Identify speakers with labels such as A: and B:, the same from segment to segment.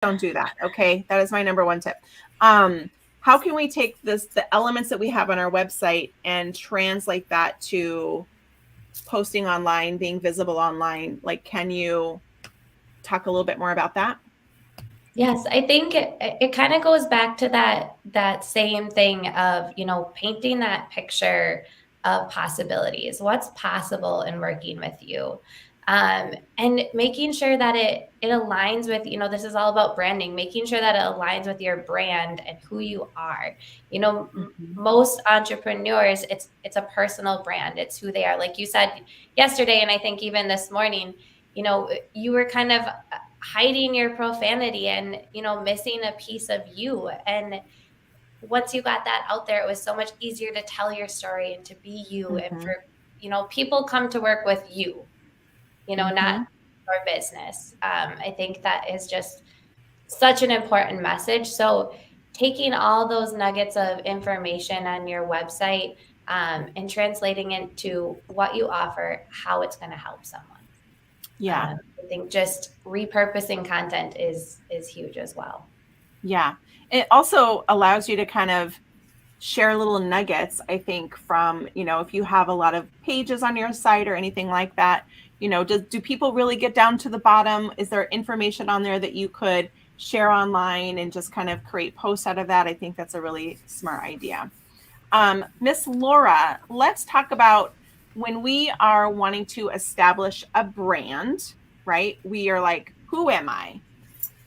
A: don't do that. Okay. That is my number one tip. How can we take the elements that we have on our website and translate that to posting online, being visible online? Like, can you talk a little bit more about that?
B: Yes, I think it kind of goes back to that same thing of, painting that picture of possibilities. What's possible in working with you? And making sure that it aligns with, this is all about branding, making sure that it aligns with your brand and who you are.
A: Mhm.
B: Most entrepreneurs, it's a personal brand. It's who they are. Like you said yesterday, and I think even this morning, you were kind of hiding your profanity and missing a piece of you. And once you got that out there, it was so much easier to tell your story and to be you, and for
A: Mhm.
B: people come to work with you, not
A: Mhm.
B: your business. I think that is just such an important message. So taking all those nuggets of information on your website, and translating into what you offer, how it's going to help someone.
A: Yeah.
B: I think just repurposing content is huge as well.
A: Yeah. It also allows you to kind of share little nuggets, I think, from, if you have a lot of pages on your site or anything like that, do people really get down to the bottom? Is there information on there that you could share online and just kind of create posts out of that? I think that's a really smart idea. Miss Laura, let's talk about when we are wanting to establish a brand, right? We are like, who am I?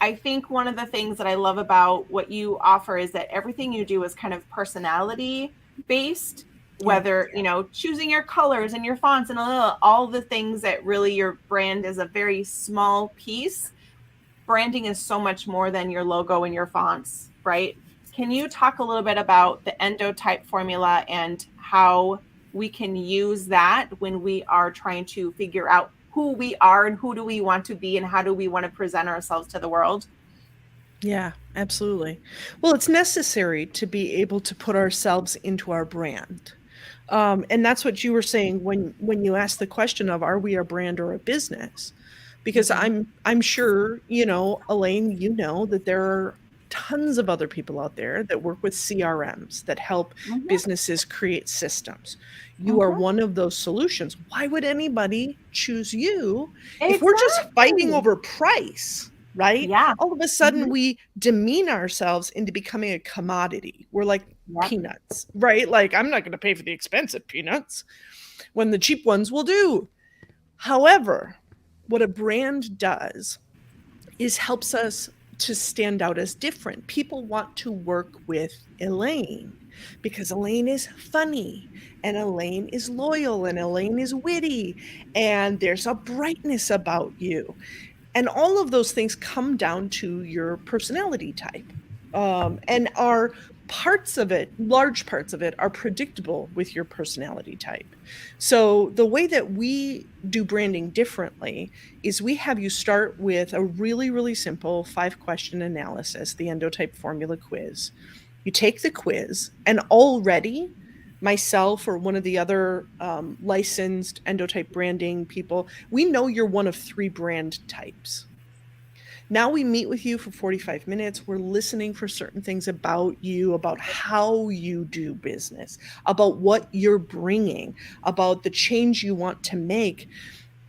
A: I think one of the things that I love about what you offer is that everything you do is kind of personality based,
C: Yeah.
A: whether, choosing your colors and your fonts and all the things that really your brand is a very small piece. Branding is so much more than your logo and your fonts, right? Can you talk a little bit about the endotype formula and how we can use that when we are trying to figure out who we are and who do we want to be and how do we want to present ourselves to the world?
C: Yeah, absolutely. Well, it's necessary to be able to put ourselves into our brand. And that's what you were saying when you asked the question of are we a brand or a business? Because
A: Mhm.
C: I'm sure, Elaine, that there are tons of other people out there that work with CRMs that help
A: Mhm.
C: businesses create systems. You are
A: Mhm.
C: one of those solutions. Why would anybody choose you if we're just fighting
A: Exactly.
C: over price? Right?
A: Yeah.
C: All of a sudden,
A: Mhm.
C: we demean ourselves into becoming a commodity. We're like
A: Yep.
C: peanuts, right? Like, I'm not going to pay for the expensive peanuts when the cheap ones will do. However, what a brand does is helps us to stand out as different. People want to work with Elaine because Elaine is funny and Elaine is loyal and Elaine is witty and there's a brightness about you. And all of those things come down to your personality type. And are parts of it, large parts of it, are predictable with your personality type. So the way that we do branding differently is we have you start with a really, really simple 5 question analysis, the endotype formula quiz. You take the quiz, and already myself or one of the other licensed endotype branding people, we know you're one of 3 brand types. Now we meet with you for 45 minutes. We're listening for certain things about you, about how you do business, about what you're bringing, about the change you want to make.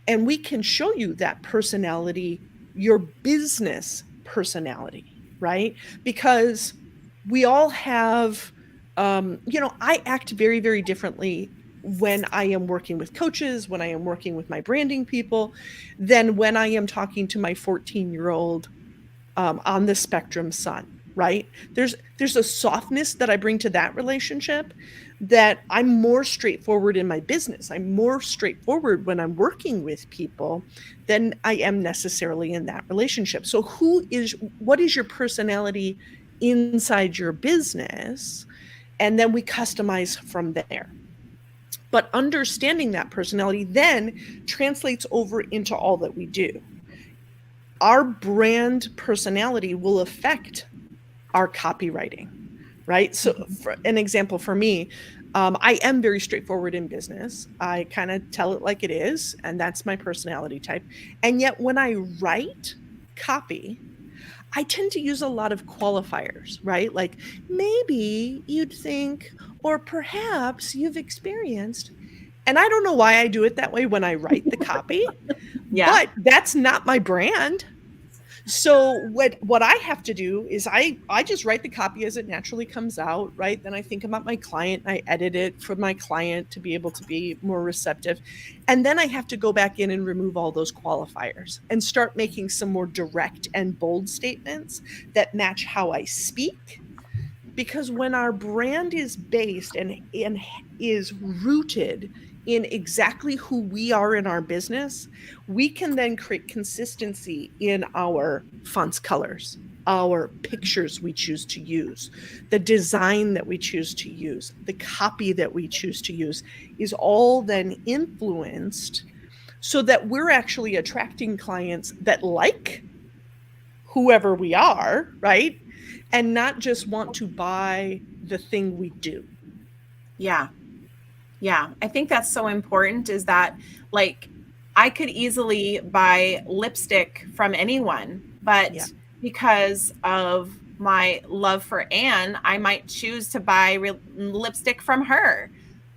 C: And we can show you that personality, your business personality, right? Because we all have, I act very, very differently when I am working with coaches, when I am working with my branding people, than when I am talking to my 14-year-old on the spectrum son, right? There's a softness that I bring to that relationship that I'm more straightforward in my business. I'm more straightforward when I'm working with people than I am necessarily in that relationship. So what is your personality inside your business? And then we customize from there. But understanding that personality then translates over into all that we do. Our brand personality will affect our copywriting, right? So,
A: Mhm.
C: for an example for me, I am very straightforward in business. I kind of tell it like it is, and that's my personality type. And yet, when I write copy, I tend to use a lot of qualifiers, right? Like maybe you'd think, or perhaps you've experienced. And I don't know why I do it that way when I write the copy,
A: Yeah.
C: but that's not my brand. So what I have to do is I just write the copy as it naturally comes out, right? Then I think about my client, I edit it for my client to be able to be more receptive. And then I have to go back in and remove all those qualifiers and start making some more direct and bold statements that match how I speak. Because when our brand is based and is rooted in exactly who we are in our business, we can then create consistency in our fonts colors, our pictures we choose to use, the design that we choose to use, the copy that we choose to use is all then influenced so that we're actually attracting clients that like whoever we are, right? And not just want to buy the thing we do.
A: Yeah. Yeah. I think that's so important is that like I could easily buy lipstick from anyone, but
C: Yeah.
A: because of my love for Anne, I might choose to buy lipstick from her.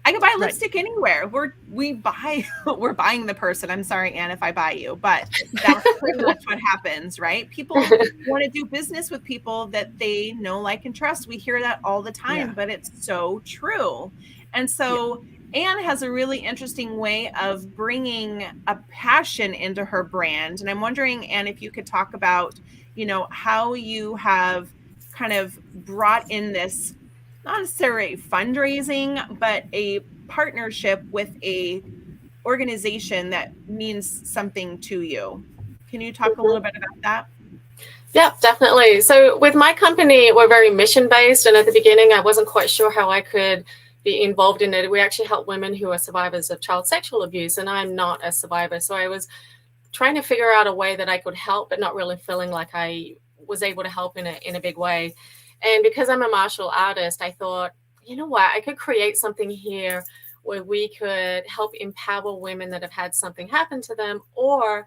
A: I could buy
C: Right.
A: lipstick anywhere. We're buying the person. I'm sorry, Anne, if I buy you, but that's pretty much what happens, right? People want to do business with people that they know, like, and trust. We hear that all the time,
C: Yeah.
A: but it's so true. And so Anne has a really interesting way of bringing a passion into her brand. And I'm wondering, Anne, if you could talk about, you know, how you have kind of brought in this, not necessarily fundraising, but a partnership with a organization that means something to you. Can you talk a little bit about that?
D: Yeah, definitely. So with my company, we're very mission-based. And at the beginning, I wasn't quite sure how I could be involved in it. We actually help women who are survivors of child sexual abuse, and I'm not a survivor. So I was trying to figure out a way that I could help, but not really feeling like I was able to help in a big way. And because I'm a martial artist, I thought, you know what, I could create something here where we could help empower women that have had something happen to them, or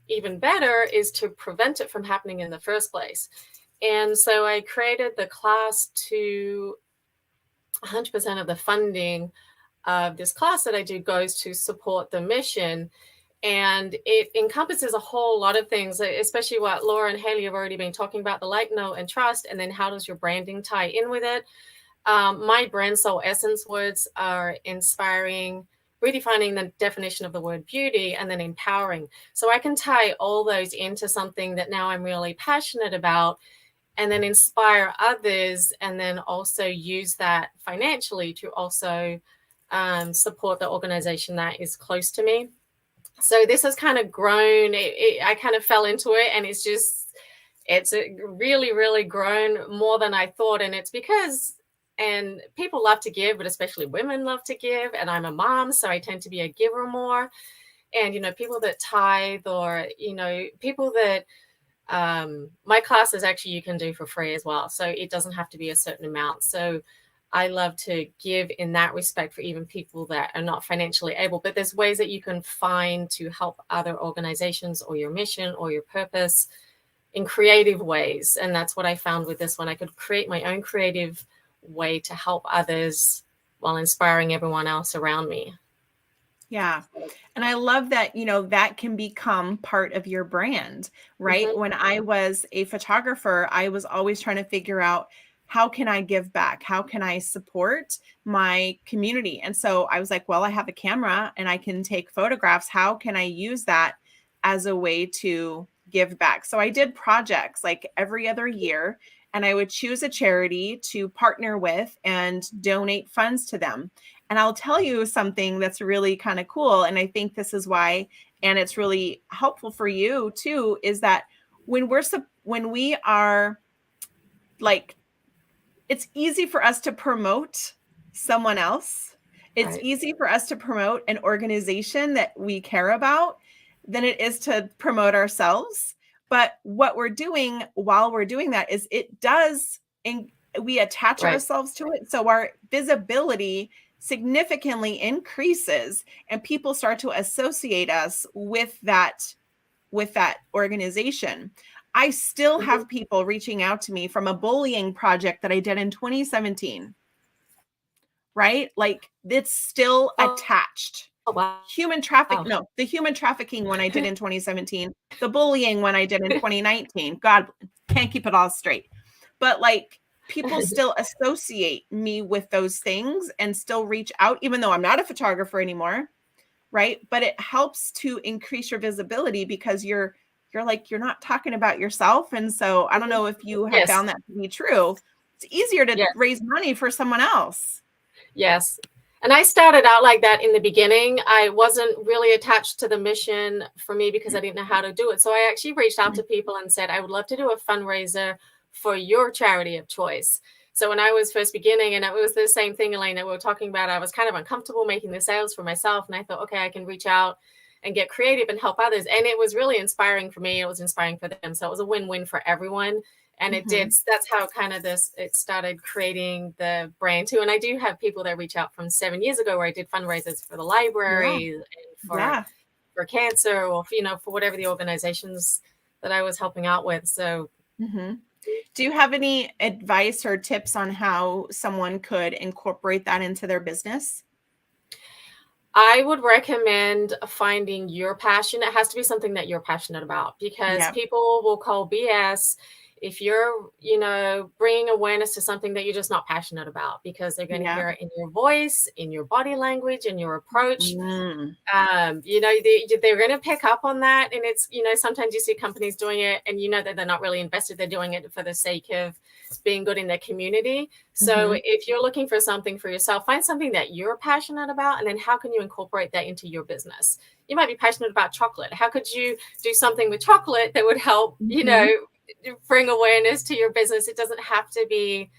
D: even better is to prevent it from happening in the first place. And so I created the class to 100% of the funding of this class that I do goes to support the mission. And it encompasses a whole lot of things, especially what Laura and Haley have already been talking about, the like, know, and trust. And then how does your branding tie in with it? My brand soul essence words are inspiring, redefining the definition of the word beauty, and then empowering. So I can tie all those into something that now I'm really passionate about, and then inspire others, and then also use that financially to also support the organization that is close to me. So this has kind of grown. I kind of fell into it, and it's really, really grown more than I thought. And it's because, and people love to give, but especially women love to give. And I'm a mom, so I tend to be a giver more. And, you know, people that tithe, or, you know, people that, my classes actually you can do for free as well. So it doesn't have to be a certain amount. So I love to give in that respect for even people that are not financially able. But there's ways that you can find to help other organizations or your mission or your purpose in creative ways. And that's what I found with this one. I could create my own creative way to help others while inspiring everyone else around me.
A: Yeah. And I love that, you know, that can become part of your brand, right?
D: Mm-hmm.
A: When I was a photographer, I was always trying to figure out, how can I give back? How can I support my community? And so I was like, well, I have a camera and I can take photographs. How can I use that as a way to give back? So I did projects like every other year, and I would choose a charity to partner with and donate funds to them. And I'll tell you something that's really kind of cool. And I think this is why, and it's really helpful for you too, is that when we are like, it's easy for us to promote someone else. It's
D: Right.
A: easy for us to promote an organization that we care about than it is to promote ourselves. But what we're doing while we're doing that is we attach
D: Right.
A: ourselves to it. So our visibility significantly increases, and people start to associate us with that organization. I still have people reaching out to me from a bullying project that I did in 2017. Right? Like it's still
D: Oh,
A: attached.
D: wow.
A: The human trafficking one I did in 2017, the bullying one I did in 2019. God, can't keep it all straight. But like people still associate me with those things and still reach out, even though I'm not a photographer anymore. Right. But it helps to increase your visibility because you're not talking about yourself. And so I don't know if you have
D: Yes.
A: found that to be true. It's easier to
D: Yes.
A: raise money for someone else.
D: Yes. And I started out like that in the beginning. I wasn't really attached to the mission for me because I didn't know how to do it. So I actually reached out to people and said, I would love to do a fundraiser for your charity of choice. So when I was first beginning, and it was the same thing, Elaine, that we were talking about, I was kind of uncomfortable making the sales for myself. And I thought, okay, I can reach out and get creative and help others. And it was really inspiring for me. It was inspiring for them. So it was a win-win for everyone. And it did. That's how kind of it started creating the brand too. And I do have people that reach out from 7 years ago where I did fundraisers for the library and for cancer or, for whatever the organizations that I was helping out with. So
A: do you have any advice or tips on how someone could incorporate that into their business?
D: I would recommend finding your passion. It has to be something that you're passionate about because people will call BS if you're, bringing awareness to something that you're just not passionate about, because they're going to hear it in your voice, in your body language, in your approach. They're going to pick up on that. And it's, sometimes you see companies doing it and that they're not really invested. They're doing it for the sake of being good in their community. So if you're looking for something for yourself, find something that you're passionate about. And then how can you incorporate that into your business? You might be passionate about chocolate. How could you do something with chocolate that would help, bring awareness to your business? It doesn't have to be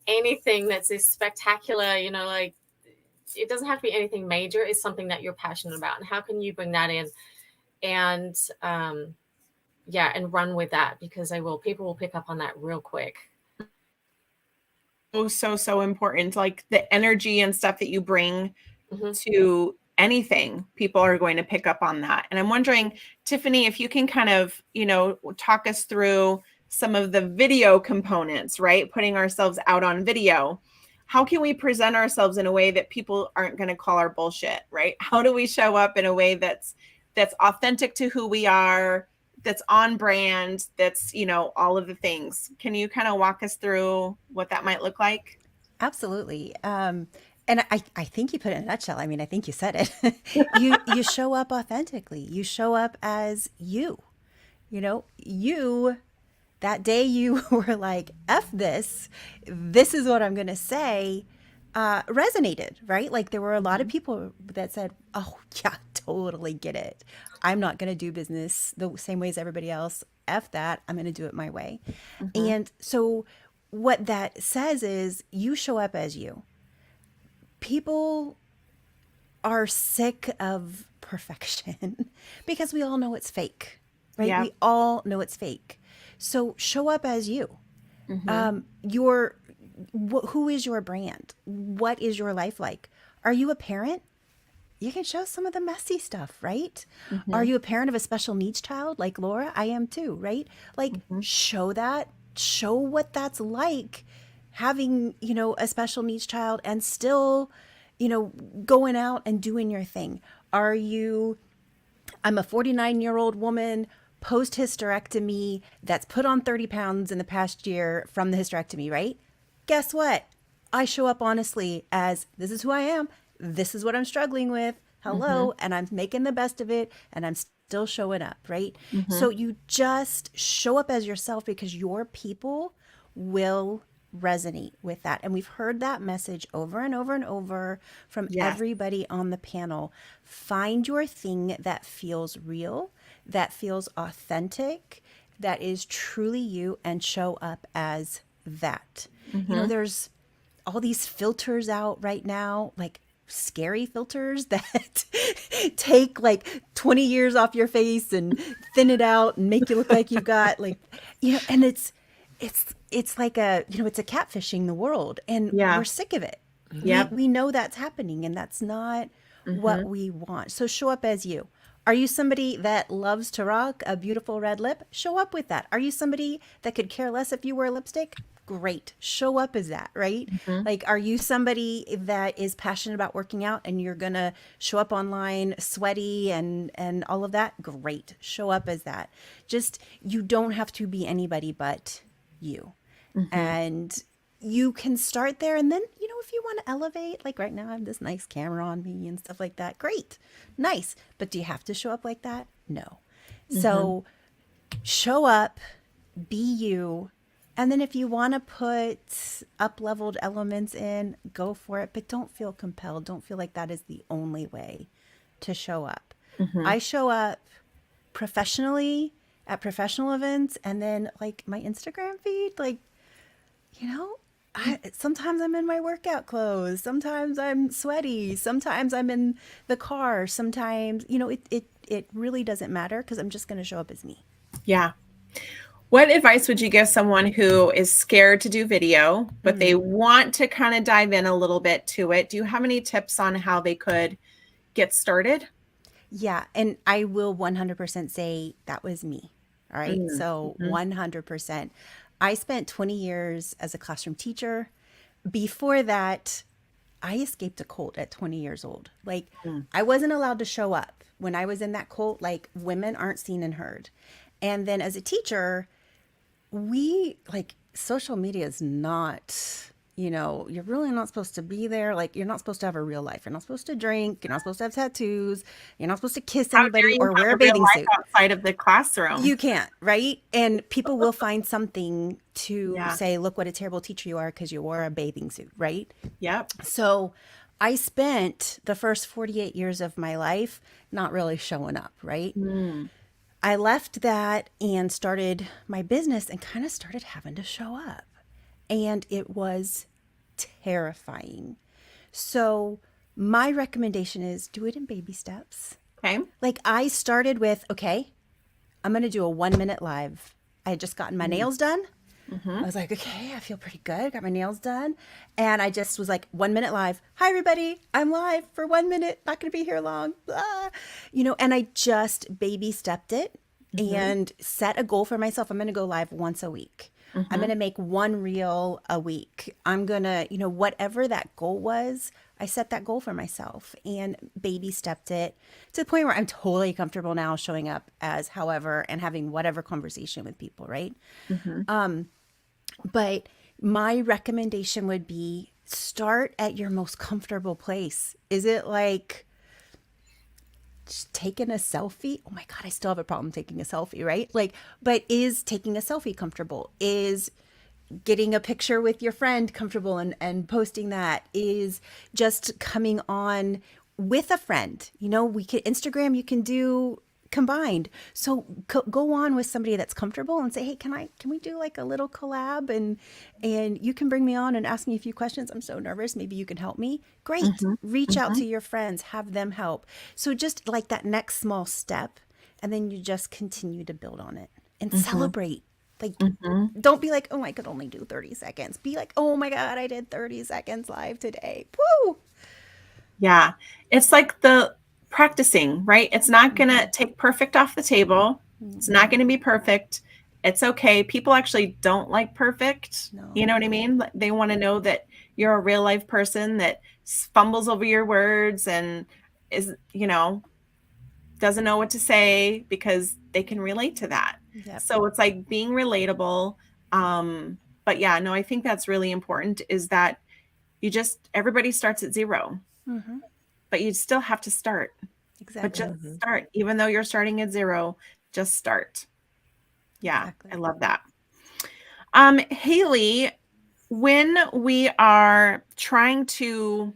D: anything that's this spectacular, it doesn't have to be anything major. It's something that you're passionate about. And how can you bring that in and and run with that? Because people will pick up on that real quick.
A: Oh, so important. Like the energy and stuff that you bring to anything, people are going to pick up on that. And I'm wondering, Tiffany, if you can kind of, talk us through some of the video components, right? Putting ourselves out on video. How can we present ourselves in a way that people aren't going to call our bullshit, right? How do we show up in a way that's authentic to who we are, that's on brand, that's, all of the things? Can you kind of walk us through what that might look like?
E: Absolutely. And I think you put it in a nutshell. I mean, I think you said it. You show up authentically. You show up as you. That day you were like, F this is what I'm going to say, resonated, right? Like there were a lot of people that said, oh yeah, totally get it. I'm not going to do business the same way as everybody else. F that. I'm going to do it my way. And so what that says is you show up as you. People are sick of perfection because we all know it's fake, right?
A: Yeah.
E: We all know it's fake. So show up as you. Who is your brand? What is your life like? Are you a parent? You can show some of the messy stuff, right? Are you a parent of a special needs child like Laura? I am too, right? Like show that, show what that's like having, a special needs child and still, going out and doing your thing. I'm a 49-year-old woman post-hysterectomy that's put on 30 pounds in the past year from the hysterectomy, right? Guess what? I show up honestly as this is who I am. This is what I'm struggling with. Hello. And I'm making the best of it. And I'm still showing up, right? So you just show up as yourself because your people will resonate with that. And we've heard that message over and over and over from everybody on the panel. Find your thing that feels real, that feels authentic, that is truly you, and show up as that. There's all these filters out right now, like scary filters that take like 20 years off your face and thin it out and make you look like you've got and it's like it's a catfishing the world, and we're sick of it. We know that's happening, and that's not what we want. So show up as you. Are you somebody that loves to rock a beautiful red lip? Show up with that. Are you somebody that could care less if you wear lipstick? Great. Show up as that, right?
A: Mhm.
E: Like, are you somebody that is passionate about working out and you're going to show up online sweaty and all of that? Great. Show up as that. Just, you don't have to be anybody but you. And you can start there. And then, if you want to elevate, like right now, I have this nice camera on me and stuff like that. Great. Nice. But do you have to show up like that? No. So show up, be you. And then if you want to put up leveled elements in, go for it. But don't feel compelled. Don't feel like that is the only way to show up. I show up professionally at professional events, and then like my Instagram feed, like, sometimes I'm in my workout clothes. Sometimes I'm sweaty. Sometimes I'm in the car. Sometimes, it really doesn't matter because I'm just going to show up as me.
A: Yeah. What advice would you give someone who is scared to do video, but they want to kind of dive in a little bit to it? Do you have any tips on how they could get started?
E: Yeah. And I will 100% say that was me. All right.
A: Mm,
E: So 100%. I spent 20 years as a classroom teacher. Before that, I escaped a cult at 20 years old. Like, I wasn't allowed to show up when I was in that cult. Like, women aren't seen and heard. And then as a teacher, social media is not, you're really not supposed to be there. Like, you're not supposed to have a real life. You're not supposed to drink. You're not supposed to have tattoos. You're not supposed to kiss
A: How dare
E: anybody
A: you
E: or
A: have
E: wear a
A: real
E: bathing
A: life
E: suit.
A: outside of the classroom?
E: You can't, right? And people will find something to
A: Yeah.
E: say, look what a terrible teacher you are because you wore a bathing suit, right?
A: Yep.
E: So I spent the first 48 years of my life not really showing up, right? I left that and started my business and kind of started having to show up. And it was terrifying. So my recommendation is do it in baby steps.
A: Okay.
E: Like, I started with, okay, I'm going to do a 1-minute live. I had just gotten my nails done. I was like, okay, I feel pretty good. Got my nails done. And I just was like, 1-minute live. Hi, everybody. I'm live for 1 minute. Not going to be here long. Blah. And I just baby stepped it and set a goal for myself. I'm going to go live once a week. I'm going to make one reel a week. I'm going to, whatever that goal was, I set that goal for myself and baby stepped it to the point where I'm totally comfortable now showing up as however and having whatever conversation with people, right? But my recommendation would be start at your most comfortable place. Is it like just taking a selfie? Oh my God, I still have a problem taking a selfie, right? Like, but is taking a selfie comfortable? Is getting a picture with your friend comfortable and posting that? Is just coming on with a friend? We can Instagram, you can do combined. So go on with somebody that's comfortable and say, hey, can we do like a little collab and you can bring me on and ask me a few questions. I'm so nervous. Maybe you can help me. Great. Reach out to your friends, have them help. So just like that next small step, and then you just continue to build on it and celebrate. Like, don't be like, oh, I could only do 30 seconds. Be like, oh my God, I did 30 seconds live today. Woo!
A: Yeah. It's like the practicing, right? It's not going to take perfect off the table. It's not going to be perfect. It's okay. People actually don't like perfect.
E: No.
A: You know what I mean? They want to know that you're a real life person that fumbles over your words and is, doesn't know what to say because they can relate to that.
E: Yep.
A: So it's like being relatable. But yeah, no, I think that's really important is that everybody starts at 0, but you still have to start.
E: Exactly.
A: But just start, even though you're starting at 0, just start. Yeah,
E: Exactly.
A: I love that. Haley, when we are trying to,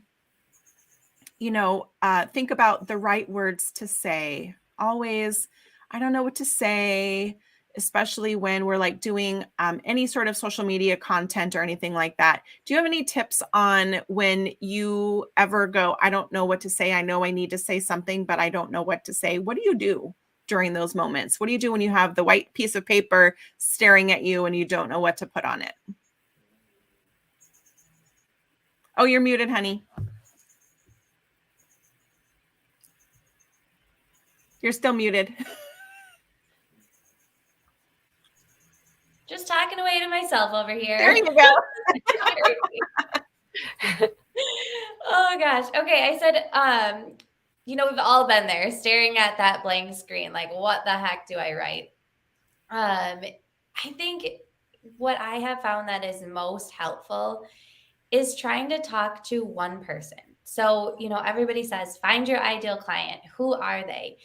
A: think about the right words to say, always, I don't know what to say, especially when we're like doing any sort of social media content or anything like that. Do you have any tips on when you ever go, I don't know what to say. I know I need to say something, but I don't know what to say. What do you do during those moments? What do you do when you have the white piece of paper staring at you and you don't know what to put on it? Oh, you're muted, honey. You're still muted.
B: Just talking away to myself over here.
A: There you go.
B: Oh gosh. Okay, I said, we've all been there, staring at that blank screen, like, what the heck do I write? I think what I have found that is most helpful is trying to talk to one person. So, everybody says, find your ideal client. Who are they?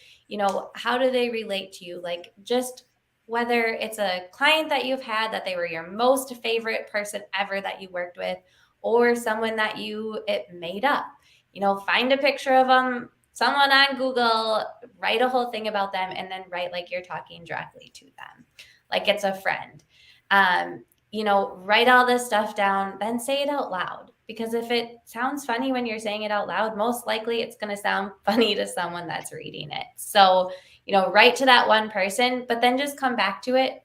B: How do they relate to you? Like, just whether it's a client that you've had that they were your most favorite person ever that you worked with, or someone that it made up. Find a picture of them, someone on Google, write a whole thing about them, and then write like you're talking directly to them, like it's a friend. Write all this stuff down, then say it out loud. Because if it sounds funny when you're saying it out loud, most likely it's going to sound funny to someone that's reading it. So, write to that one person, but then just come back to it.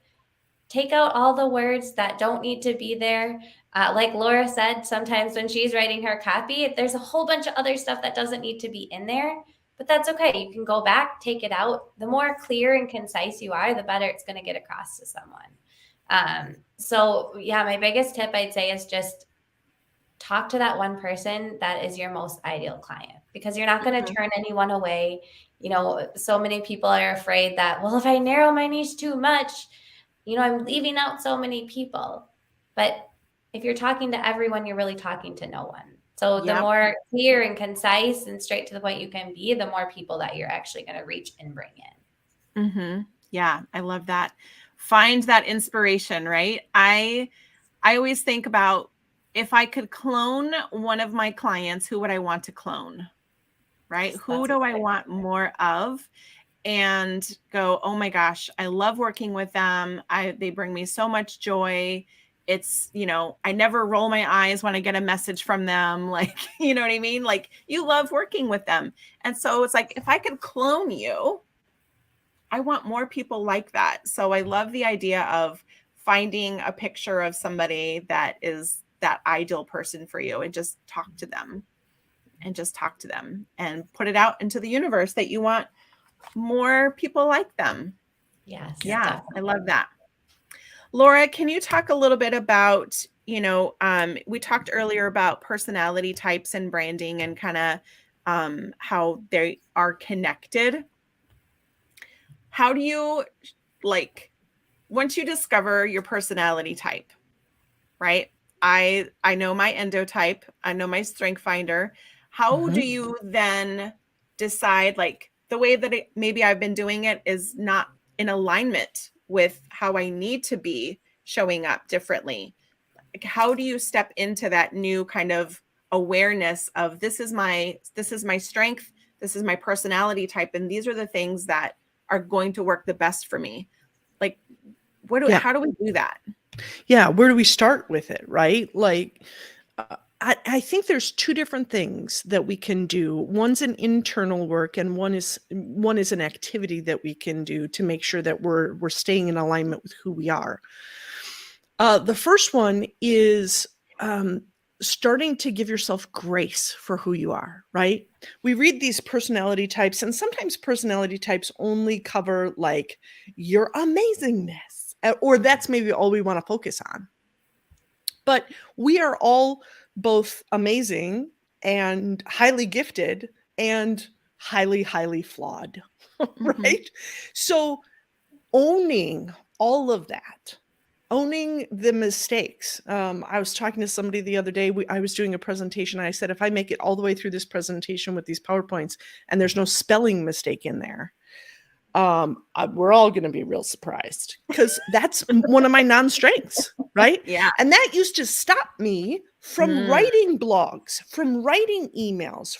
B: Take out all the words that don't need to be there. Like Laura said, sometimes when she's writing her copy, there's a whole bunch of other stuff that doesn't need to be in there, but that's okay. You can go back, take it out. The more clear and concise you are, the better it's going to get across to someone. So yeah, my biggest tip I'd say is just talk to that one person that is your most ideal client, because you're not going to turn anyone away. So many people are afraid that, well, if I narrow my niche too much, I'm leaving out so many people. But if you're talking to everyone, you're really talking to no one. So the more clear and concise and straight to the point you can be, the more people that you're actually going to reach and bring in.
A: Mm-hmm. Yeah, I love that. Find that inspiration, right? I always think about, if I could clone one of my clients, who would I want to clone, right? Who do I want more of? And go, oh my gosh, I love working with them. They bring me so much joy. It's, I never roll my eyes when I get a message from them. Like, you know what I mean? Like, you love working with them. And so it's like, if I could clone you, I want more people like that. So I love the idea of finding a picture of somebody that is that ideal person for you, and just talk to them and put it out into the universe that you want more people like them.
B: Yes.
A: Yeah,
B: Definitely.
A: I love that. Laura, can you talk a little bit about, we talked earlier about personality types and branding and kind of how they are connected. How do you, once you discover your personality type, right? I know my endotype, I know my strength finder. How do you then decide, the way that maybe I've been doing it is not in alignment with how I need to be showing up differently? How do you step into that new kind of awareness of, this is my strength, this is my personality type, and these are the things that are going to work the best for me? How do we do that?
C: Yeah, where do we start with it, right? I think there's two different things that we can do. One's an internal work, and one is an activity that we can do to make sure that we're staying in alignment with who we are. The first one is starting to give yourself grace for who you are, right? We read these personality types, and sometimes personality types only cover your amazingness, or that's maybe all we want to focus on. But we are all both amazing and highly gifted and highly, highly flawed, right? So owning all of that, owning the mistakes. I was talking to somebody the other day. I was doing a presentation. And I said, if I make it all the way through this presentation with these PowerPoints and there's no spelling mistake in there, we're all going to be real surprised, because that's one of my non-strengths, right?
A: Yeah.
C: And that used to stop me from writing blogs, from writing emails,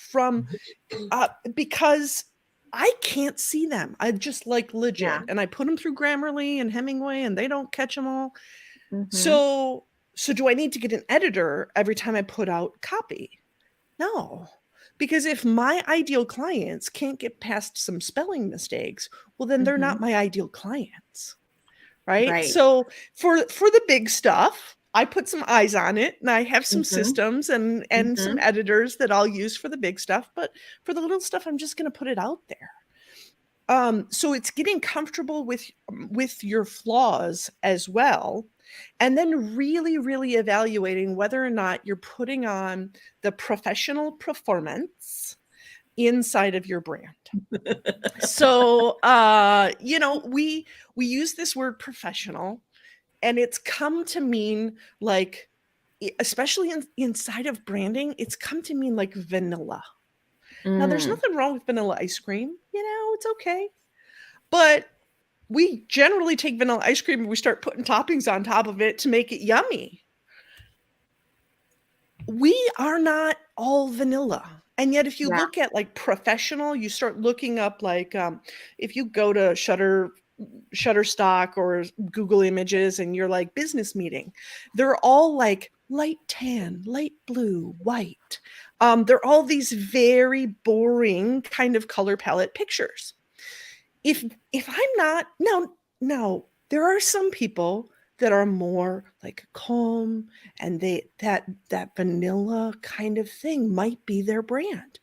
C: because I can't see them. I just legit, and I put them through Grammarly and Hemingway, and they don't catch them all. So do I need to get an editor every time I put out copy? No. Because if my ideal clients can't get past some spelling mistakes, well, then they're not my ideal clients, right? So for the big stuff, I put some eyes on it, and I have some systems and some editors that I'll use for the big stuff. But for the little stuff, I'm just going to put it out there. So it's getting comfortable with your flaws as well, and then really, really evaluating whether or not you're putting on the professional performance inside of your brand. So, we use this word professional, and it's come to mean like, especially inside of branding, it's come to mean like vanilla. Now, there's nothing wrong with vanilla ice cream. It's okay. But we generally take vanilla ice cream and we start putting toppings on top of it to make it yummy. We are not all vanilla. And yet, if you look at like professional, you start looking up like, if you go to Shutterstock or Google Images and you're like business meeting, they're all like light tan, light blue, white. They're all these very boring kind of color palette pictures. If I'm not, now there are some people that are more like calm, and that vanilla kind of thing might be their brand.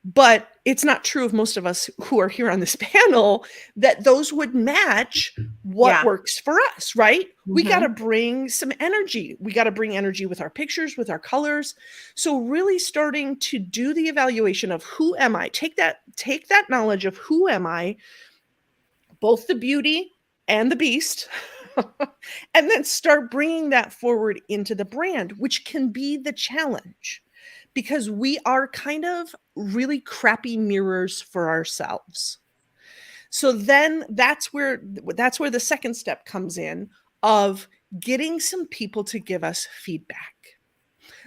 C: But it's not true of most of us who are here on this panel that those would match what works for us, right? We got to bring some energy. We got to bring energy with our pictures, with our colors. So really starting to do the evaluation of who am I? Take that knowledge of who am I, both the beauty and the beast, and then start bringing that forward into the brand, which can be the challenge. Because we are kind of really crappy mirrors for ourselves. So then that's where the second step comes in, of getting some people to give us feedback.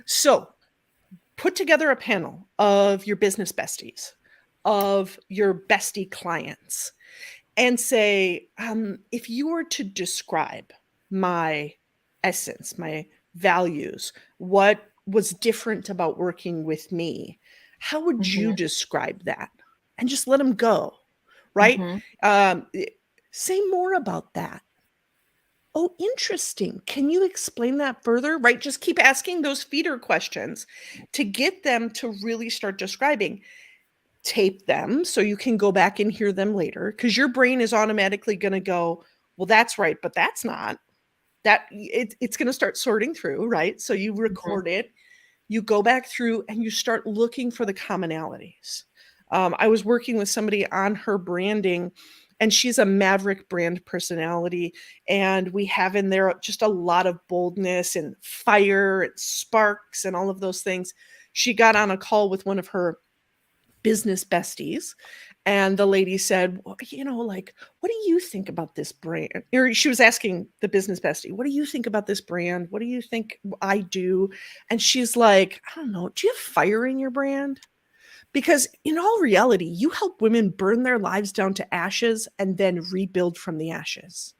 C: So put together a panel of your business besties, of your bestie clients, and say, if you were to describe my essence, my values, what was different about working with me, how would you describe that? And just let them go, right? Say more about that. Oh, interesting. Can you explain that further? Right? Just keep asking those feeder questions to get them to really start describing. Tape them so you can go back and hear them later, because your brain is automatically going to go, well, that's right, but that's not. That it's going to start sorting through, right? So you record it, you go back through, and you start looking for the commonalities. I was working with somebody on her branding, and she's a maverick brand personality, and we have in there just a lot of boldness and fire and sparks and all of those things. She got on a call with one of her business besties, and the lady said, well, like, what do you think about this brand? Or she was asking the business bestie, what do you think about this brand? What do you think I do? And she's like, I don't know. Do you have fire in your brand? Because in all reality, you help women burn their lives down to ashes and then rebuild from the ashes.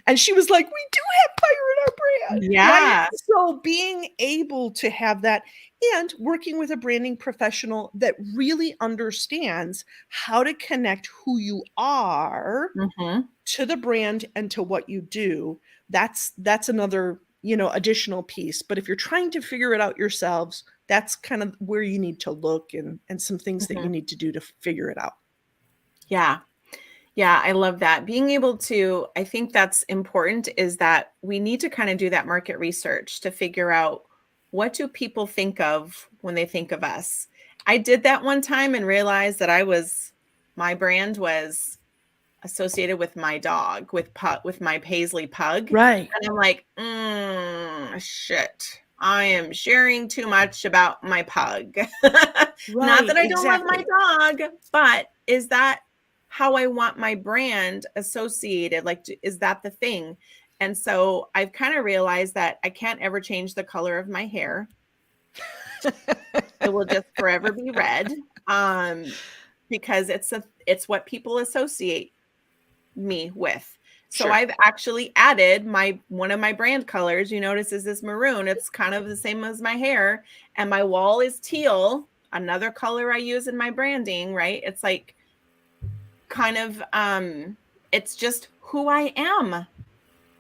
C: And she was like, we do have fire in our brand.
A: Yeah.
C: Right? So being able to have that, and working with a branding professional that really understands how to connect who you are to the brand and to what you do, that's another, additional piece. But if you're trying to figure it out yourselves, that's kind of where you need to look, and some things that you need to do to figure it out.
A: Yeah. Yeah, I love that. Being able to, I think that's important, is that we need to kind of do that market research to figure out, what do people think of when they think of us? I did that one time and realized that my brand was associated with my dog, with my Paisley pug.
C: Right.
A: And I'm like, shit, I am sharing too much about my pug. Not that I don't love my dog, but is that how I want my brand associated? Like, is that the thing? And so I've kind of realized that I can't ever change the color of my hair. It will just forever be red, because it's what people associate me with. So
C: Sure.
A: I've actually added one of my brand colors. You notice is this maroon. It's kind of the same as my hair, and my wall is teal. Another color I use in my branding, right? It's like kind of it's just who I am.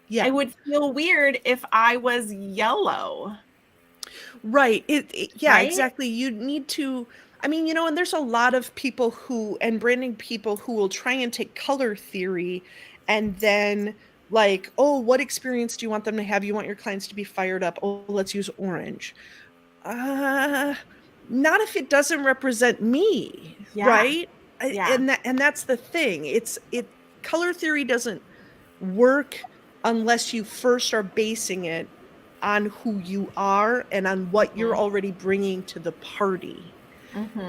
C: Yeah.
A: I would feel weird if I was yellow.
C: Right. Yeah,
A: Right?
C: exactly. You need to I mean, you know, and there's a lot of people and branding people who will try and take color theory and then like, oh, what experience do you want them to have? You want your clients to be fired up. Oh, let's use orange. Not if it doesn't represent me,
A: Yeah.
C: right?
A: Yeah.
C: And that's the thing. Color theory doesn't work unless you first are basing it on who you are and on what you're already bringing to the party.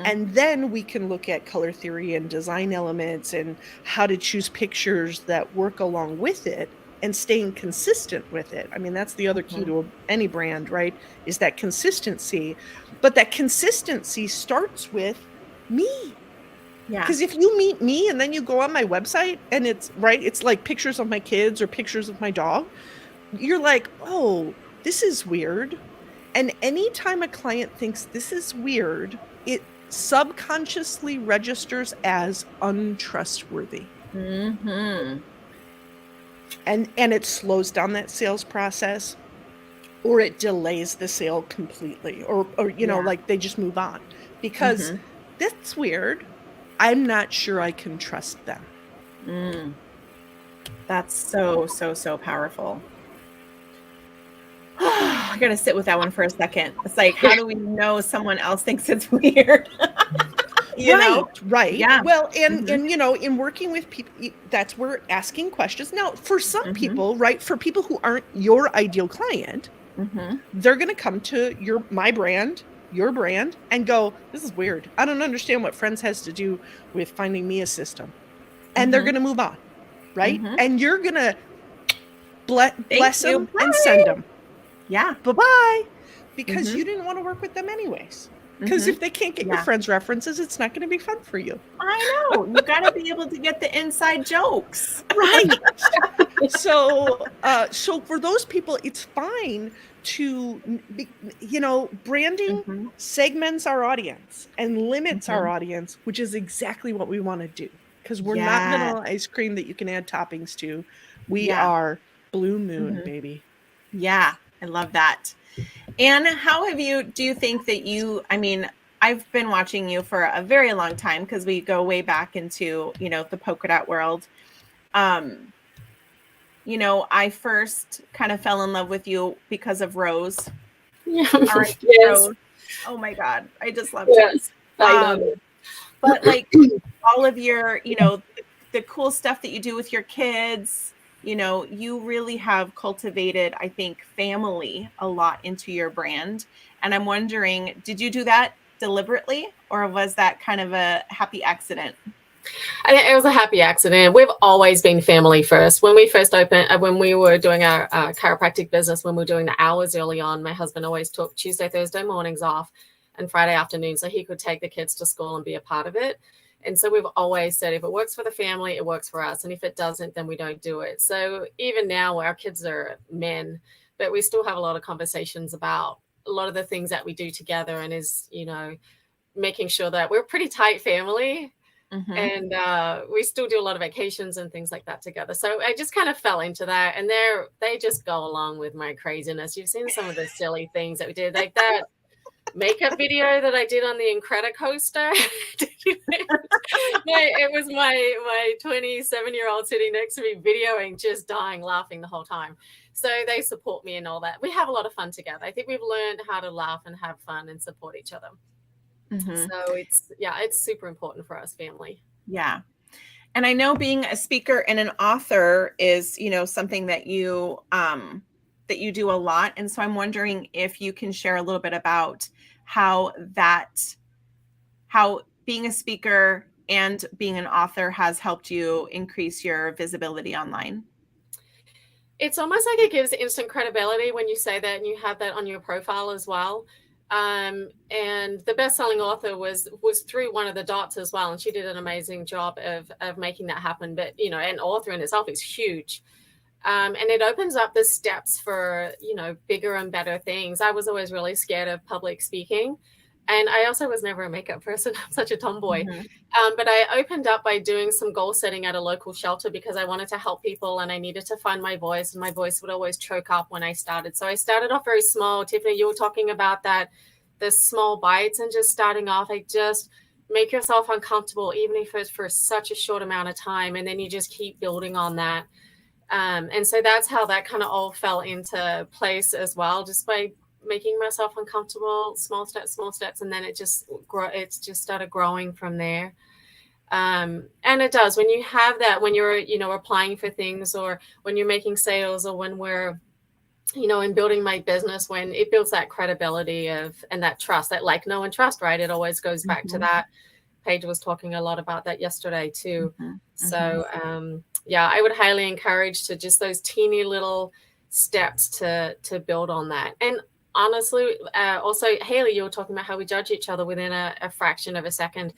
C: And then we can look at color theory and design elements and how to choose pictures that work along with it and staying consistent with it. I mean, that's the other key to any brand, right? Is that consistency. But that consistency starts with me.
A: Yeah.
C: Because if you meet me and then you go on my website and it's like pictures of my kids or pictures of my dog, you're like, oh, this is weird. And anytime a client thinks this is weird, it subconsciously registers as untrustworthy. And it slows down that sales process, or it delays the sale completely, or you know, like they just move on because that's weird. I'm not sure I can trust them.
A: That's so powerful. I gotta sit with that one for a second. It's like, how do we know someone else thinks it's weird? you know?
C: Right.
A: Yeah.
C: Well, and you know, in working with people, that's where asking questions. Now, for some people, right, for people who aren't your ideal client, they're going to come to my brand, your brand, and go, this is weird. I don't understand what Friends has to do with finding me a system. And they're going to move on, right? And you're going to bless them and send them.
A: Yeah.
C: Bye-bye. Because you didn't want to work with them anyways. Because if they can't get your friends' references, it's not going to be fun for you.
A: I know. You got to be able to get the inside jokes.
C: Right. So for those people, it's fine to, you know, branding segments our audience and limits our audience, which is exactly what we want to do. Because we're not vanilla ice cream that you can add toppings to. We are Blue Moon, baby.
A: Yeah. I love that. And do you think that I mean, I've been watching you for a very long time because we go way back into, you know, the polka dot world. You know, I first kind of fell in love with you because of Rose.
D: Yeah.
A: Yes. Rose. Oh my God. I just loved
D: it.
A: But like all of your, you know, the cool stuff that you do with your kids, you know, you really have cultivated, I think, family a lot into your brand. And I'm wondering, did you do that deliberately, or was that kind of a happy accident?
D: I think it was a happy accident. We've always been family first. When we first opened, when we were doing our chiropractic business, when we were doing the hours early on, my husband always took Tuesday, Thursday mornings off and Friday afternoon so he could take the kids to school and be a part of it. And so we've always said, if it works for the family, it works for us. And if it doesn't, then we don't do it. So even now our kids are men, but we still have a lot of conversations about a lot of the things that we do together, and is, you know, making sure that we're a pretty tight family. And we still do a lot of vacations and things like that together. So I just kind of fell into that. And they just go along with my craziness. You've seen some of the silly things that we did, like that makeup video that I did on the Incredicoaster. It was my 27-year-old sitting next to me videoing, just dying laughing the whole time. So they support me and all that. We have a lot of fun together. I think we've learned how to laugh and have fun and support each other. So it's super important for us, family.
A: Yeah. And I know being a speaker and an author is, you know, something that you do a lot. And so I'm wondering if you can share a little bit about how being a speaker and being an author has helped you increase your visibility online.
D: It's almost like it gives instant credibility when you say that and you have that on your profile as well. And the best-selling author was through one of the dots as well, and she did an amazing job of making that happen. But you know, an author in itself is huge, and it opens up the steps for, you know, bigger and better things. I was always really scared of public speaking, and I also was never a makeup person. I'm such a tomboy. But I opened up by doing some goal setting at a local shelter because I wanted to help people and I needed to find my voice, and my voice would always choke up when I started. So I started off very small. Tiffany, you were talking about that the small bites and just starting off, like just make yourself uncomfortable, even if it's for such a short amount of time. And then you just keep building on that. And so that's how that kind of all fell into place as well, just by making myself uncomfortable, small steps. And then it just started growing from there. And it does, when you have that, when you're, applying for things, or when you're making sales, or when we're, in building my business, when it builds that credibility and that trust, that like, know, and trust, right? It always goes back to that. Paige was talking a lot about that yesterday too. So, yeah, I would highly encourage to just those teeny little steps to build on that. And honestly, also, Haley, you were talking about how we judge each other within a fraction of a second.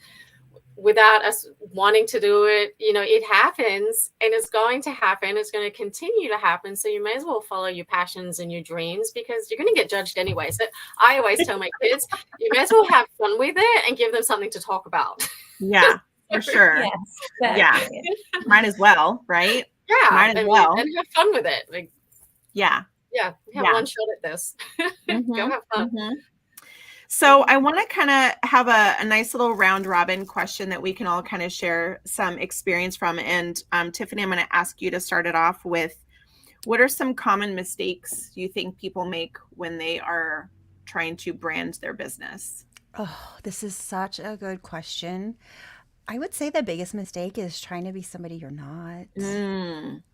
D: Without us wanting to do it, it happens, and it's going to happen. It's going to continue to happen. So you may as well follow your passions and your dreams, because you're going to get judged anyway. So I always tell my kids, you may as well have fun with it and give them something to talk about.
A: Yeah, for sure.
B: Yes,
A: Yeah.
B: exactly.
A: Might as well, right?
D: Yeah,
A: Might as well.
D: and have fun with it. Like,
A: Yeah.
D: yeah, have
A: Yeah.
D: one shot at this. Go have fun.
A: So I want to kind of have a nice little round robin question that we can all kind of share some experience from. And Tiffany, I'm going to ask you to start it off with, what are some common mistakes you think people make when they are trying to brand their business?
E: Oh, this is such a good question. I would say the biggest mistake is trying to be somebody you're not,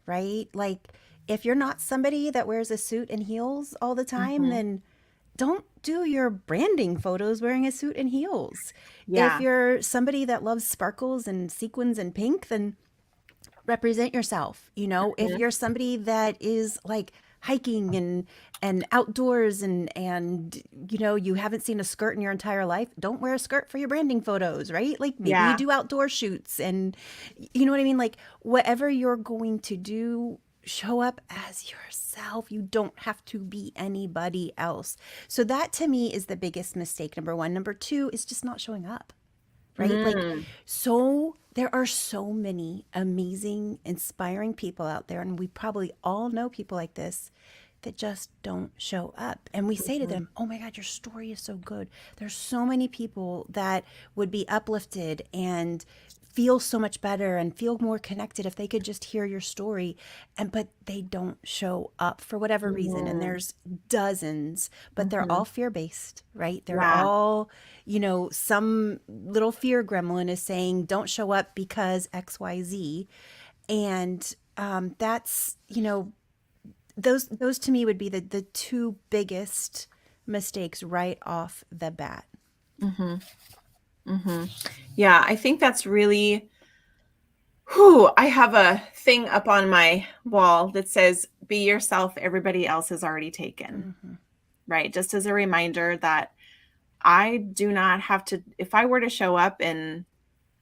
E: right? Like, if you're not somebody that wears a suit and heels all the time, then don't do your branding photos wearing a suit and heels.
A: Yeah.
E: If you're somebody that loves sparkles and sequins and pink, then represent yourself. If you're somebody that is like hiking and outdoors and you haven't seen a skirt in your entire life, don't wear a skirt for your branding photos, right? Like, maybe
A: Yeah.
E: you do outdoor shoots, and you know what I mean? Like, whatever you're going to do, show up as yourself. You don't have to be anybody else. So that, to me, is the biggest mistake. Number one. Number two is just not showing up, right? Like, so there are so many amazing, inspiring people out there, and we probably all know people like this, that just don't show up. And we say to them, oh my God, your story is so good. There's so many people that would be uplifted and feel so much better and feel more connected if they could just hear your story. But they don't show up for whatever reason. And there's dozens, but they're all fear-based, right? They're
A: Yeah.
E: all, some little fear gremlin is saying, don't show up because XYZ. And that's, those to me would be the two biggest mistakes right off the bat.
A: Yeah, I think that's really, I have a thing up on my wall that says, be yourself, everybody else is already taken. Right? Just as a reminder that I do not have to, if I were to show up and,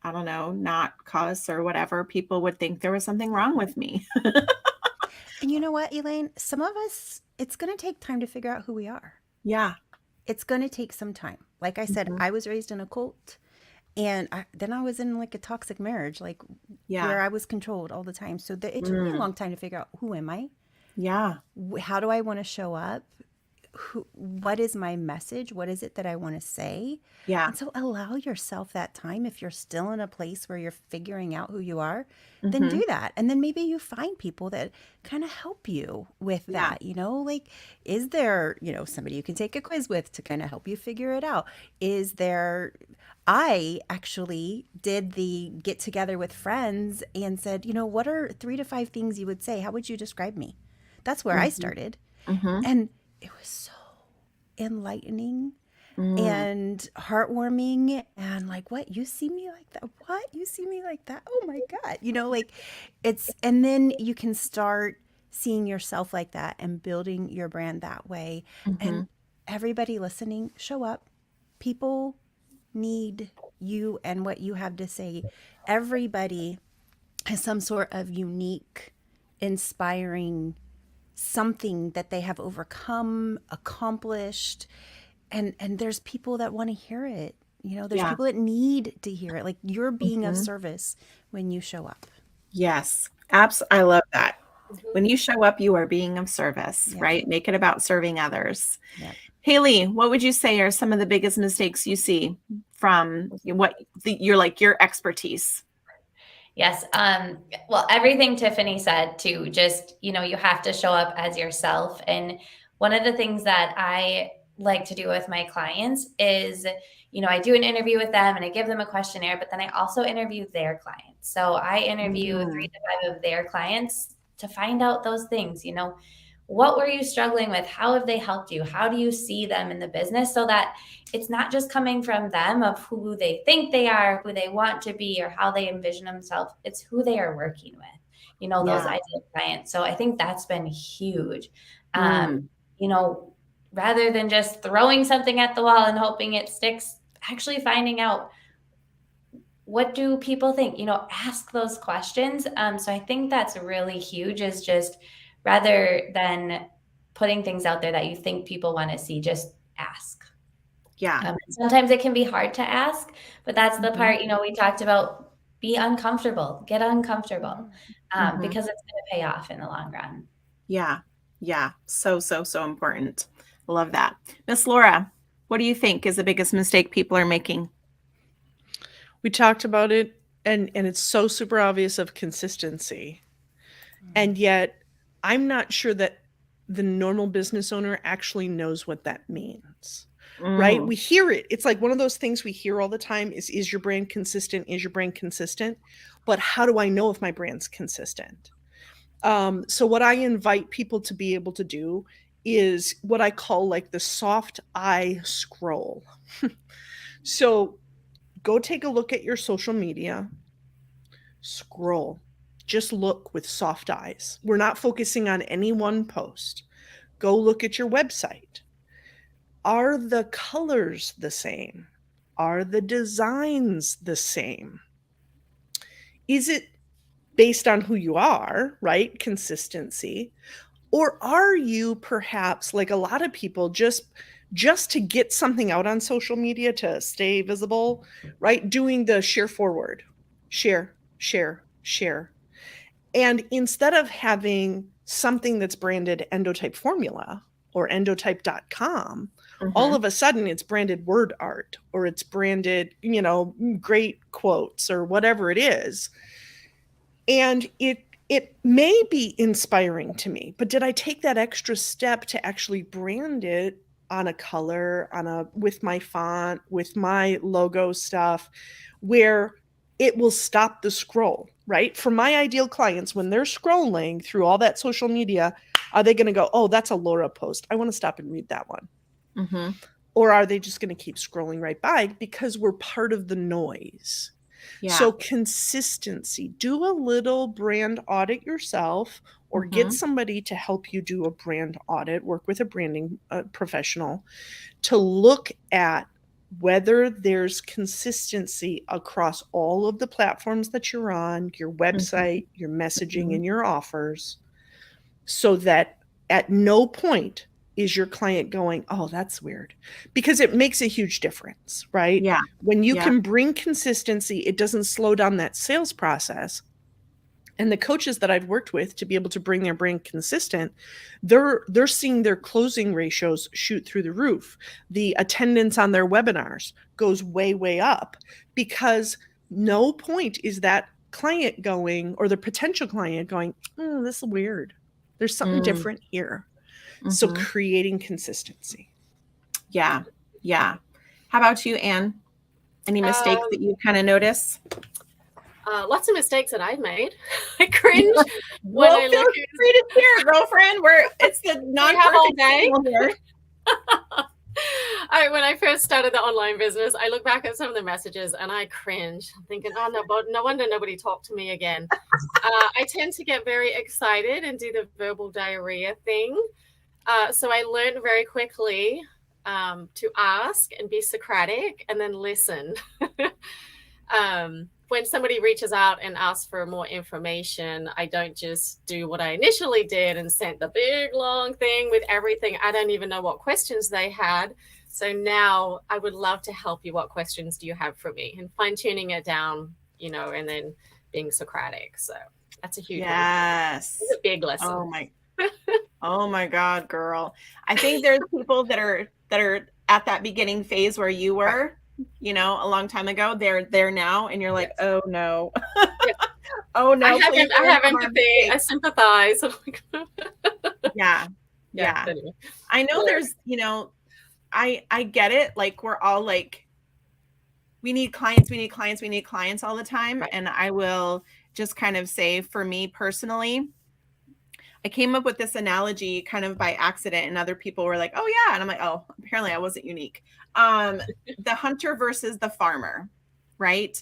A: I don't know, not cuss or whatever, people would think there was something wrong with me.
E: And you know what, Elaine? Some of us, it's going to take time to figure out who we are.
A: Yeah.
E: It's going to take some time. Like I said, I was raised in a cult, and then I was in like a toxic marriage, like where I was controlled all the time. So it took me a long time to figure out, who am I?
A: Yeah.
E: How do I want to show up? What is my message? What is it that I want to say?
A: Yeah.
E: And so allow yourself that time. If you're still in a place where you're figuring out who you are, then do that. And then maybe you find people that kind of help you with that. Like, is there, somebody you can take a quiz with to kind of help you figure it out? I actually did the get together with friends and said, what are 3 to 5 things you would say? How would you describe me? That's where I started. And it was so enlightening and heartwarming, and like, what, you see me like that? What, you see me like that? Oh my God. Like, and then you can start seeing yourself like that and building your brand that way. And everybody listening, show up. People need you and what you have to say. Everybody has some sort of unique, inspiring something that they have overcome, accomplished, and there's people that want to hear it. There's people that need to hear it. Like, you're being of service when you show up.
A: Yes. I love that. When you show up, you are being of service, right? Make it about serving others.
E: Yep.
A: Haley, what would you say are some of the biggest mistakes you see from your expertise?
B: Yes. Well, everything Tiffany said too, just, you have to show up as yourself. And one of the things that I like to do with my clients is, I do an interview with them and I give them a questionnaire, but then I also interview their clients. So I interview 3 to 5 of their clients to find out those things, what were you struggling with? How have they helped you? How do you see them in the business, so that it's not just coming from them of who they think they are, who they want to be, or how they envision themselves. It's who they are working with, those ideal clients. So I think that's been huge. Rather than just throwing something at the wall and hoping it sticks, actually finding out, what do people think? Ask those questions. So I think that's really huge, is just rather than putting things out there that you think people want to see, just ask.
A: Yeah.
B: Sometimes it can be hard to ask, but that's the part, we talked about, be uncomfortable, get uncomfortable, because it's going to pay off in the long run.
A: Yeah. Yeah. So important. Love that. Miss Laura, what do you think is the biggest mistake people are making?
C: We talked about it, and it's so super obvious, of consistency. And yet I'm not sure that the normal business owner actually knows what that means. Right? We hear it. It's like one of those things we hear all the time is your brand consistent? Is your brand consistent? But how do I know if my brand's consistent? So what I invite people to be able to do is what I call like the soft eye scroll. So go take a look at your social media, scroll, just look with soft eyes. We're not focusing on any one post. Go look at your website. Are the colors the same? Are the designs the same? Is it based on who you are, right? Consistency. Or are you perhaps, like a lot of people, just to get something out on social media to stay visible, right? Doing the share forward, share. And instead of having something that's branded Endotype Formula or endotype.com, all of a sudden it's branded word art, or it's branded, great quotes or whatever it is. And it may be inspiring to me, but did I take that extra step to actually brand it on a color, with my font, with my logo stuff, where it will stop the scroll, right? For my ideal clients, when they're scrolling through all that social media, are they going to go, oh, that's a Laura post, I want to stop and read that one? Or are they just going to keep scrolling right by because we're part of the noise? Yeah. So consistency, do a little brand audit yourself, or get somebody to help you do a brand audit, work with a branding professional to look at whether there's consistency across all of the platforms that you're on, your website, your messaging, and your offers, so that at no point is your client going, oh, that's weird, because it makes a huge difference, right? Yeah. When you can bring consistency, it doesn't slow down that sales process. And the coaches that I've worked with to be able to bring their brand consistent, they're seeing their closing ratios shoot through the roof. The attendance on their webinars goes way, way up, because no point is that client going, or the potential client going, oh, this is weird. There's something different here. So creating consistency. Yeah. Yeah. How about you, Anne? Any mistakes that you kind of notice?
D: Lots of mistakes that I've made. I cringe when I look at
A: free to share, girlfriend. It's the non-perfect day.
D: When I first started the online business, I look back at some of the messages and I cringe. I'm thinking, oh, no wonder nobody talked to me again. I tend to get very excited and do the verbal diarrhea thing. So I learned very quickly to ask and be Socratic and then listen. When somebody reaches out and asks for more information, I don't just do what I initially did and sent the big long thing with everything. I don't even know what questions they had. So now I would love to help you. What questions do you have for me? And fine-tuning it down, and then being Socratic. So that's a huge one. It's a big lesson.
A: Oh my God, girl. I think there's people that are that are at that beginning phase where you were, you know, a long time ago. They're there now, and you're like,
D: Yes.
A: oh no,
D: Yes.
A: oh no, please
D: I have
A: learn from our
D: empathy. I
A: mistakes.
D: sympathize.
A: Yeah, yeah.
D: Anyway.
A: I know
D: Yeah.
A: there's, you know, I get it. Like we're all like, we need clients, we need clients, we need clients all the time.
D: Right.
A: And I will just kind of say, for me personally, I came up with this analogy kind of by accident, and other people were like, oh yeah. And I'm like, oh, apparently I wasn't unique. The hunter versus the farmer, right?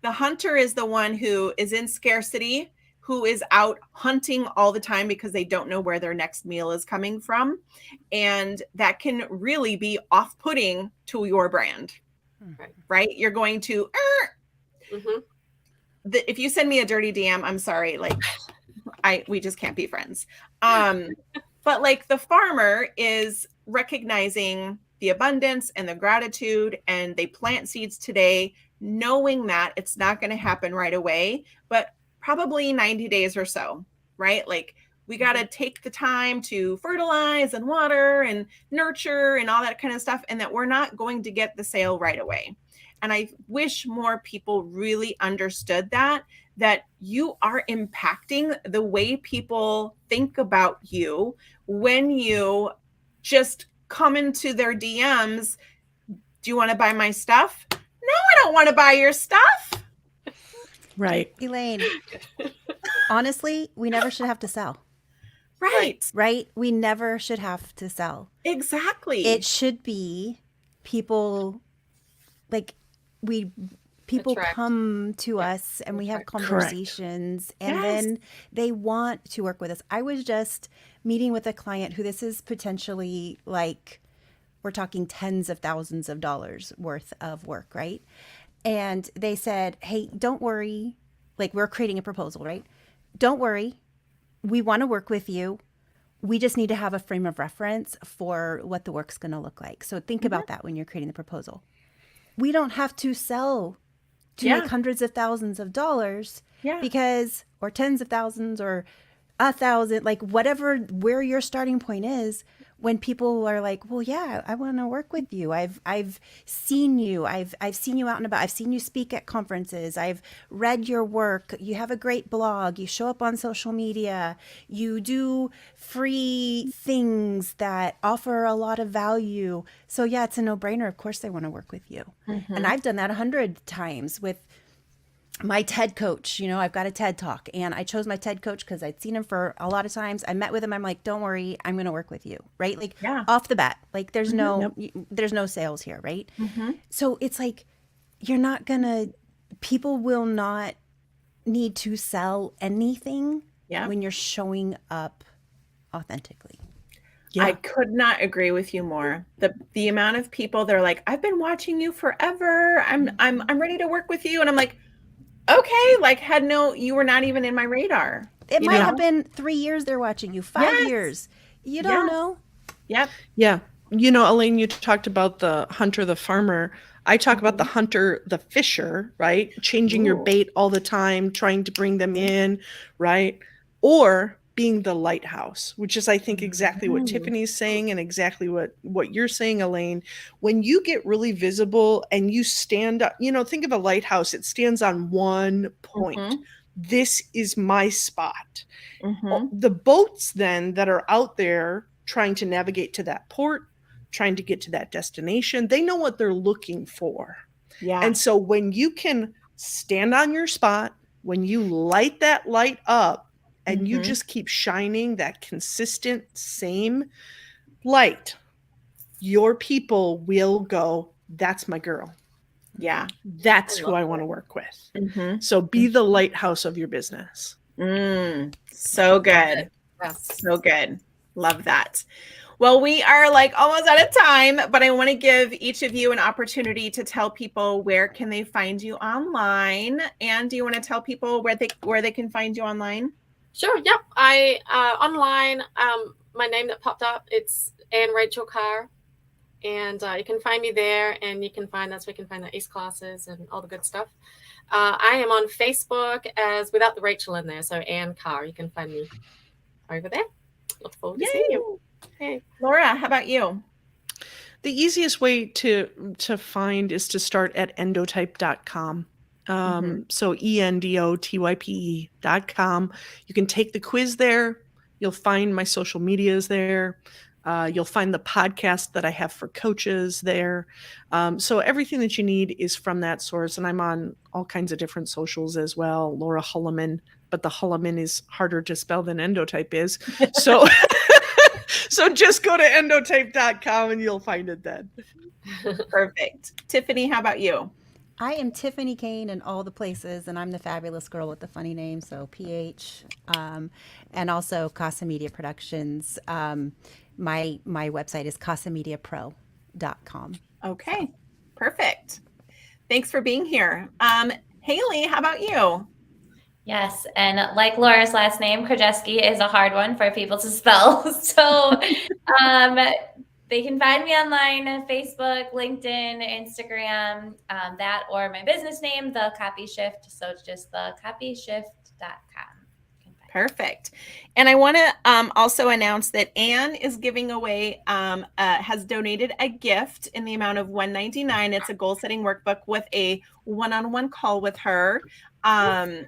A: The hunter is the one who is in scarcity, who is out hunting all the time because they don't know where their next meal is coming from. And that can really be off-putting to your brand, right? You're going to,
D: Mhm.
A: if you send me a dirty DM, I'm sorry, like we just can't be friends. But like the farmer is recognizing the abundance and the gratitude, and they plant seeds today, knowing that it's not going to happen right away, but probably 90 days or so, right? Like we got to take the time to fertilize and water and nurture and all that kind of stuff, and that we're not going to get the sale right away. And I wish more people really understood that you are impacting the way people think about you when you just come into their DMs. Do you want to buy my stuff? No, I don't want to buy your stuff.
C: Right.
E: Elaine, honestly, we never should have to sell,
A: Right.
E: right? We never should have to sell.
A: Exactly.
E: It should be people like people
D: Attract.
E: come to
D: Yeah.
E: us and we have
D: Correct.
E: conversations and
A: Yes.
E: then they want to work with us. I was just meeting with a client who this is potentially like, we're talking tens of thousands of dollars worth of work, right? And they said, hey, don't worry. Like, we're creating a proposal, right? Don't worry. We want to work with you. We just need to have a frame of reference for what the work's going to look like. So think about that when you're creating the proposal. We don't have to sell to
A: Yeah.
E: make hundreds of thousands of dollars
A: Yeah.
E: because, or tens of thousands or 1,000, like whatever, where your starting point is. When people are like, well, yeah, I want to work with you. I've seen you. I've seen you out and about. I've seen you speak at conferences. I've read your work. You have a great blog. You show up on social media. You do free things that offer a lot of value. So yeah, it's a no-brainer. Of course they want to work with you. And I've done that 100 times with my TED coach. You know, I've got a TED talk and I chose my TED coach because I'd seen him for a lot of times. I met with him. I'm like, don't worry, I'm going to work with you. Right. Like
A: Yeah.
E: off the bat, like there's there's no sales here. Right. So it's like, you're not going to, people will not need to sell anything
A: Yeah.
E: when you're showing up authentically.
C: Yeah.
A: I could not agree with you more. The amount of people, they're like, I've been watching you forever. I'm ready to work with you. And I'm like, okay, like you were not even in my radar.
E: It
A: You
E: might
A: know?
E: have been 3 years they're watching you, 5
A: Yes.
E: years. You don't
A: Yes.
E: know.
A: Yep.
C: Yeah. You know, Elaine, you talked about the hunter, the farmer. I talk about the hunter, the fisher, right? Changing your
A: Ooh.
C: bait all the time, trying to bring them in, right? Or being the lighthouse, which is, I think, exactly what Tiffany's saying and exactly what you're saying, Elaine. When you get really visible and you stand up, you know, think of a lighthouse. It stands on one point.
A: Mhm.
C: This is my spot.
A: Mhm.
C: The boats then that are out there trying to navigate to that port, trying to get to that destination, they know what they're looking for.
A: Yeah.
C: And so when you can stand on your spot, when you light that light up and you
A: Mhm.
C: just keep shining that consistent same light, your people will go, that's my girl.
A: Yeah.
C: That's
D: I
C: who
D: love
C: I want to work with.
A: Mhm.
C: So be the lighthouse of your business.
A: So good.
D: Yes.
A: So good. Love that. Well, we are like almost out of time, but I want to give each of you an opportunity to tell people where can they find you online. And do you want to tell people where they can find you online?
D: Sure. Yep. I online. My name that popped up. It's Ann Rachel Carr, and you can find me there. And you can find that's where you can find the East classes and all the good stuff. I am on Facebook as without the Rachel in there, so Ann Carr. You can find me over there. Look forward to seeing you. Hey.
A: Laura, how about you?
C: The easiest way to find is to start at endotype.com. So endotype.com. You can take the quiz there. You'll find my social medias there. You'll find the podcast that I have for coaches there. So everything that you need is from that source. And I'm on all kinds of different socials as well. Laura Hulleman, but the Hulleman is harder to spell than endotype is. So, so just go to endotype.com and you'll find it then.
A: Perfect. Tiffany, how about you?
E: I am Tiffany Kane in all the places, and I'm the fabulous girl with the funny name, so PH, and also Casa Media Productions. My website is casamediapro.com.
A: Okay, perfect. Thanks for being here. Haley, how about you?
B: Yes, and like Laura's last name, Krajewski is a hard one for people to spell. So they can find me online, Facebook, LinkedIn, Instagram, that or my business name, The Copy Shift. So it's just thecopyshift.com.
A: Perfect. And I want to also announce that Anne is giving away, has donated a gift in the amount of $199. It's a goal setting workbook with a one-on-one call with her. And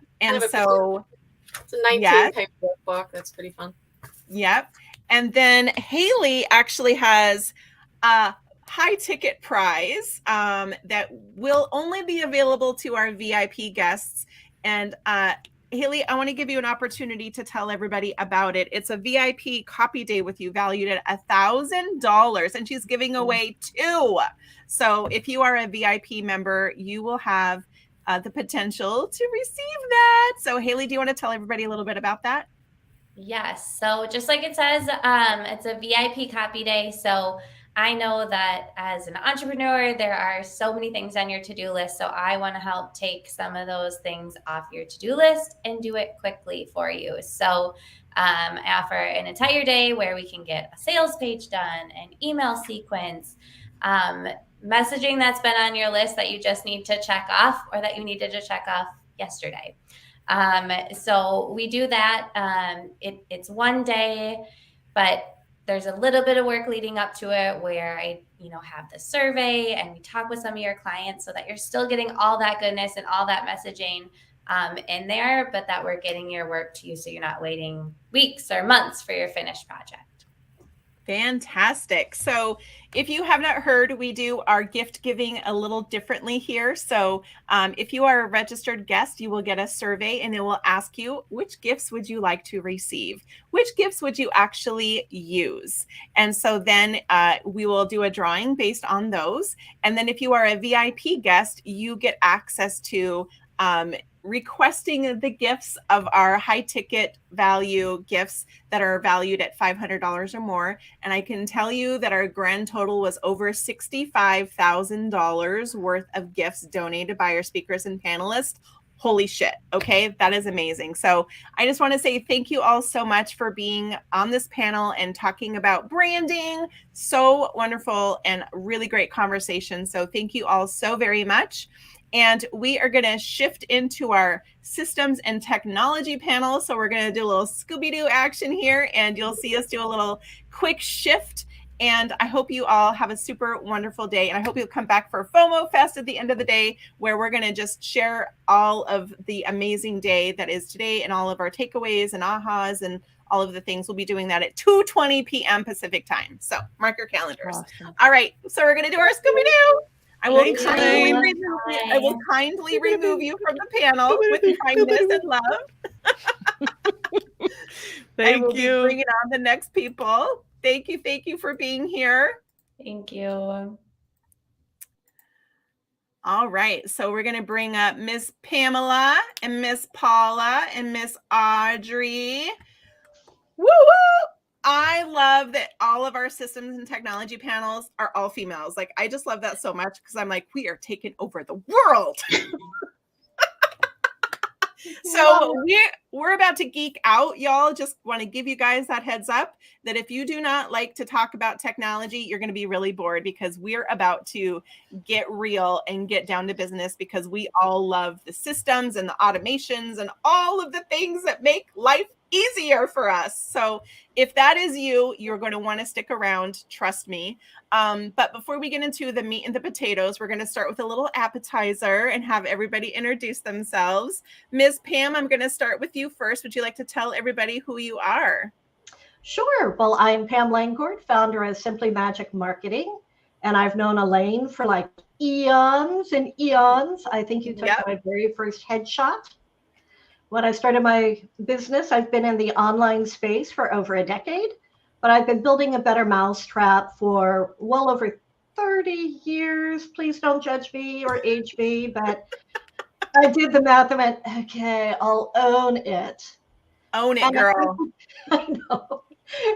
A: so
D: it's a 19-page workbook. That's pretty fun.
A: Yep. And then Haley actually has a high ticket prize that will only be available to our VIP guests. And Haley, I want to give you an opportunity to tell everybody about it. It's a VIP copy day with you valued at $1,000, and she's giving away 2. So if you are a VIP member, you will have the potential to receive that. So Haley, do you want to tell everybody a little bit about that?
B: Yes. So just like it says, it's a VIP copy day. So I know that as an entrepreneur, there are so many things on your to-do list. So I want to help take some of those things off your to-do list and do it quickly for you. So I offer an entire day where we can get a sales page done, an email sequence, messaging that's been on your list that you just need to check off or that you needed to check off yesterday. So we do that. It's one day, but there's a little bit of work leading up to it where I, have the survey and we talk with some of your clients so that you're still getting all that goodness and all that messaging in there, but that we're getting your work to you so you're not waiting weeks or months for your finished project.
A: Fantastic. So if you have not heard, we do our gift giving a little differently here. So if you are a registered guest, you will get a survey and it will ask you, which gifts would you like to receive? Which gifts would you actually use? And so then we will do a drawing based on those. And then if you are a VIP guest, you get access to requesting the gifts of our high ticket value gifts that are valued at $500 or more. And I can tell you that our grand total was over $65,000 worth of gifts donated by our speakers and panelists. Holy shit. Okay. That is amazing. So I just want to say thank you all so much for being on this panel and talking about branding. So wonderful and really great conversation. So thank you all so very much. And we are going to shift into our systems and technology panel. So we're going to do a little Scooby-Doo action here, and you'll see us do a little quick shift. And I hope you all have a super wonderful day. And I hope you'll come back for FOMO Fest at the end of the day, where we're going to just share all of the amazing day that is today and all of our takeaways and ahas and all of the things. We'll be doing that at 2:20 p.m. Pacific time. So mark your calendars.
E: Awesome.
A: All right. So we're going to do our Scooby-Doo. I will
C: Thanks,
A: kindly
C: Elaine.
A: remove you from the panel with kindness and love. I will
C: Thank
A: be
C: you.
A: bringing on the next people. Thank you for being here.
B: Thank you.
A: All right, so we're going to bring up Miss Pamela and Miss Paula and Miss Audrey. Woo woo! I love that all of our systems and technology panels are all females. Like, I just love that so much because I'm like, we are taking over the world. So we're about to geek out, y'all. Just want to give you guys that heads up that if you do not like to talk about technology, you're going to be really bored because we're about to get real and get down to business because we all love the systems and the automations and all of the things that make life easier for us. So if that is you, you're going to want to stick around. Trust me. But before we get into the meat and the potatoes, we're going to start with a little appetizer and have everybody introduce themselves. Ms. Pam, I'm going to start with you first. Would you like to tell everybody who you are?
F: Sure. Well, I'm Pam Langford, founder of Simply Magic Marketing, and I've known Elaine for like eons and eons. I think you took
A: Yep.
F: my very first headshot. When I started my business, I've been in the online space for over a decade, but I've been building a better mousetrap for well over 30 years. Please don't judge me or age me, but I did the math and went, okay, I'll own it.
A: Own it,
F: And
A: girl.
F: I know.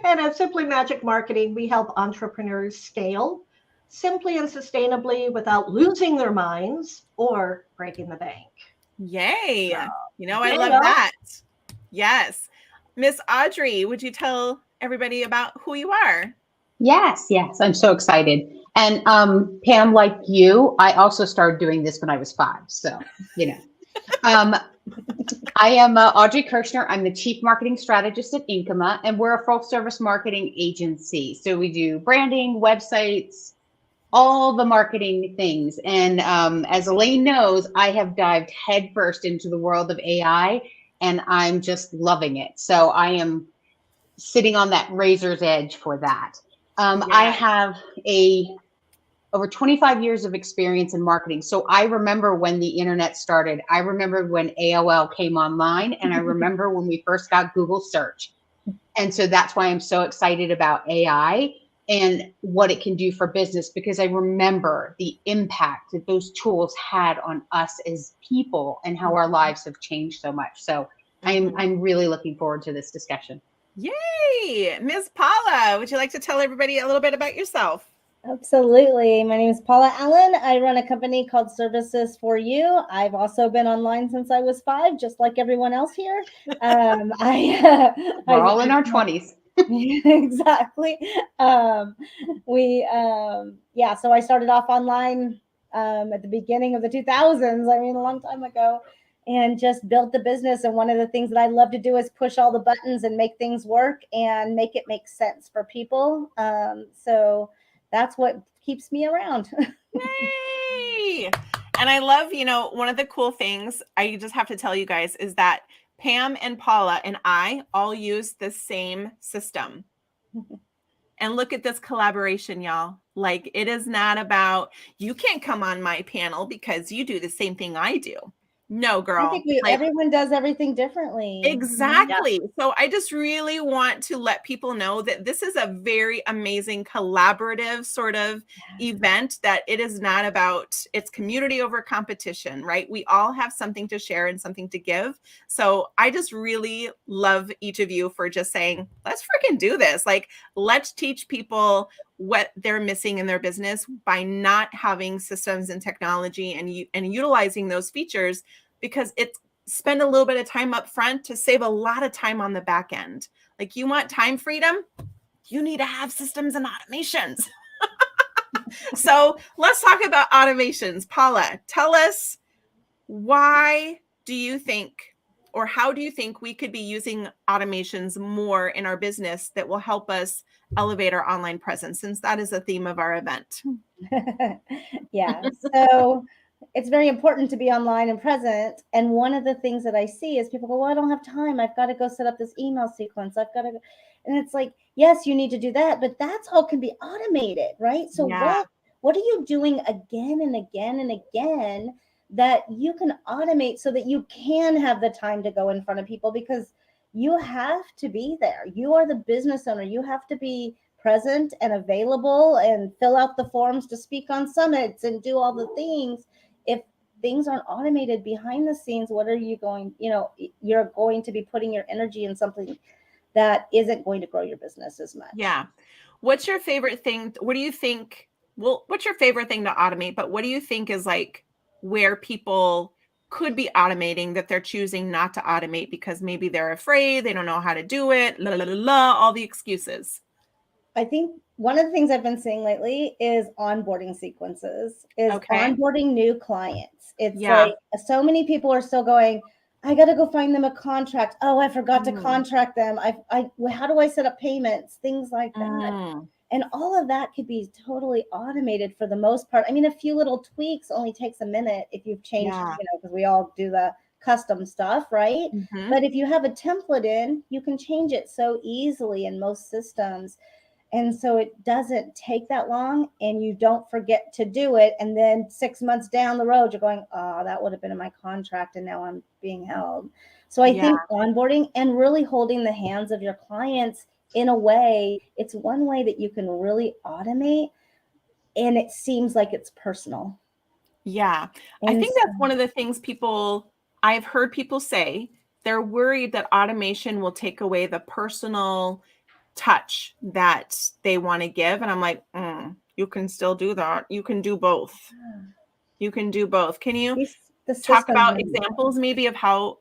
F: And at Simply Magic Marketing, we help entrepreneurs scale simply and sustainably without losing their minds or breaking the bank.
A: Yay. You know, I
F: You
A: love
F: know.
A: that. Yes. Miss Audrey, would you tell everybody about who you are?
G: Yes, I'm so excited. And Pam, like you, I also started doing this when I was 5. So, you know, I am Audrey Kirschner. I'm the Chief Marketing Strategist at Inkema, and we're a full service marketing agency. So we do branding, websites, all the marketing things. And as Elaine knows, I have dived headfirst into the world of AI, and I'm just loving it. So I am sitting on that razor's edge for that. I
A: Yes.
G: have over 25 years of experience in marketing. So I remember when the internet started. I remember when AOL came online, and I remember when we first got Google search. And so that's why I'm so excited about AI and what it can do for business, because I remember the impact that those tools had on us as people and how our lives have changed so much. So I'm really looking forward to this discussion.
A: Yay. Ms. Paula, would you like to tell everybody a little bit about yourself?
H: Absolutely. My name is Paula Allen. I run a company called Services for You. I've also been online since I was 5, just like everyone else here.
G: We're all in our 20s.
H: Exactly. So I started off online at the beginning of the 2000s. I mean, a long time ago, and just built the business. And one of the things that I love to do is push all the buttons and make things work and make it make sense for people. So that's what keeps me around.
A: Yay. And I love, one of the cool things I just have to tell you guys is that Pam and Paula and I all use the same system. And look at this collaboration, y'all. Like, it is not about, you can't come on my panel because you do the same thing I do. No, girl.
H: I think everyone does everything differently.
A: Exactly. Yeah. So I just really want to let people know that this is a very amazing collaborative sort of event, that it is not about, it's community over competition, right? We all have something to share and something to give. So I just really love each of you for just saying, let's freaking do this. Like, let's teach people what they're missing in their business by not having systems and technology and utilizing those features, because it's spend a little bit of time up front to save a lot of time on the back end. Like, you want time freedom, you need to have systems and automations. So let's talk about automations. Paula, tell us, why do you think, or how do you think we could be using automations more in our business that will help us elevate our online presence, since that is the theme of our event?
H: Yeah. So it's very important to be online and present. And one of the things that I see is people go, well, I don't have time. I've got to go set up this email sequence. I've got to go. And it's like, yes, you need to do that, but that's all can be automated, right? So what are you doing again and again and again that you can automate so that you can have the time to go in front of people? Because you have to be there. You are the business owner. You have to be present and available and fill out the forms to speak on summits and do all the things. If things aren't automated behind the scenes, what are you going, you're going to be putting your energy in something that isn't going to grow your business as much.
A: Yeah. What's your favorite thing? What do you think? Well, what's your favorite thing to automate? But what do you think is like where people could be automating that they're choosing not to automate because maybe they're afraid, they don't know how to do it, all the excuses?
H: I think one of the things I've been seeing lately is onboarding sequences, onboarding new clients. It's like so many people are still going, I got to go find them a contract. Oh, I forgot to
A: Mm.
H: contract them. How do I set up payments? Things like that.
A: Mm.
H: And all of that could be totally automated for the most part. I mean, a few little tweaks only takes a minute if you've changed,
A: Yeah.
H: because we all do the custom stuff, right?
A: Mhm.
H: But if you have a template in, you can change it so easily in most systems. And so it doesn't take that long and you don't forget to do it. And then 6 months down the road, you're going, oh, that would have been in my contract and now I'm being held. So I think onboarding and really holding the hands of your clients in a way, it's one way that you can really automate and it seems like it's personal.
A: Yeah. I
H: And
A: think that's one of the things I've heard people say. They're worried that automation will take away the personal touch that they want to give. And I'm like, you can still do that. You can do both. You can do both. Can you
H: the
A: talk about
H: systems-
A: examples maybe of how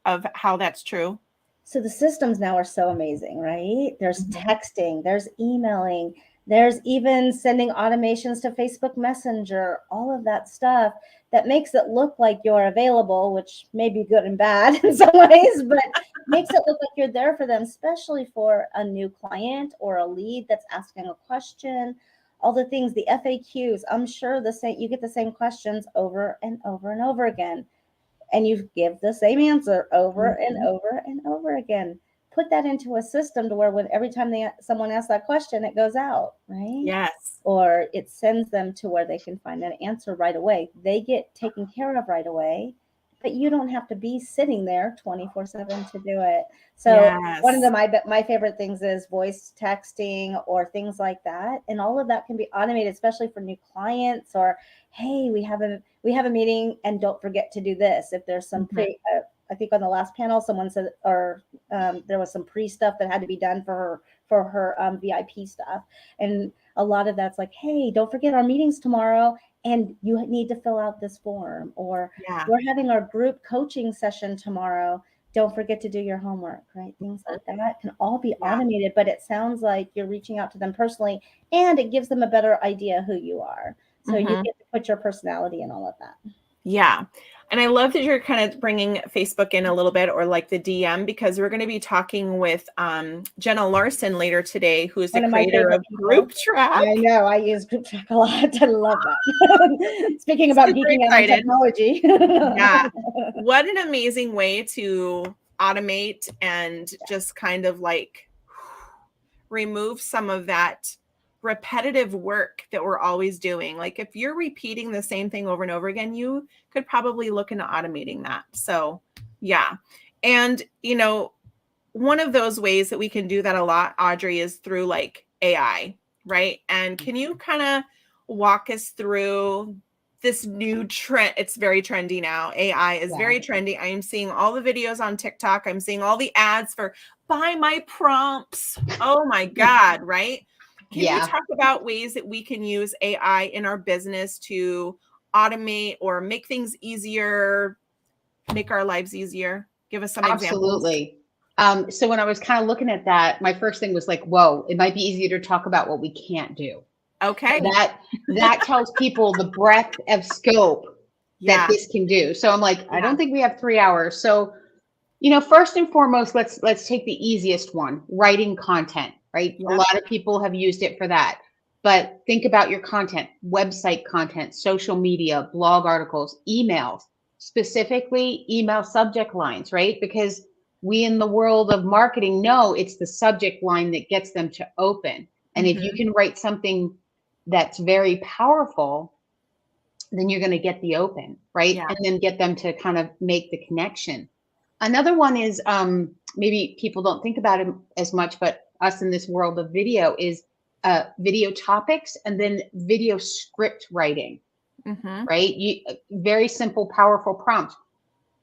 A: that's true?
H: So the systems now are so amazing, right? There's
A: Mhm.
H: texting, there's emailing, there's even sending automations to Facebook Messenger, all of that stuff that makes it look like you're available, which may be good and bad in some ways, but makes it look like you're there for them, especially for a new client or a lead that's asking a question. All the things, the FAQs, I'm sure you get the same questions over and over and over again. And you give the same answer over and over and over again. Put that into a system to where every time someone asks that question, it goes out, right?
A: Yes.
H: Or it sends them to where they can find an answer right away. They get taken care of right away, but you don't have to be sitting there 24/7 to do it. So one of my favorite things is voice texting or things like that. And all of that can be automated, especially for new clients or, hey, we have a meeting and don't forget to do this. If there's some I think on the last panel, someone said, there was some pre-stuff that had to be done for her VIP stuff. And a lot of that's like, hey, don't forget our meetings tomorrow. And you need to fill out this form, or we're having our group coaching session tomorrow. Don't forget to do your homework, right? Things like that can all be automated, but it sounds like you're reaching out to them personally and it gives them a better idea who you are. So you get to put your personality in all of that.
A: Yeah. And I love that you're kind of bringing Facebook in a little bit, or like the DM, because we're going to be talking with Jenna Larson later today, who is the creator of Group Track.
H: I know. I use Group Track a lot. I love that. Speaking about geeking out on technology.
A: Yeah. What an amazing way to automate and just kind of like remove some of that repetitive work that we're always doing. Like if you're repeating the same thing over and over again, you could probably look into automating that. So yeah. And one of those ways that we can do that a lot, Audrey, is through like AI, right? And can you kind of walk us through this new trend? It's very trendy now. AI is very trendy. I am seeing all the videos on TikTok. I'm seeing all the ads for buy my prompts. Oh my God, right? Can you talk about ways that we can use AI in our business to automate or make things easier, make our lives easier? Give us some examples.
G: Absolutely. So when I was kind of looking at that, my first thing was like, whoa, it might be easier to talk about what we can't do.
A: Okay.
G: That tells people the breadth of scope that this can do. So I'm like, I don't think we have 3 hours. So, first and foremost, let's take the easiest one, writing content, right? A lot of people have used it for that. But think about your content, website content, social media, blog articles, emails, specifically email subject lines, right? Because we in the world of marketing know it's the subject line that gets them to open. And if you can write something that's very powerful, then you're going to get the open, right? And then get them to kind of make the connection. Another one is maybe people don't think about it as much, but us in this world of video is video topics and then video script writing, right? Very simple, powerful prompt.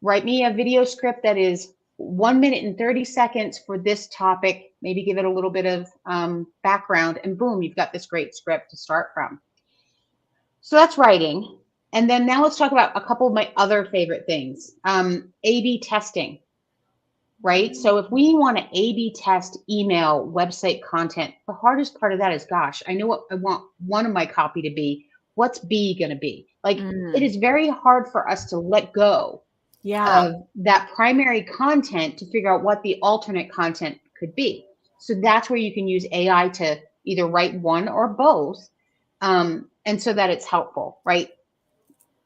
G: Write me a video script that is 1 minute and 30 seconds for this topic, maybe give it a little bit of background, and boom, you've got this great script to start from. So that's writing. And then now let's talk about a couple of my other favorite things. A/B testing, right? So if we want to A/B test email, website content, the hardest part of that is, gosh, I know what I want one of my copy to be. What's B going to be? Like, it is very hard for us to let go
A: Yeah.
G: of that primary content to figure out what the alternate content could be. So that's where you can use AI to either write one or both, and so that it's helpful, right?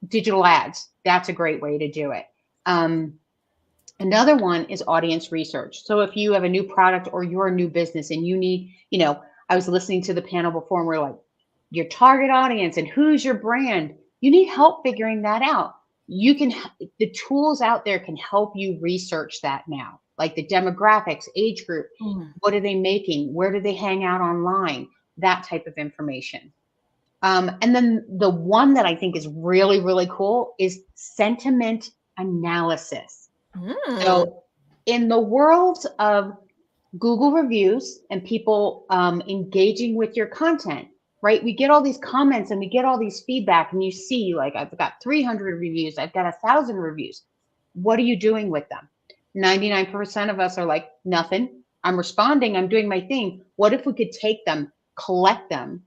G: Digital ads, that's a great way to do it. Another one is audience research. So if you have a new product or you're a new business and you need, I was listening to the panel before and we're like, your target audience and who's your brand, you need help figuring that out. The tools out there can help you research that now, like the demographics, age group, what are they making? Where do they hang out online? That type of information. And then the one that I think is really, really cool is sentiment analysis. So in the world of Google reviews and people engaging with your content, right? We get all these comments and we get all these feedback and you see like, I've got 300 reviews, I've got 1,000 reviews. What are you doing with them? 99% of us are like, nothing. I'm responding, I'm doing my thing. What if we could take them, collect them,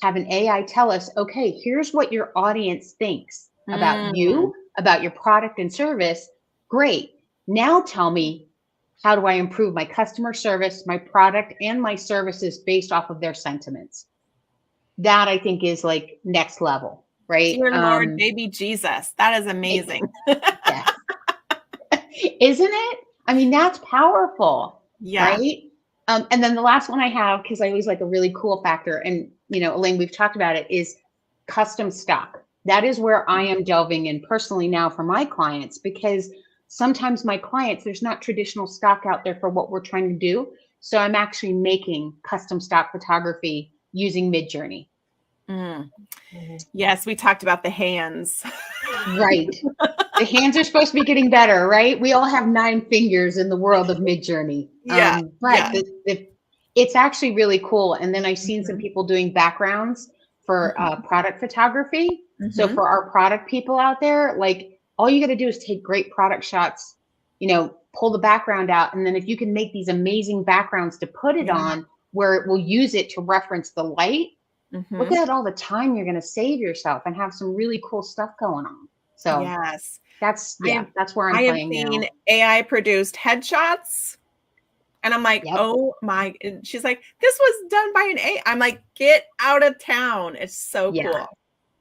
G: have an AI tell us, okay, here's what your audience thinks about you, about your product and service. Great. Now tell me, how do I improve my customer service, my product, and my services based off of their sentiments? That I think is like next level, right?
A: Dear Lord, baby Jesus. That is amazing.
G: Yes. Isn't it? I mean, that's powerful.
A: Yeah.
G: Right? And then the last one I have, because I always like a really cool factor, and Elaine, we've talked about it, is custom stock. That is where I am delving in personally now for my clients, because sometimes my clients, there's not traditional stock out there for what we're trying to do. So I'm actually making custom stock photography using Midjourney.
A: Yes, we talked about the hands.
G: Right. The hands are supposed to be getting better, right? We all have 9 fingers in the world of Midjourney. But it's actually really cool. And then I've seen some people doing backgrounds for product photography. So for our product people out there, like all you got to do is take great product shots, pull the background out. And then if you can make these amazing backgrounds to put it on where it will use it to reference the light, look at all the time you're going to save yourself and have some really cool stuff going on. So
A: yes,
G: that's where I'm playing now. I have seen
A: AI produced headshots. And I'm like, oh my, and she's like, this was done by an AI. I'm like, get out of town. It's so cool.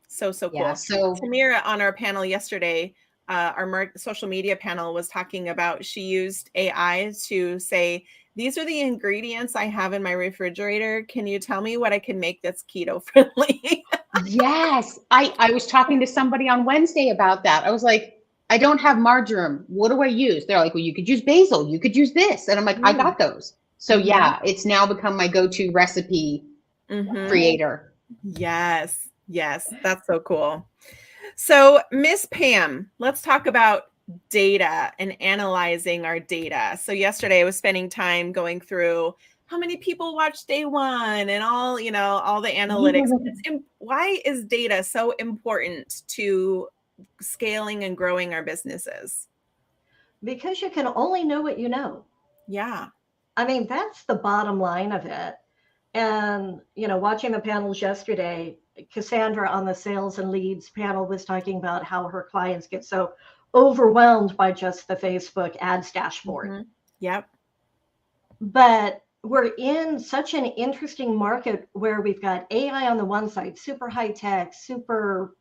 A: So cool.
G: Yeah, so
A: Tamira on our panel yesterday, our social media panel was talking about, she used AI to say, these are the ingredients I have in my refrigerator. Can you tell me what I can make that's keto friendly?
G: Yes. I was talking to somebody on Wednesday about that. I was like, I don't have marjoram. What do I use? They're like, well, you could use basil. You could use this. And I'm like, I got those. So yeah, it's now become my go-to recipe creator.
A: Yes. That's so cool. So Miss Pam, let's talk about data and analyzing our data. So yesterday I was spending time going through how many people watched day one and all, all the analytics. Why is data so important to scaling and growing our businesses?
F: Because you can only know what you know.
A: Yeah.
F: I mean, that's the bottom line of it. And, watching the panels yesterday, Cassandra on the sales and leads panel was talking about how her clients get so overwhelmed by just the Facebook ads dashboard.
A: Yep.
F: But we're in such an interesting market where we've got AI on the one side, super high tech, super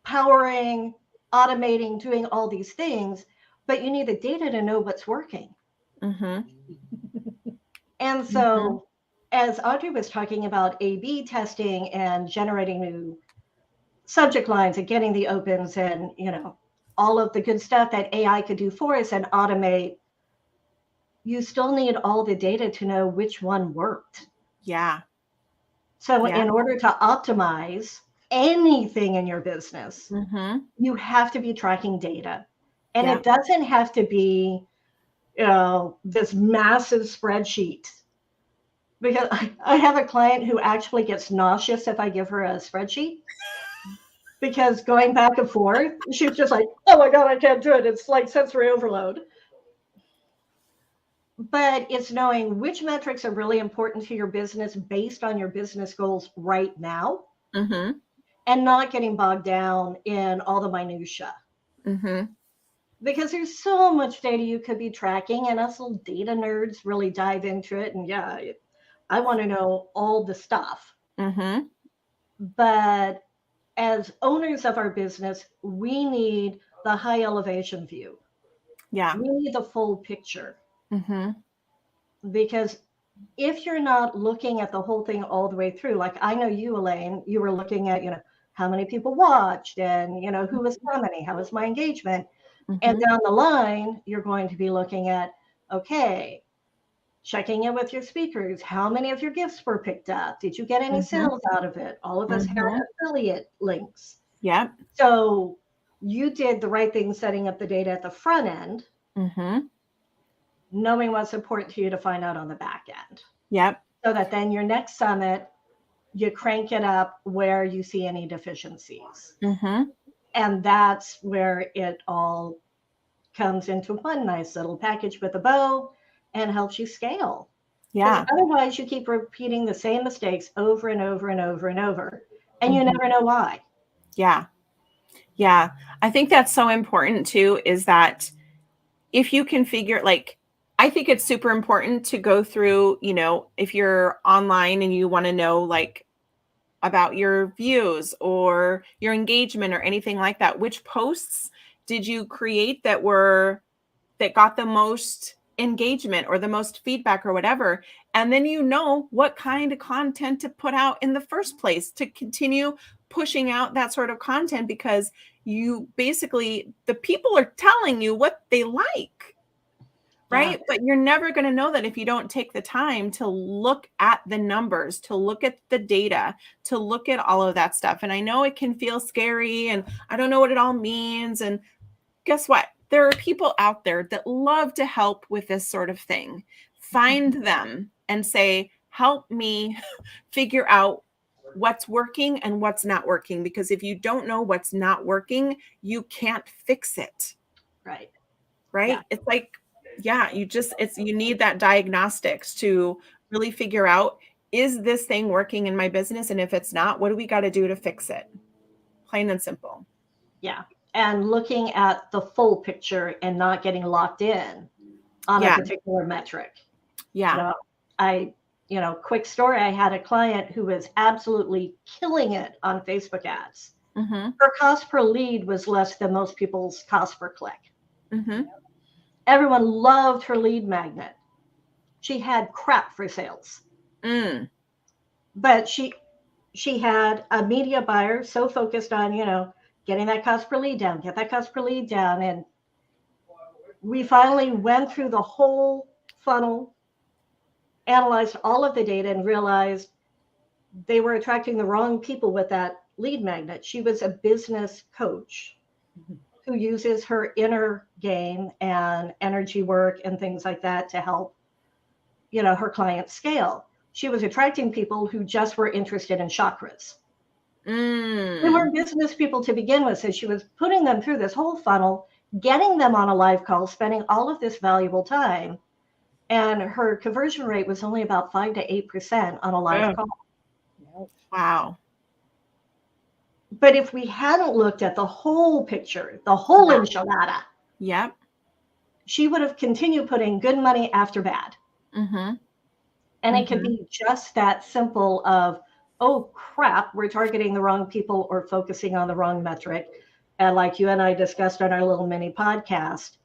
F: powering, automating, doing all these things, but you need the data to know what's working. And so as Audrey was talking about A/B testing and generating new subject lines and getting the opens and, all of the good stuff that AI could do for us and automate, you still need all the data to know which one worked.
A: Yeah.
F: So in order to optimize anything in your business, you have to be tracking data. And it doesn't have to be, this massive spreadsheet. Because I have a client who actually gets nauseous if I give her a spreadsheet. Because going back and forth, she's just like, oh my God, I can't do it. It's like sensory overload. But it's knowing which metrics are really important to your business based on your business goals right now, and not getting bogged down in all the minutia.
A: Mm-hmm.
F: because there's so much data you could be tracking, and us little data nerds really dive into it. And yeah, I want to know all the stuff.
A: Mm-hmm.
F: But as owners of our business, we need the high elevation view.
A: Yeah.
F: We need the full picture,
A: Mm-hmm.
F: because if you're not looking at the whole thing all the way through, like I know you, Elaine, you were looking at, how many people watched and, who was commenting, how was my engagement? And
A: Mm-hmm.
F: down the line, you're going to be looking at, okay, checking in with your speakers. How many of your gifts were picked up? Did you get any
A: Mhm.
F: sales out of it? All of us had
A: Mhm.
F: affiliate links.
A: Yep.
F: So you did the right thing setting up the data at the front end,
A: Mm-hmm.
F: knowing what's important to you to find out on the back end.
A: Yep.
F: So that then your next summit, you crank it up where you see any deficiencies.
A: Mm-hmm.
F: And that's where it all comes into one nice little package with a bow and helps you scale.
A: Yeah.
F: Otherwise, you keep repeating the same mistakes over and over and over and over, and you
A: Mhm.
F: never know why.
A: Yeah. Yeah. I think that's so important too, is that if you can figure, like, I think it's super important to go through, if you're online and you want to know, like, about your views or your engagement or anything like that, which posts did you create that got the most engagement or the most feedback or whatever. And then what kind of content to put out in the first place to continue pushing out that sort of content, because you basically, the people are telling you what they like, right?
F: Yeah.
A: But you're never going to know that if you don't take the time to look at the numbers, to look at the data, to look at all of that stuff. And I know it can feel scary and I don't know what it all means. And guess what? There are people out there that love to help with this sort of thing. Find them and say, help me figure out what's working and what's not working. Because if you don't know what's not working, you can't fix it.
F: Right.
A: Right?
F: Yeah.
A: It's like, you need that diagnostics to really figure out, is this thing working in my business? And if it's not, what do we got to do to fix it? Plain and simple.
F: Yeah. And looking at the full picture and not getting locked in on
A: Yeah.
F: a particular metric.
A: Yeah.
F: Quick story. I had a client who was absolutely killing it on Facebook ads.
A: Mm-hmm.
F: Her cost per lead was less than most people's cost per click.
A: Mm-hmm.
F: Everyone loved her lead magnet. She had crap for sales. But she had a media buyer so focused on, getting that cost per lead down, get that cost per lead down. And we finally went through the whole funnel, analyzed all of the data, and realized they were attracting the wrong people with that lead magnet. She was a business coach who uses her inner game and energy work and things like that to help, her clients scale. She was attracting people who just were interested in chakras. They weren't business people to begin with. So she was putting them through this whole funnel, getting them on a live call, spending all of this valuable time. And her conversion rate was only about 5 to 8% on a live call.
A: Wow.
F: But if we hadn't looked at the whole picture, the whole enchilada,
A: Yep.
F: she would have continued putting good money after bad.
A: Mm-hmm.
F: And it could be just that simple of, oh crap, we're targeting the wrong people or focusing on the wrong metric. And like you and I discussed on our little mini podcast,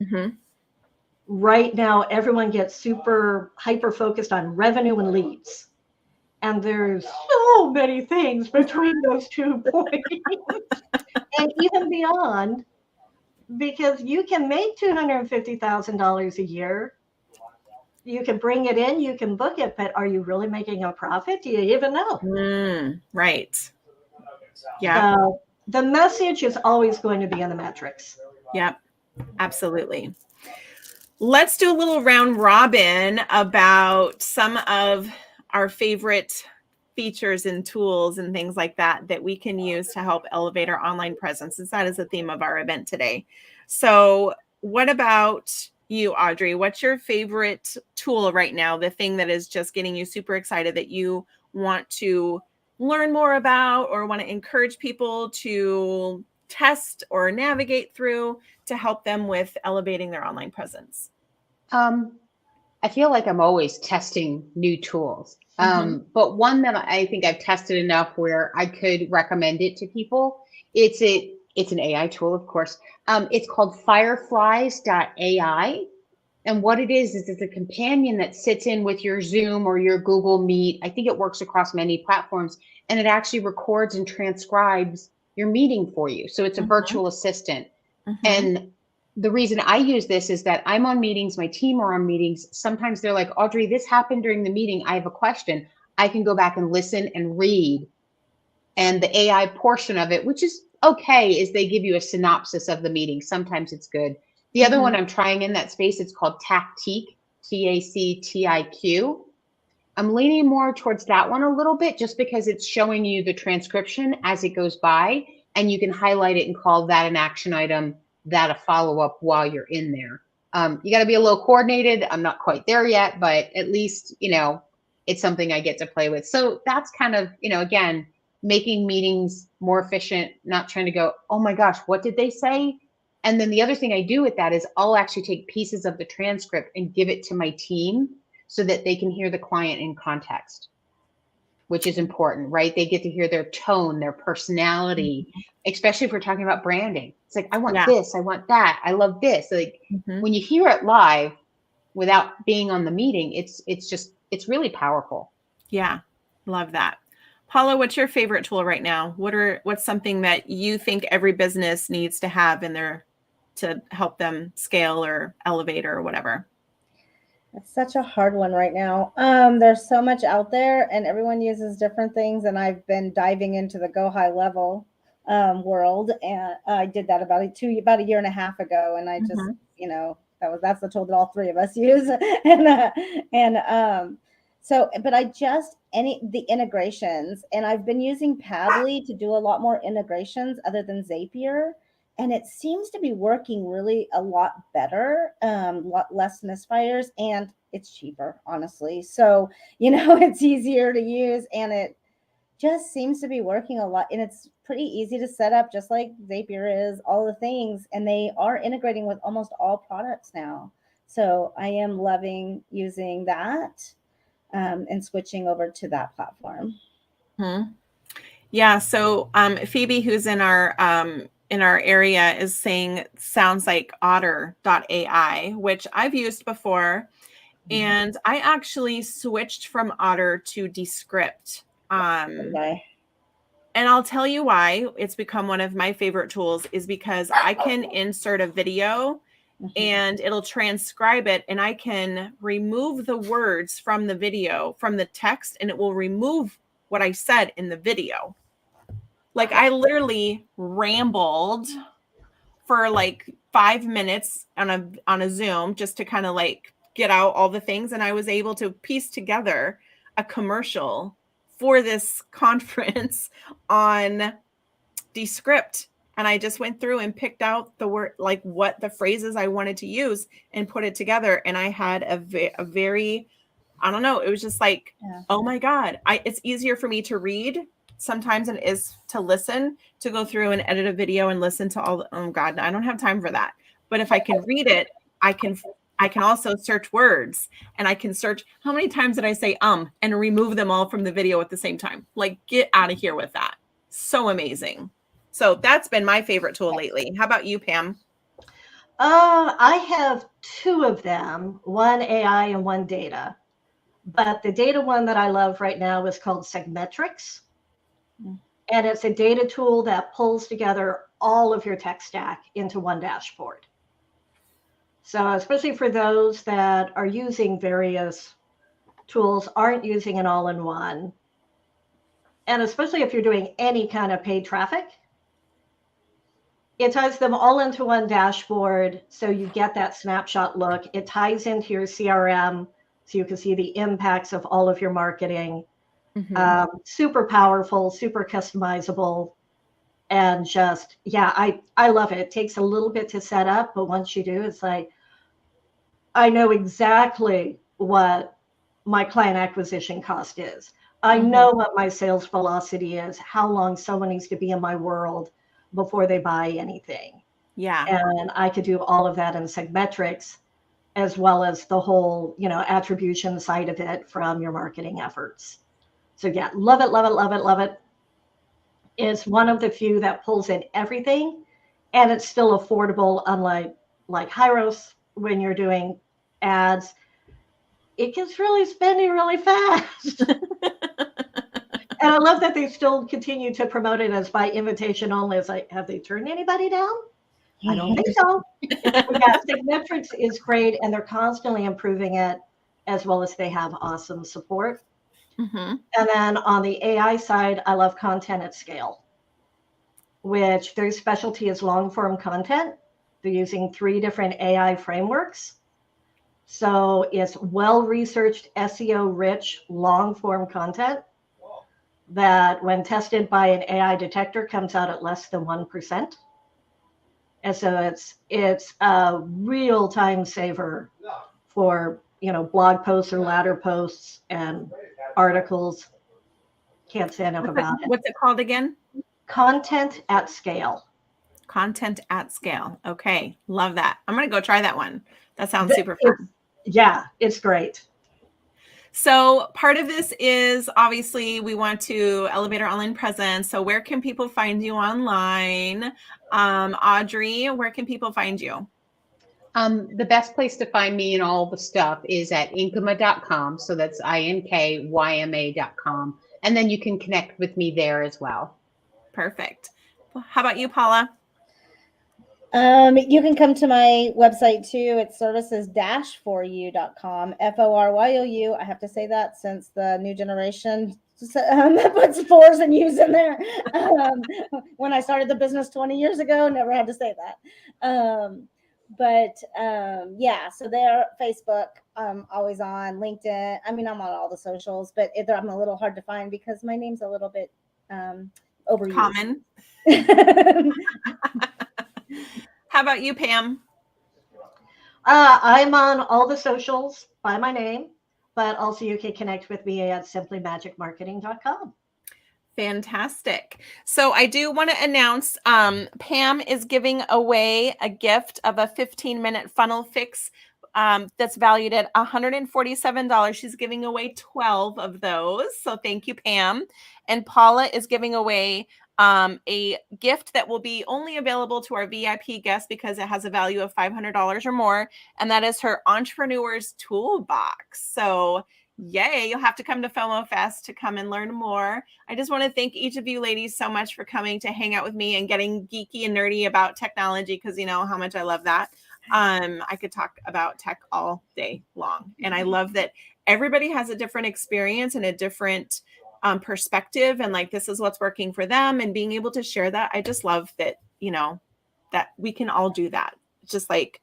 F: right now everyone gets super hyper focused on revenue and leads. And there's so many things between those 2 points and even beyond, because you can make $250,000 a year. You can bring it in, you can book it, but are you really making a profit? Do you even know?
A: Right. Yeah.
F: So the message is always going to be in the metrics.
A: Yep. Absolutely. Let's do a little round robin about some of our favorite features and tools and things like that we can use to help elevate our online presence, since that is the theme of our event today. So what about you, Audrey? What's your favorite tool right now? The thing that is just getting you super excited that you want to learn more about or want to encourage people to test or navigate through to help them with elevating their online presence?
G: I feel like I'm always testing new tools. But one that I think I've tested enough where I could recommend it to people, it's an AI tool, of course. It's called fireflies.ai. And what it is it's a companion that sits in with your Zoom or your Google Meet. I think it works across many platforms, and it actually records and transcribes your meeting for you. So it's a virtual assistant. And the reason I use this is that I'm on meetings, my team are on meetings. Sometimes they're like, Audrey, this happened during the meeting. I have a question. I can go back and listen and read. And the AI portion of it, which is okay, is they give you a synopsis of the meeting. Sometimes it's good. The other one I'm trying in that space, it's called Tactiq, Tactiq. I'm leaning more towards that one a little bit just because it's showing you the transcription as it goes by, and you can highlight it and call that an action item, that a follow-up while you're in there. You got to be a little coordinated. I'm not quite there yet, but at least, it's something I get to play with. So that's kind of, again, making meetings more efficient, not trying to go, oh my gosh, what did they say? And then the other thing I do with that is I'll actually take pieces of the transcript and give it to my team so that they can hear the client in context, which is important, right? They get to hear their tone, their personality, especially if we're talking about branding. It's like, I want this, I want that, I love this. Like when you hear it live without being on the meeting, it's really powerful.
A: Yeah, love that. Paula, what's your favorite tool right now? What's something that you think every business needs to have in there to help them scale or elevate or whatever?
H: It's such a hard one right now. There's so much out there and everyone uses different things. And I've been diving into the Go High Level world. And I did that about a year and a half ago. And I just, that's the tool that all three of us use. The integrations, and I've been using Padly to do a lot more integrations other than Zapier. And it seems to be working really a lot better, a lot less misfires, and it's cheaper, honestly. So, it's easier to use, and it just seems to be working a lot. And it's pretty easy to set up, just like Zapier is, all the things. And they are integrating with almost all products now. So I am loving using that and switching over to that platform.
A: Yeah. So Phoebe, who's in our area, is saying sounds like Otter.ai, which I've used before. And I actually switched from Otter to Descript.
H: Okay.
A: And I'll tell you why it's become one of my favorite tools is because I can insert a video and it'll transcribe it, and I can remove the words from the video, from the text, and it will remove what I said in the video. Like I literally rambled for like 5 minutes on a Zoom just to kind of like get out all the things. And I was able to piece together a commercial for this conference on Descript. And I just went through and picked out the word, like what the phrases I wanted to use and put it together. And I had a very, I don't know, it was just like, oh my God, it's easier for me to read sometimes than it is to listen, to go through and edit a video and listen to all the, oh God, I don't have time for that. But if I can read it, I can also search words, and I can search how many times did I say and remove them all from the video at the same time. Like, get out of here with that. So amazing. So that's been my favorite tool lately. How about you, Pam?
F: I have two of them, one AI and one data. But the data one that I love right now is called Segmetrics. And it's a data tool that pulls together all of your tech stack into one dashboard. So especially for those that are using various tools, aren't using an all-in-one, and especially if you're doing any kind of paid traffic, it ties them all into one dashboard so you get that snapshot look. It ties into your CRM so you can see the impacts of all of your marketing. Super powerful, super customizable, and just, I love it. It takes a little bit to set up, but once you do, it's like, I know exactly what my client acquisition cost is. I know what my sales velocity is, how long someone needs to be in my world before they buy anything.
A: Yeah.
F: And I could do all of that in Segmetrics, as well as the whole, attribution side of it from your marketing efforts. So yeah, love it, love it, love it, love it. It's one of the few that pulls in everything, and it's still affordable, unlike Hyros when you're doing ads. It gets really spendy really fast. And I love that they still continue to promote it as by invitation only. It's like, have they turned anybody down? I don't think so. But yeah, Segmetrics is great, and they're constantly improving it, as well as they have awesome support.
A: Mm-hmm.
F: And then on the AI side, I love Content at Scale, which their specialty is long form content. They're using 3 different AI frameworks. So it's well-researched, SEO-rich, long-form content that, when tested by an AI detector, comes out at less than 1%. And so it's a real time saver for, blog posts or ladder posts and articles. Can't say enough about it.
A: What's it called again?
F: Content at Scale.
A: Content at Scale. Okay. Love that. I'm going to go try that one. That sounds super
F: It's-
A: fun.
F: Yeah, it's great.
A: So part of this is obviously we want to elevate our online presence. So where can people find you online? Audrey, where can people find you?
G: The best place to find me and all the stuff is at inkama.com. So that's INKYMA.com. And then you can connect with me there as well.
A: Perfect. How about you, Paula?
H: You can come to my website too. It's services-foryou.com. FORYOU. I have to say that since the new generation puts fours and U's in there. When I started the business 20 years ago, never had to say that. Yeah, so they're Facebook, always on LinkedIn. I mean, I'm on all the socials, but I'm a little hard to find because my name's a little bit overused.
A: Common. How about you, Pam?
F: I'm on all the socials by my name, but also you can connect with me at simplymagicmarketing.com.
A: Fantastic. So I do want to announce Pam is giving away a gift of a 15-minute funnel fix that's valued at $147. She's giving away 12 of those. So thank you, Pam. And Paula is giving away a gift that will be only available to our VIP guests because it has a value of $500 or more. And that is her Entrepreneur's Toolbox. So yay, you'll have to come to FOMO Fest to come and learn more. I just want to thank each of you ladies so much for coming to hang out with me and getting geeky and nerdy about technology, because you know how much I love that. I could talk about tech all day long. And I love that everybody has a different experience and a different perspective, and like this is what's working for them, and being able to share that. I just love that, that we can all do that. It's just like,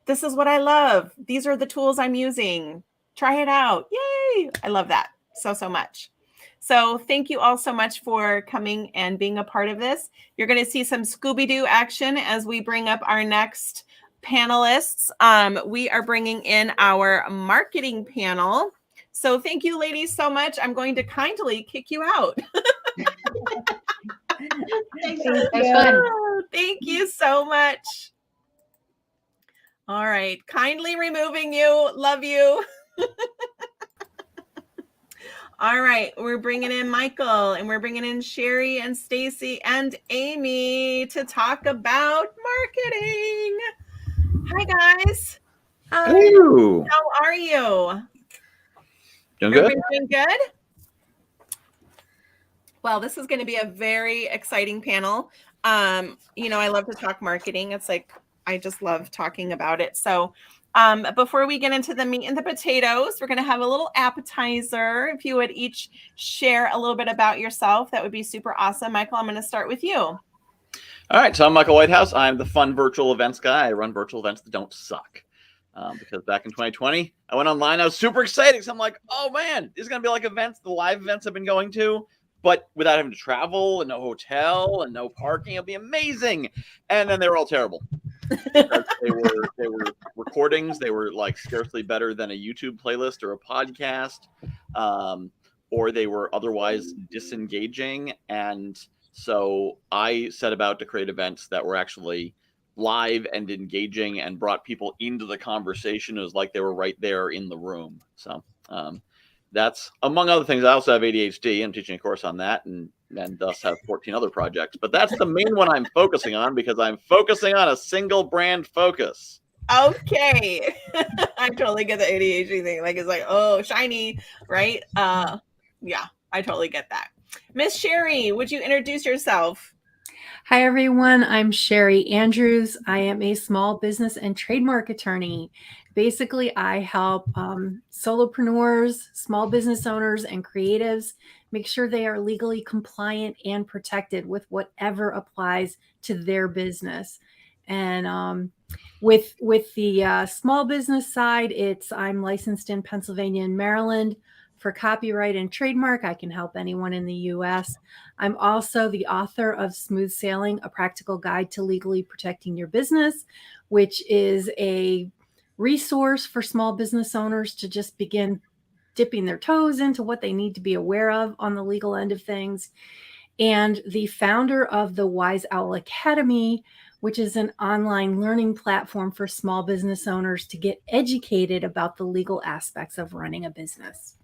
A: this is what I love. These are the tools I'm using. Try it out. Yay. I love that so much. So thank you all so much for coming and being a part of this. You're going to see some Scooby-Doo action as we bring up our next panelists. We are bringing in our marketing panel. So thank you, ladies, so much. I'm going to kindly kick you out.
F: Thanks.
A: Thank you so much. All right. Kindly removing you. Love you. All right. We're bringing in Michael, and we're bringing in Sherry and Stacy and Amy to talk about marketing. Hi, guys.
I: Hello.
A: How are you?
I: Doing good?
A: Everybody doing good? Well, this is going to be a very exciting panel. I love to talk marketing. It's like, I just love talking about it. So before we get into the meat and the potatoes, we're going to have a little appetizer. If you would each share a little bit about yourself, that would be super awesome. Michael, I'm going to start with you.
I: All right. So I'm Michael Whitehouse. I'm the fun virtual events guy. I run virtual events that don't suck. Because back in 2020, I went online. I was super excited. So I'm like, oh man, this is going to be like events, the live events I've been going to, but without having to travel and no hotel and no parking. It'll be amazing. And then they were all terrible. They were recordings. They were like scarcely better than a YouTube playlist or a podcast, or they were otherwise disengaging. And So I set about to create events that were actually live and engaging and brought people into the conversation. It was like they were right there in the room. So that's, among other things. I also have ADHD. I'm teaching a course on that, and thus have 14 other projects. But that's the main one I'm focusing on, because I'm focusing on a single brand focus.
A: Okay. I totally get the ADHD thing. Like, it's like, oh, shiny, right? Yeah, I totally get that. Miss Sherry, would you introduce yourself?
J: Hi, everyone. I'm Sherry Andrews. I am a small business and trademark attorney. Basically, I help solopreneurs, small business owners, and creatives make sure they are legally compliant and protected with whatever applies to their business. And with the small business side, I'm licensed in Pennsylvania and Maryland. For copyright and trademark, I can help anyone in the U.S. I'm also the author of Smooth Sailing, A Practical Guide to Legally Protecting Your Business, which is a resource for small business owners to just begin dipping their toes into what they need to be aware of on the legal end of things. And the founder of the Wise Owl Academy, which is an online learning platform for small business owners to get educated about the legal aspects of running a business.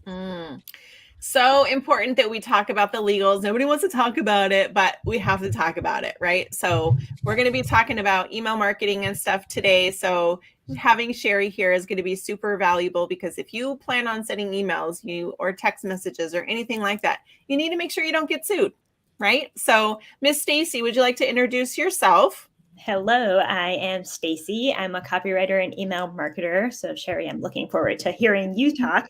A: So important that we talk about the legals. Nobody wants to talk about it, but we have to talk about it, right? So we're going to be talking about email marketing and stuff today. So having Sherry here is going to be super valuable, because if you plan on sending emails, or text messages or anything like that, you need to make sure you don't get sued, right? So Miss Stacy, would you like to introduce yourself?
K: Hello, I am Stacy. I'm a copywriter and email marketer. So Sherry, I'm looking forward to hearing you talk.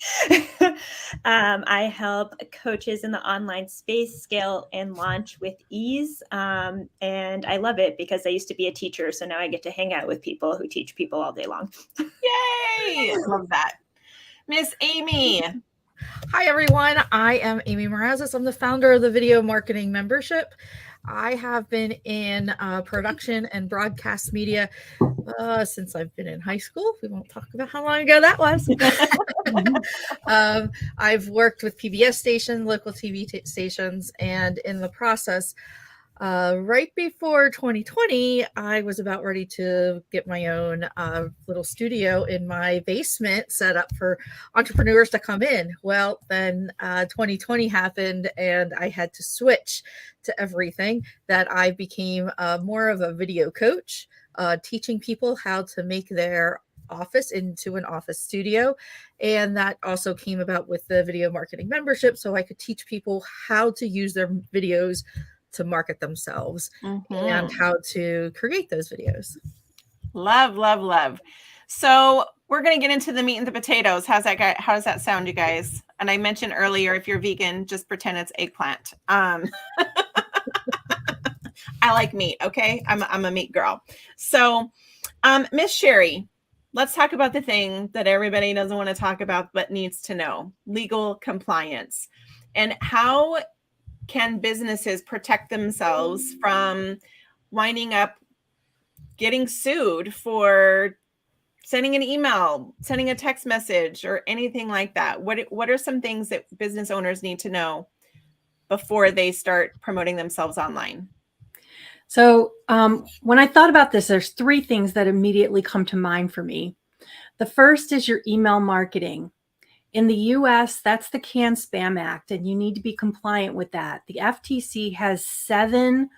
K: I help coaches in the online space scale and launch with ease. And I love it because I used to be a teacher. So now I get to hang out with people who teach people all day long.
A: Yay! Love that. Miss Amy.
L: Hi, everyone. I am Amy Morazes. I'm the founder of the Video Marketing Membership. I have been in production and broadcast media since I've been in high school. We won't talk about how long ago that was. I've worked with PBS stations, local TV stations, and in the process, right before 2020, I was about ready to get my own little studio in my basement set up for entrepreneurs to come in. Well, then 2020 happened and I had to switch to everything. That I became more of a video coach, teaching people how to make their office into an office studio. And that also came about with the Video Marketing Membership, so I could teach people how to use their videos to market themselves and how to create those videos.
A: Love, love, love. So we're going to get into the meat and the potatoes. How does that sound, you guys? And I mentioned earlier, if you're vegan, just pretend it's eggplant. I like meat. Okay. I'm a meat girl. So Miss Sherry, let's talk about the thing that everybody doesn't want to talk about, but needs to know: legal compliance. And how can businesses protect themselves from winding up getting sued for sending an email, sending a text message, or anything like that? What are some things that business owners need to know before they start promoting themselves online?
J: So when I thought about this, there's three things that immediately come to mind for me. The first is your email marketing. In the US, that's the CAN-SPAM Act, and you need to be compliant with that. The FTC has 7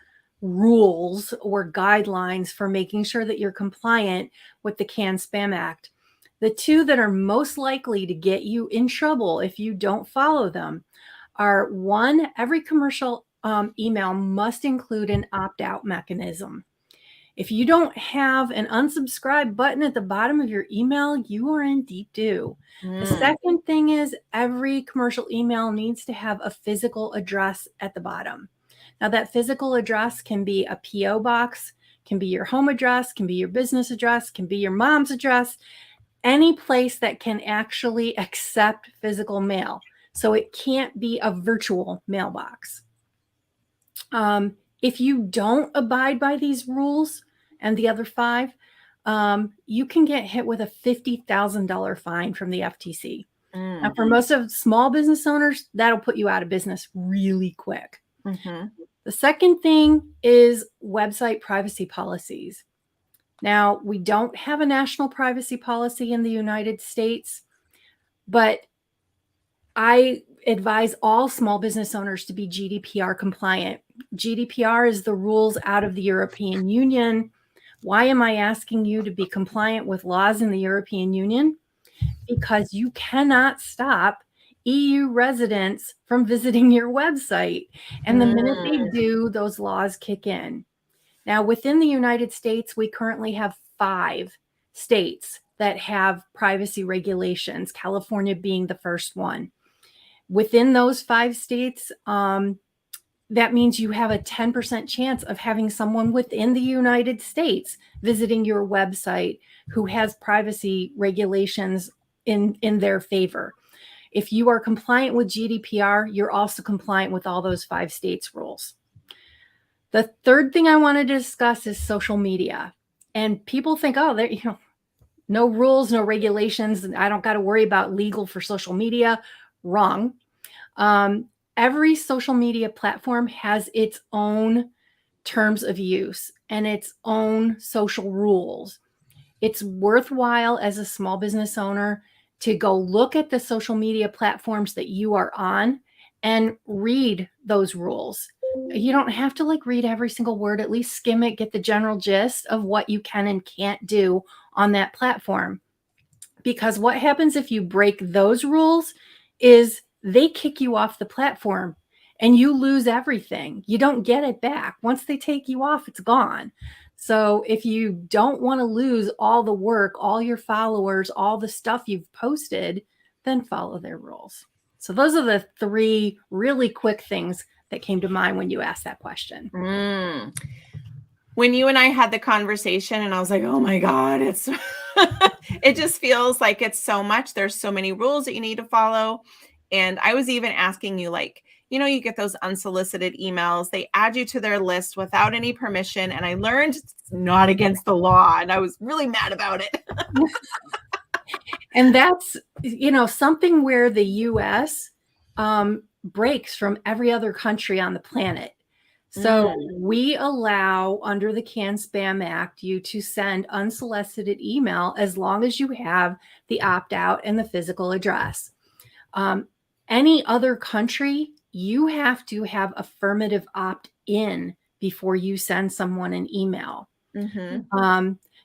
J: rules or guidelines for making sure that you're compliant with the CAN-SPAM Act. The 2 that are most likely to get you in trouble if you don't follow them are: 1, every commercial email must include an opt-out mechanism. If you don't have an unsubscribe button at the bottom of your email, you are in deep doo. The second thing is every commercial email needs to have a physical address at the bottom. Now, that physical address can be a PO box, can be your home address, can be your business address, can be your mom's address, any place that can actually accept physical mail. So it can't be a virtual mailbox. If you don't abide by these rules and the other 5, you can get hit with a $50,000 fine from the FTC. Now, for most of small business owners, that'll put you out of business really quick. The The second thing is website privacy policies. Now, we don't have a national privacy policy in the United States, but I advise all small business owners to be GDPR compliant. GDPR is the rules out of the European Union. Why am I asking you to be compliant with laws in the European Union? Because you cannot stop EU residents from visiting your website. And the minute they do, those laws kick in. Now, within the United States, we currently have 5 states that have privacy regulations, California being the first one. Within those 5 states, that means you have a 10% chance of having someone within the United States visiting your website who has privacy regulations in their favor. If you are compliant with GDPR, you're also compliant with all those 5 states' rules. The third thing I want to discuss is social media. And people think, oh, there, no rules, no regulations, and I don't got to worry about legal for social media. Wrong. Every social media platform has its own terms of use and its own social rules. It's worthwhile as a small business owner to go look at the social media platforms that you are on and read those rules. You don't have to read every single word, at least skim it, get the general gist of what you can and can't do on that platform. Because what happens if you break those rules is they kick you off the platform and you lose everything. You don't get it back. Once they take you off, it's gone. So if you don't want to lose all the work, all your followers, all the stuff you've posted, then follow their rules. So those are the 3 really quick things that came to mind when you asked that question.
A: When you and I had the conversation and I was like, oh my God, it's it just feels like it's so much. There's so many rules that you need to follow. And I was even asking you, you get those unsolicited emails. They add you to their list without any permission. And I learned it's not against the law. And I was really mad about it.
J: And that's, something where the US breaks from every other country on the planet. So we allow, under the CAN-SPAM Act, you to send unsolicited email as long as you have the opt-out and the physical address. Any other country, you have to have affirmative opt-in before you send someone an email.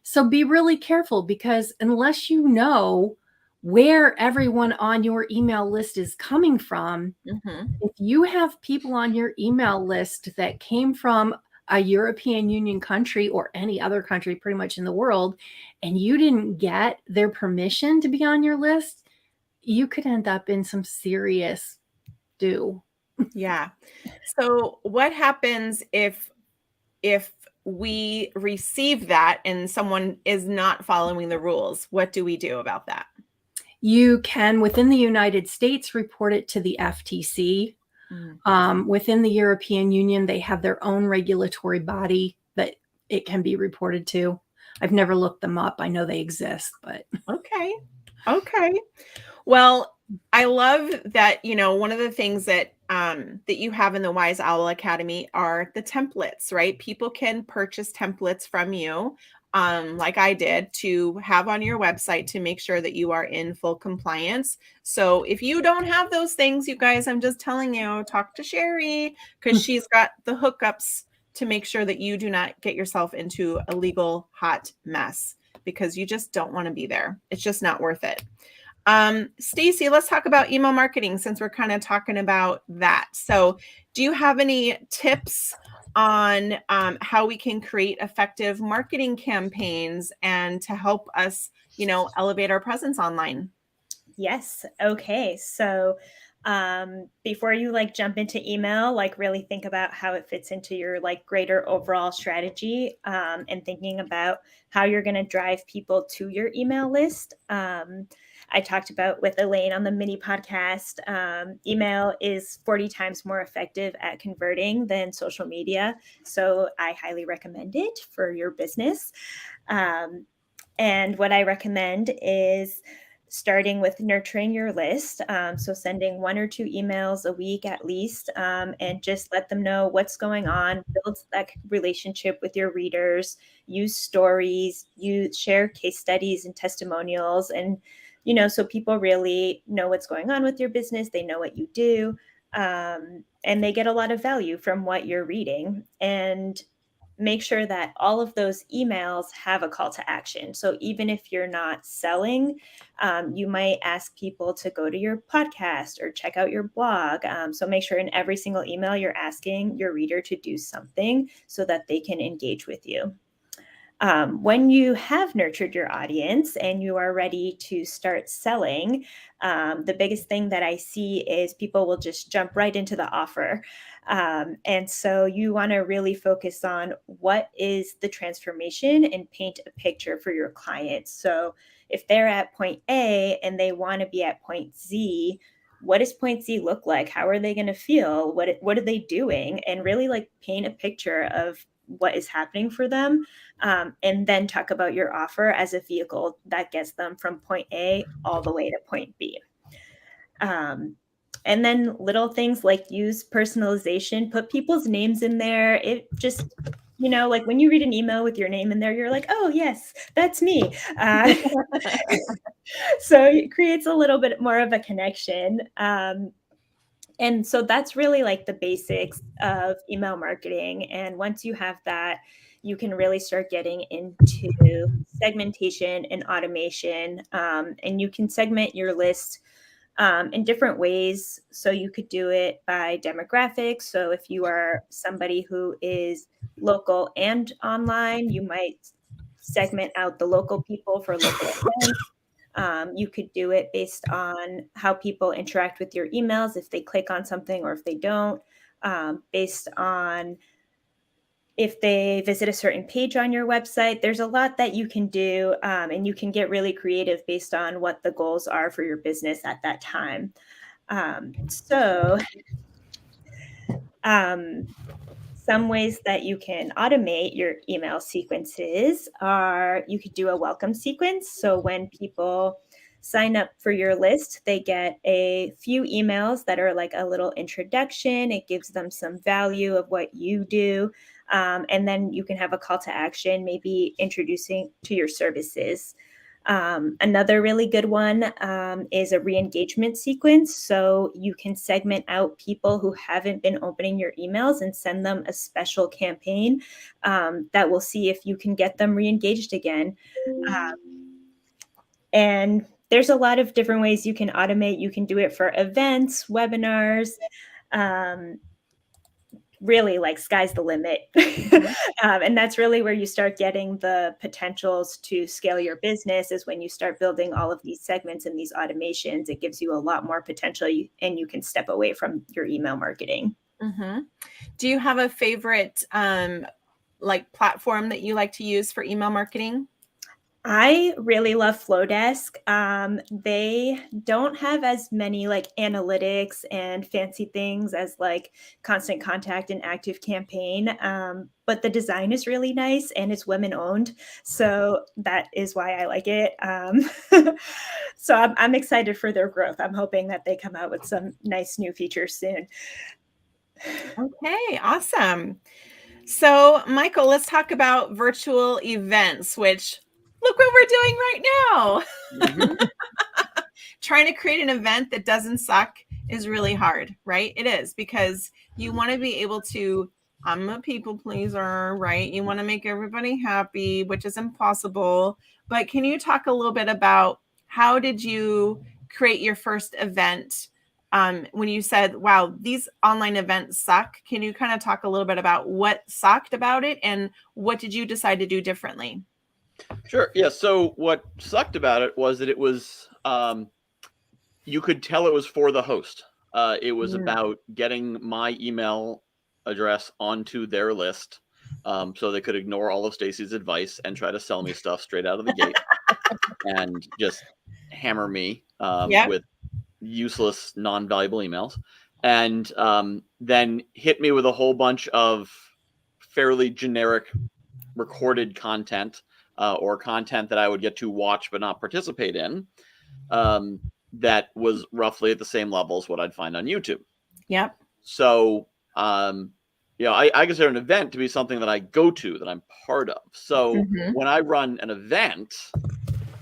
J: So be really careful, because unless you know where everyone on your email list is coming from, if you have people on your email list that came from a European Union country or any other country pretty much in the world, and you didn't get their permission to be on your list, you could end up in some serious do.
A: Yeah. So what happens if we receive that and someone is not following the rules? What do we do about that?
J: You can, within the United States, report it to the FTC. Within the European Union, they have their own regulatory body that it can be reported to. I've never looked them up. I know they exist, but.
A: Okay. Well, I love that, one of the things that that you have in the Wise Owl Academy are the templates, right? People can purchase templates from you, like I did, to have on your website to make sure that you are in full compliance. So if you don't have those things, you guys, I'm just telling you, talk to Sherry, because she's got the hookups to make sure that you do not get yourself into a legal hot mess, because you just don't want to be there. It's just not worth it. Stacy, let's talk about email marketing, since we're kind of talking about that. So do you have any tips on how we can create effective marketing campaigns and to help us, elevate our presence online?
K: Yes. Okay. So before you jump into email, really think about how it fits into your greater overall strategy, and thinking about how you're going to drive people to your email list. I talked about with Elaine on the mini podcast, email is 40 times more effective at converting than social media. So I highly recommend it for your business. And what I recommend is starting with nurturing your list. So sending 1 or 2 emails a week at least, and just let them know what's going on, build that relationship with your readers, use stories, share case studies and testimonials. And, so people really know what's going on with your business. They know what you do. And they get a lot of value from what you're reading. And make sure that all of those emails have a call to action. So even if you're not selling, you might ask people to go to your podcast or check out your blog. So make sure in every single email you're asking your reader to do something so that they can engage with you. When you have nurtured your audience and you are ready to start selling, the biggest thing that I see is people will just jump right into the offer. And so you want to really focus on what is the transformation and paint a picture for your clients. So if they're at point A and they want to be at point Z, what does point Z look like? How are they going to feel? What are they doing? And really paint a picture of what is happening for them. And then talk about your offer as a vehicle that gets them from point A all the way to point B. And then little things like use personalization, put people's names in there. It just, when you read an email with your name in there, you're like, oh, yes, that's me. So it creates a little bit more of a connection. And so that's really the basics of email marketing. And once you have that, you can really start getting into segmentation and automation. And you can segment your list in different ways. So you could do it by demographics. So if you are somebody who is local and online, you might segment out the local people for local events. You could do it based on how people interact with your emails, if they click on something or if they don't, based on if they visit a certain page on your website. There's a lot that you can do, and you can get really creative based on what the goals are for your business at that time. Some ways that you can automate your email sequences are you could do a welcome sequence. So when people sign up for your list, they get a few emails that are a little introduction. It gives them some value of what you do. And then you can have a call to action, maybe introducing to your services. Another really good one is a re-engagement sequence. So you can segment out people who haven't been opening your emails and send them a special campaign that will see if you can get them re-engaged again. And there's a lot of different ways you can automate. You can do it for events, webinars, really sky's the limit. And that's really where you start getting the potentials to scale your business, is when you start building all of these segments and these automations. It gives you a lot more potential, and you can step away from your email marketing.
A: Mm-hmm. Do you have a favorite platform that you like to use for email marketing?
K: I really love Flowdesk. They don't have as many analytics and fancy things as Constant Contact and Active Campaign, but the design is really nice and it's women owned. So that is why I like it. So I'm excited for their growth. I'm hoping that they come out with some nice new features soon.
A: Okay, awesome. So Michael, let's talk about virtual events, which look what we're doing right now. Mm-hmm. Trying to create an event that doesn't suck is really hard, right? It is, because you want to be able to, I'm a people pleaser, right? You want to make everybody happy, which is impossible. But can you talk a little bit about how did you create your first event? When you said, wow, these online events suck, can you kind of talk a little bit about what sucked about it and what did you decide to do differently?
I: Sure. Yeah. So what sucked about it was that it was, you could tell it was for the host. It was about getting my email address onto their list, so they could ignore all of Stacy's advice and try to sell me stuff straight out of the gate and just hammer me with useless, non-valuable emails, and then hit me with a whole bunch of fairly generic recorded content or content that I would get to watch but not participate in. that was roughly at the same level as what I'd find on YouTube.
A: Yep.
I: So, I consider an event to be something that I go to, that I'm part of. So when I run an event,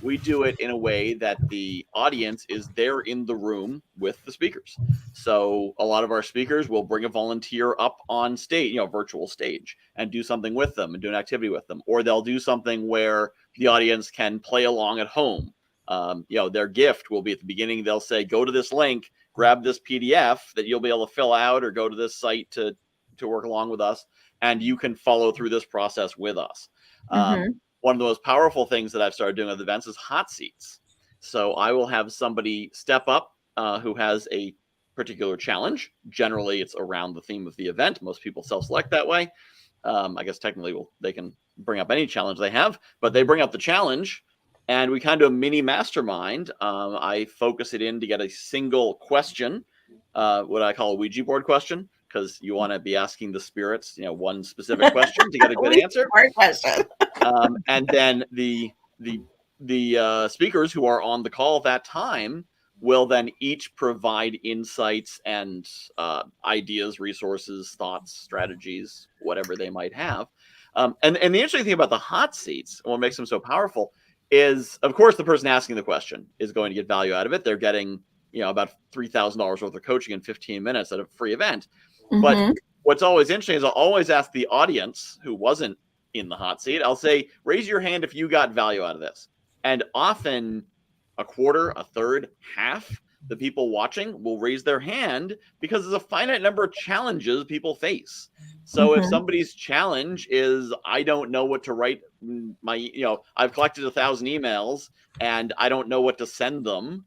I: we do it in a way that the audience is there in the room with the speakers. So a lot of our speakers will bring a volunteer up on stage, virtual stage, and do something with them and do an activity with them. Or they'll do something where the audience can play along at home. Their gift will be at the beginning. They'll say, go to this link, grab this PDF that you'll be able to fill out, or go to this site to work along with us, and you can follow through this process with us. One of the most powerful things that I've started doing at events is hot seats. So I will have somebody step up who has a particular challenge. Generally, it's around the theme of the event. Most people self-select that way. I guess technically they can bring up any challenge they have, but they bring up the challenge, and we kind of do a mini mastermind. I focus it in to get a single question, what I call a Ouija board question, because you want to be asking the spirits, one specific question to get a good answer.
A: Question.
I: And then the speakers who are on the call at that time will then each provide insights and ideas, resources, thoughts, strategies, whatever they might have. And the interesting thing about the hot seats, and what makes them so powerful, is, of course, the person asking the question is going to get value out of it. They're getting about $3,000 worth of coaching in 15 minutes at a free event. But what's always interesting is I'll always ask the audience who wasn't in the hot seat, I'll say, raise your hand if you got value out of this. And often a quarter, a third, half the people watching will raise their hand, because there's a finite number of challenges people face. So if somebody's challenge is, I don't know what to write, I've collected 1,000 emails and I don't know what to send them.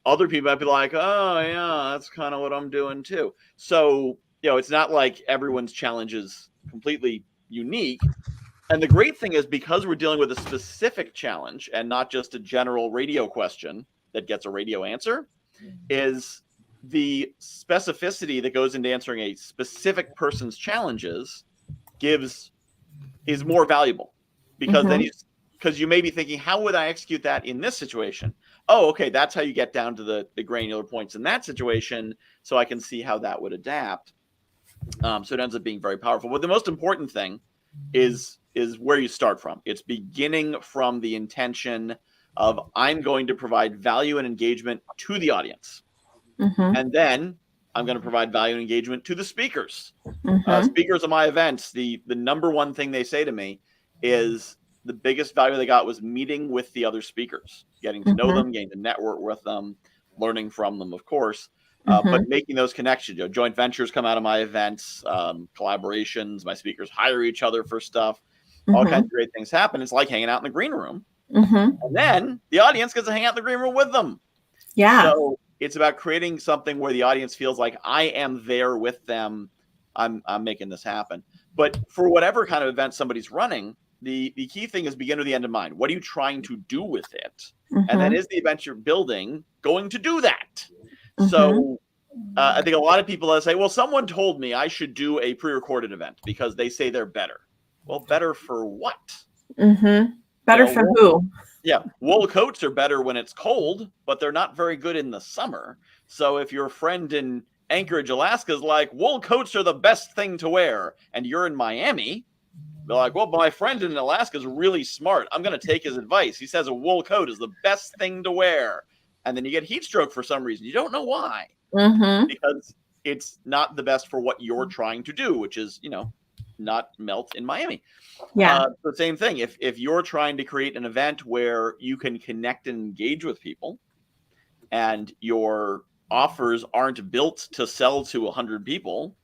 I: Other people might be like, oh yeah, that's kind of what I'm doing too. So, it's not like everyone's challenge is completely unique. And the great thing is, because we're dealing with a specific challenge and not just a general radio question that gets a radio answer, is the specificity that goes into answering a specific person's challenges is more valuable, because then because you may be thinking, how would I execute that in this situation? Oh, okay, that's how you get down to the granular points in that situation, so I can see how that would adapt. So it ends up being very powerful. But the most important thing is where you start from. It's beginning from the intention of, I'm going to provide value and engagement to the audience. And then I'm going to provide value and engagement to the speakers. Speakers of my events, the number one thing they say to me is, the biggest value they got was meeting with the other speakers, getting to know them, getting to network with them, learning from them, of course, but making those connections. Joint ventures come out of my events, collaborations, my speakers hire each other for stuff, all kinds of great things happen. It's like hanging out in the green room. And then the audience gets to hang out in the green room with them.
A: Yeah.
I: So it's about creating something where the audience feels like I am there with them. I'm making this happen. But for whatever kind of event somebody's running, the key thing is begin with the end in mind. What are you trying to do with it? And then is the event you're building going to do that? So I think a lot of people say, well, someone told me I should do a pre-recorded event because they say they're better. Well, better for what?
A: Better for who?
I: Yeah. Wool coats are better when it's cold, but they're not very good in the summer. So if your friend in Anchorage, Alaska is like, wool coats are the best thing to wear, and you're in Miami, they're like, well, my friend in Alaska is really smart. I'm going to take his advice. He says a wool coat is the best thing to wear. And then you get heat stroke for some reason. You don't know why. Because it's not the best for what you're trying to do, which is, not melt in Miami.
A: Yeah.
I: The same thing. If you're trying to create an event where you can connect and engage with people, and your offers aren't built to sell to 100 people,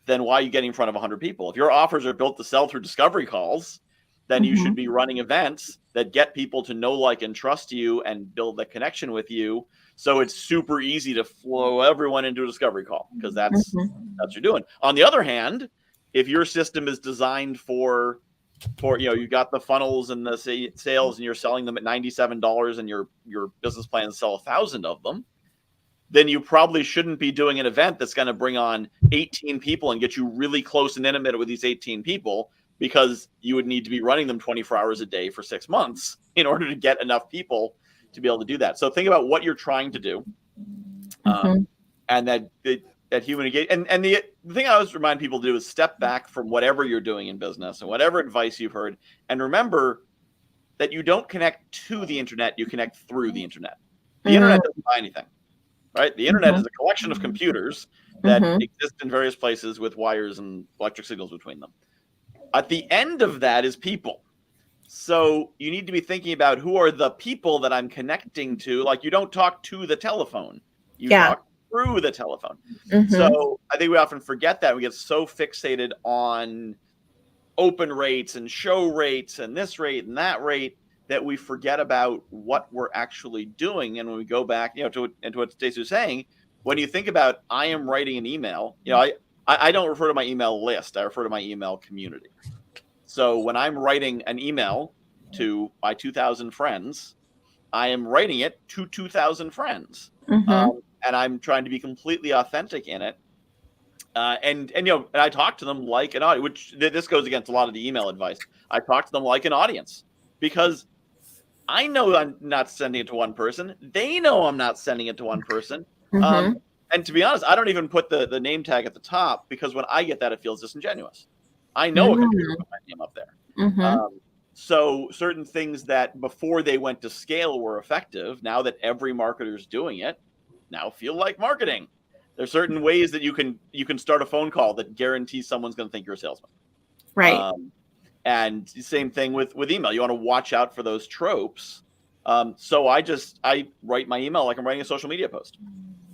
I: then why are you getting in front of 100 people? If your offers are built to sell through discovery calls, then you should be running events that get people to know, like, and trust you and build that connection with you. So it's super easy to flow everyone into a discovery call, because that's what you're doing. On the other hand, if your system is designed for you got the funnels and the sales, and you're selling them at $97, and your business plan is to sell 1,000 of them, then you probably shouldn't be doing an event that's going to bring on 18 people and get you really close and intimate with these 18 people, because you would need to be running them 24 hours a day for 6 months in order to get enough people to be able to do that. So think about what you're trying to do, and that human engagement. And the thing I always remind people to do is step back from whatever you're doing in business and whatever advice you've heard, and remember that you don't connect to the internet, you connect through the internet. The internet doesn't buy anything, right? The internet is a collection of computers that exist in various places with wires and electric signals between them. At the end of that is people. So you need to be thinking about who are the people that I'm connecting to. Like, you don't talk to the telephone, you talk through the telephone. So I think we often forget that. We get so fixated on open rates and show rates and this rate and that rate that we forget about what we're actually doing. And when we go back, to what Stacey was saying, when you think about, I am writing an email, I don't refer to my email list. I refer to my email community. So when I'm writing an email to my 2,000 friends, I am writing it to 2,000 friends. And I'm trying to be completely authentic in it. And I talk to them like an audience, which this goes against a lot of the email advice. I talk to them like an audience because I know I'm not sending it to one person. They know I'm not sending it to one person. And to be honest, I don't even put the name tag at the top because when I get that, it feels disingenuous. I know a computer put my name up there. So certain things that before they went to scale were effective, now that every marketer is doing it, now feel like marketing. There's certain ways that you can start a phone call that guarantees someone's going to think you're a salesman.
A: Right.
I: And same thing with email. You want to watch out for those tropes. So I write my email like I'm writing a social media post.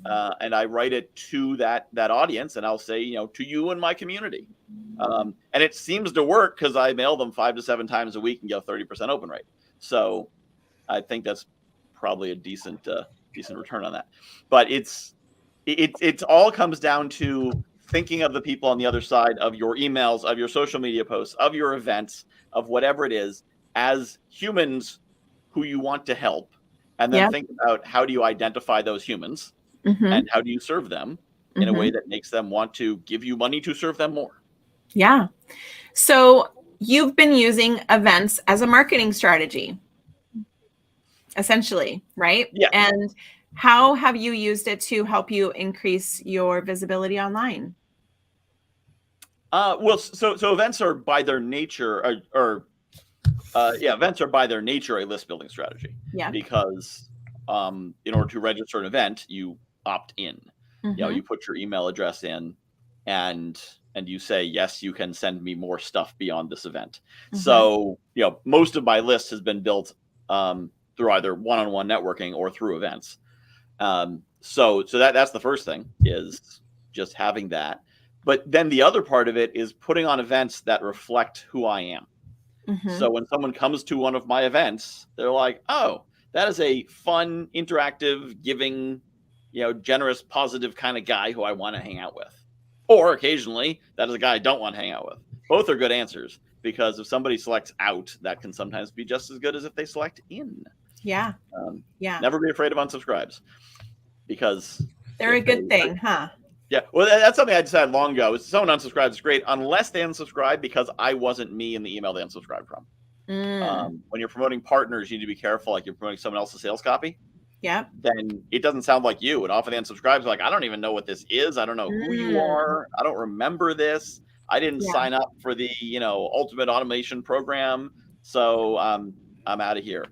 I: And I write it to that audience, and I'll say, to you and my community. And it seems to work because I mail them 5 to 7 times a week and get a 30% open rate. So I think that's probably a decent return on that. But it all comes down to thinking of the people on the other side of your emails, of your social media posts, of your events, of whatever it is, as humans who you want to help. And then think about, how do you identify those humans? And how do you serve them in a way that makes them want to give you money to serve them more?
A: Yeah. So you've been using events as a marketing strategy, essentially, right?
I: Yeah.
A: And how have you used it to help you increase your visibility online?
I: Well, so events are by their nature, events are by their nature a list building strategy.
A: Yeah.
I: Because in order to register an event, you opt in. You put your email address in, and you say, yes, you can send me more stuff beyond this event. So most of my list has been built through either one-on-one networking or through events. So that's the first thing, is just having that. But then the other part of it is putting on events that reflect who I am. So when someone comes to one of my events, they're like, oh, that is a fun, interactive, giving, generous, positive kind of guy who I want to hang out with. Or occasionally, that is a guy I don't want to hang out with. Both are good answers, because if somebody selects out, that can sometimes be just as good as if they select in.
A: Yeah.
I: Never be afraid of unsubscribes, because
A: they're a good thing, huh?
I: Yeah. Well, that's something I decided long ago. If someone unsubscribes, it's great, unless they unsubscribe because I wasn't me in the email they unsubscribed from. When you're promoting partners, you need to be careful. Like, you're promoting someone else's sales copy.
A: Yeah.
I: Then it doesn't sound like you. And often the unsubscribes are like, I don't even know what this is. I don't know who you are. I don't remember this. I didn't sign up for the, ultimate automation program. So I'm out of here.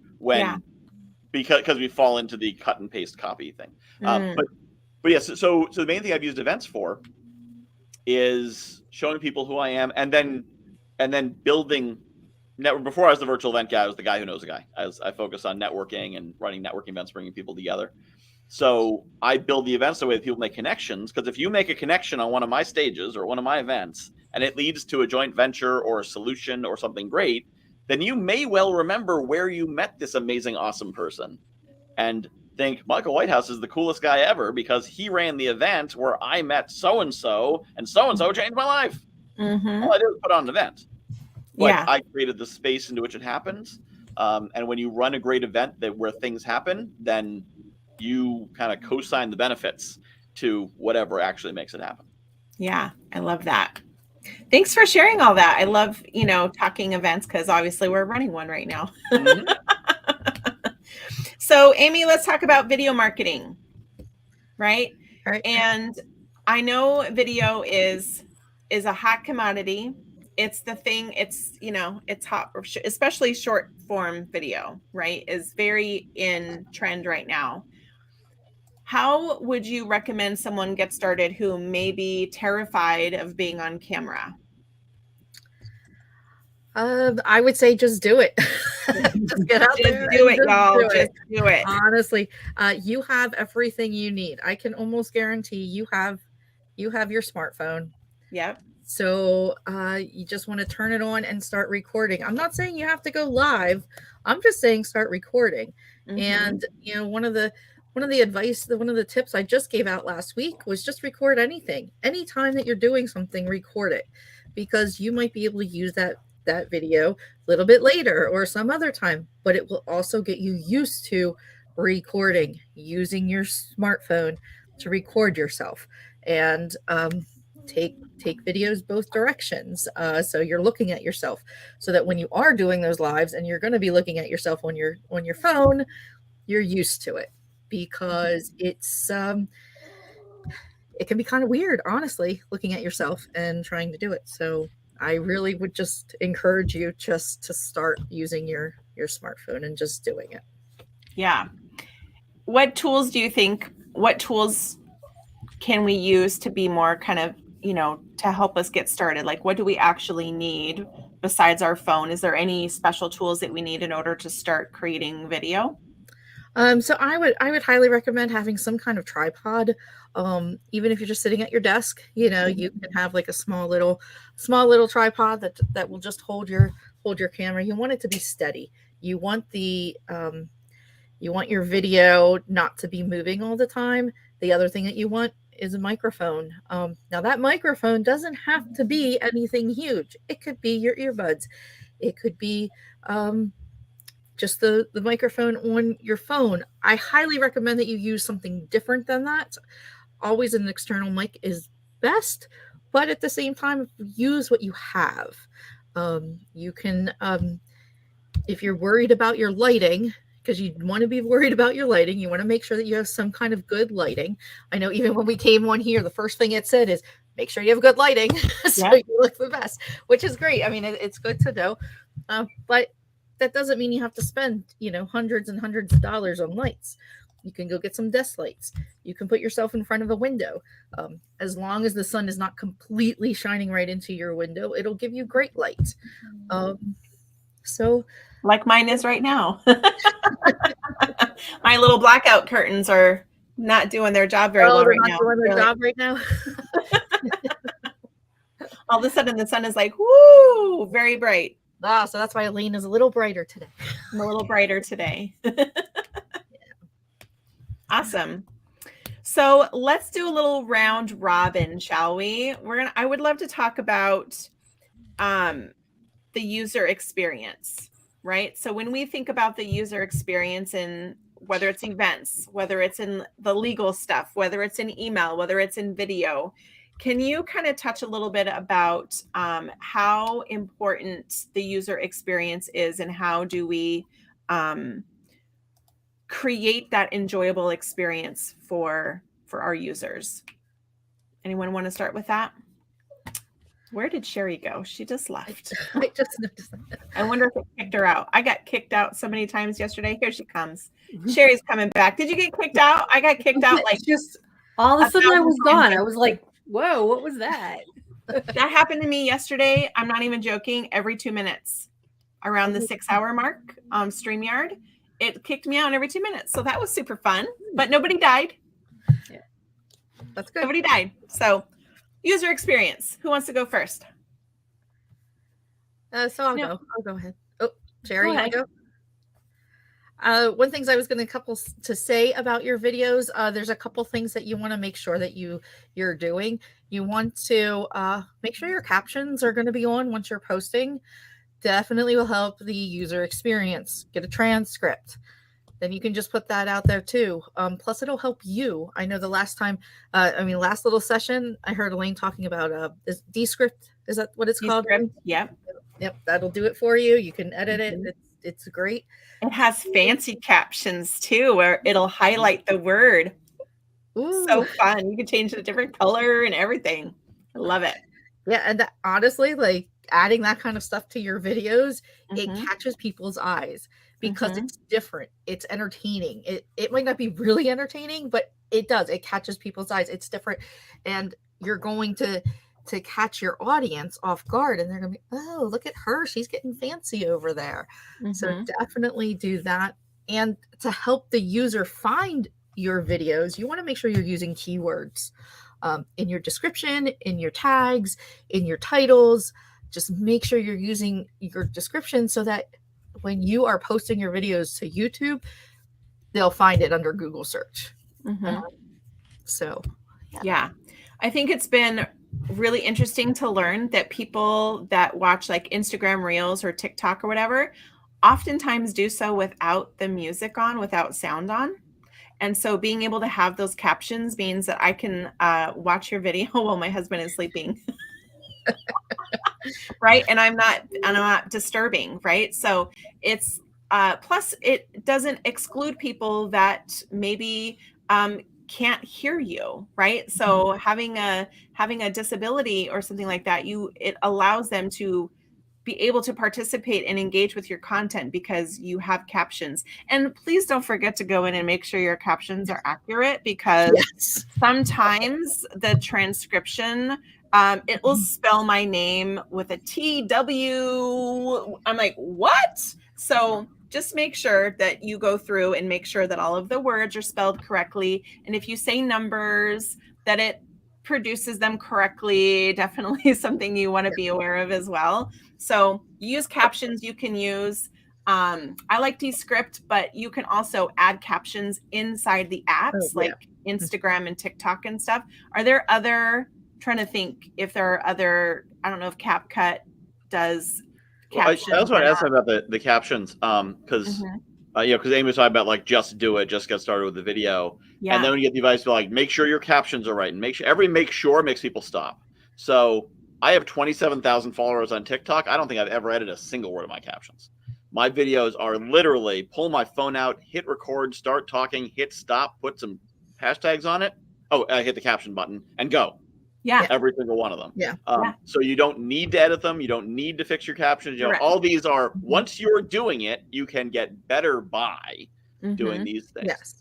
I: Because we fall into the cut and paste copy thing. But yes, so the main thing I've used events for is showing people who I am, and then building network. Before I was the virtual event guy, I was the guy who knows a guy. I focus on networking and running networking events, bringing people together. So I build the events the way that people make connections, because if you make a connection on one of my stages or one of my events, and it leads to a joint venture or a solution or something great, then you may well remember where you met this amazing, awesome person, and think Michael Whitehouse is the coolest guy ever because he ran the event where I met so-and-so, and so-and-so changed my life. All I did was put on an event. But I created the space into which it happens. And when you run a great event where things happen, then you kind of co-sign the benefits to whatever actually makes it happen.
A: Yeah, I love that. Thanks for sharing all that. I love, talking events, because obviously we're running one right now. So, Amy, let's talk about video marketing, right?
L: Right.
A: And I know video is a hot commodity. It's the thing. It's, you know, it's hot, especially short form video, right? Is very in trend right now. How would you recommend someone get started who may be terrified of being on camera?
L: I would say just do it. Just get out there.
A: Just do
L: and
A: it, y'all.
L: do
A: Just do it.
L: Honestly, you have everything you need. I can almost guarantee you have your smartphone.
A: Yep.
L: So you just want to turn it on and start recording. I'm not saying you have to go live. I'm just saying start recording.
A: Mhm.
L: And you know, one of the advice, one of the tips I just gave out last week was just record anything. Anytime that you're doing something, record it, because you might be able to use that video a little bit later or some other time, but it will also get you used to recording, using your smartphone to record yourself, and take videos both directions. So you're looking at yourself, so that when you are doing those lives and you're going to be looking at yourself on your phone, you're used to it, because it's it can be kind of weird, honestly, looking at yourself and trying to do it. So I really would just encourage you just to start using your smartphone and just doing it.
A: Yeah. What tools can we use to be more kind of, you know, to help us get started? Like, what do we actually need besides our phone? Is there any special tools that we need in order to start creating video?
L: So I would highly recommend having some kind of tripod. Even if you're just sitting at your desk, you know, you can have like a small little tripod that will just hold your camera. You want it to be steady. You want your video not to be moving all the time. The other thing that you want is a microphone. Now that microphone doesn't have to be anything huge. It could be your earbuds. It could be just the microphone on your phone. I highly recommend that you use something different than that. Always an external mic is best, but at the same time, use what you have. You can, if you're worried about your lighting, because you want to be worried about your lighting, you want to make sure that you have some kind of good lighting. I know even when we came on here, the first thing it said is, make sure you have good lighting so you look the best, which is great. I mean, it's good to know, but that doesn't mean you have to spend, you know, hundreds and hundreds of dollars on lights. You can go get some desk lights. You can put yourself in front of a window. As long as the sun is not completely shining right into your window, it'll give you great light. So,
A: like mine is right now. My little blackout curtains are not doing their job very well right now.
L: Doing their job right now.
A: All of a sudden, the sun is like, woo, very bright.
L: Ah, so that's why Elaine is a little brighter today.
A: I'm a little brighter today. Awesome. So let's do a little round robin, shall we? I would love to talk about the user experience, right? So when we think about the user experience in whether it's events, whether it's in the legal stuff, whether it's in email, whether it's in video, can you kind of touch a little bit about how important the user experience is, and how do we create that enjoyable experience for our users? Anyone want to start with that? Where did Sherry go? She just left.
L: I just noticed that.
A: I wonder if it kicked her out. I got kicked out so many times yesterday. Here she comes. Sherry's coming back. Did you get kicked out? I got kicked out like
J: just all of a sudden I was gone. I was like, whoa, what was that?
A: That happened to me yesterday. I'm not even joking. Every 2 minutes, around the 6-hour mark, StreamYard, it kicked me out every 2 minutes. So that was super fun, but nobody died.
L: Yeah. That's good.
A: Nobody died. So user experience. Who wants to go first?
L: So I'll go ahead. Oh, Sherry, you want to go? One things I was going to say about your videos, there's a couple things that you want to make sure that you're doing. You want to make sure your captions are going to be on once you're posting. Definitely will help the user experience. Get a transcript. Then you can just put that out there too. Plus it'll help you. I know the last time, last little session, I heard Elaine talking about is Descript. Is that what it's called?
A: Yep.
L: Yep. That'll do it for you. You can edit it. It's it's great.
A: It has fancy captions too, where it'll highlight the word.
L: Ooh.
A: So fun. You can change it a different color and everything. I love it.
L: Yeah, and honestly, like adding that kind of stuff to your videos, it
A: Mhm.
L: catches people's eyes because
A: Mhm.
L: it's different. It's entertaining. It might not be really entertaining, but it does. It catches people's eyes. It's different, and you're going to catch your audience off guard, and they're gonna be, oh, look at her, she's getting fancy over there. So
A: Mhm.
L: definitely do that. And to help the user find your videos, you want to make sure you're using keywords in your description, in your tags, in your titles. Just make sure you're using your description so that when you are posting your videos to YouTube, they'll find it under Google search.
A: Mhm.
L: So,
A: Yeah. I think it's been really interesting to learn that people that watch like Instagram Reels or TikTok or whatever oftentimes do so without the music on, without sound on. And so being able to have those captions means that I can watch your video while my husband is sleeping. Right. And I'm not disturbing. Right. So it's plus it doesn't exclude people that maybe can't hear you. Right. So having a disability or something like that, it allows them to be able to participate and engage with your content because you have captions. And please don't forget to go in and make sure your captions are accurate, because
L: yes.
A: sometimes the transcription, it will spell my name with a TW. I'm like, what? So just make sure that you go through and make sure that all of the words are spelled correctly. And if you say numbers, that it produces them correctly. Definitely something you want to be aware of as well. So use captions. You can use, I like Descript, but you can also add captions inside the apps like Instagram and TikTok and stuff. Are there other, trying to think if there are other, I don't know if CapCut does captions.
I: I also want to ask about the captions, because because Amy was talking about like just do it, just get started with the video.
A: Yeah.
I: And then when you get the advice to like make sure your captions are right, and make sure makes people stop. So I have 27,000 followers on TikTok. I don't think I've ever edited a single word of my captions. My videos are literally pull my phone out, hit record, start talking, hit stop, put some hashtags on it. Oh, I hit the caption button and go.
A: Yeah.
I: Every single one of them.
L: Yeah.
I: So you don't need to edit them. You don't need to fix your captions. You know, all these are, once you're doing it, you can get better by doing these things.
L: Yes.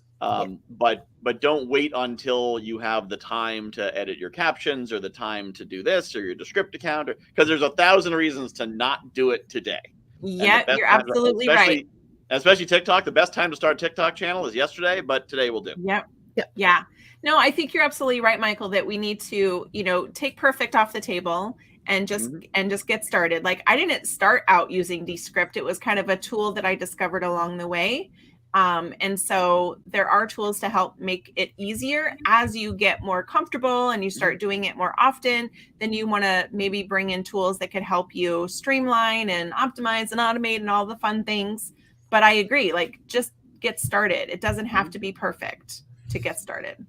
I: But don't wait until you have the time to edit your captions or the time to do this or your Descript account, because there's 1,000 reasons to not do it today.
A: Yeah, you're absolutely right.
I: Especially TikTok. The best time to start a TikTok channel is yesterday, but today will do.
A: Yep. Yeah. No, I think you're absolutely right, Michael, that we need to, take perfect off the table and just get started. Like I didn't start out using Descript. It was kind of a tool that I discovered along the way. And so there are tools to help make it easier as you get more comfortable and you start doing it more often. Then you want to maybe bring in tools that could help you streamline and optimize and automate and all the fun things. But I agree, like just get started. It doesn't have to be perfect to get started.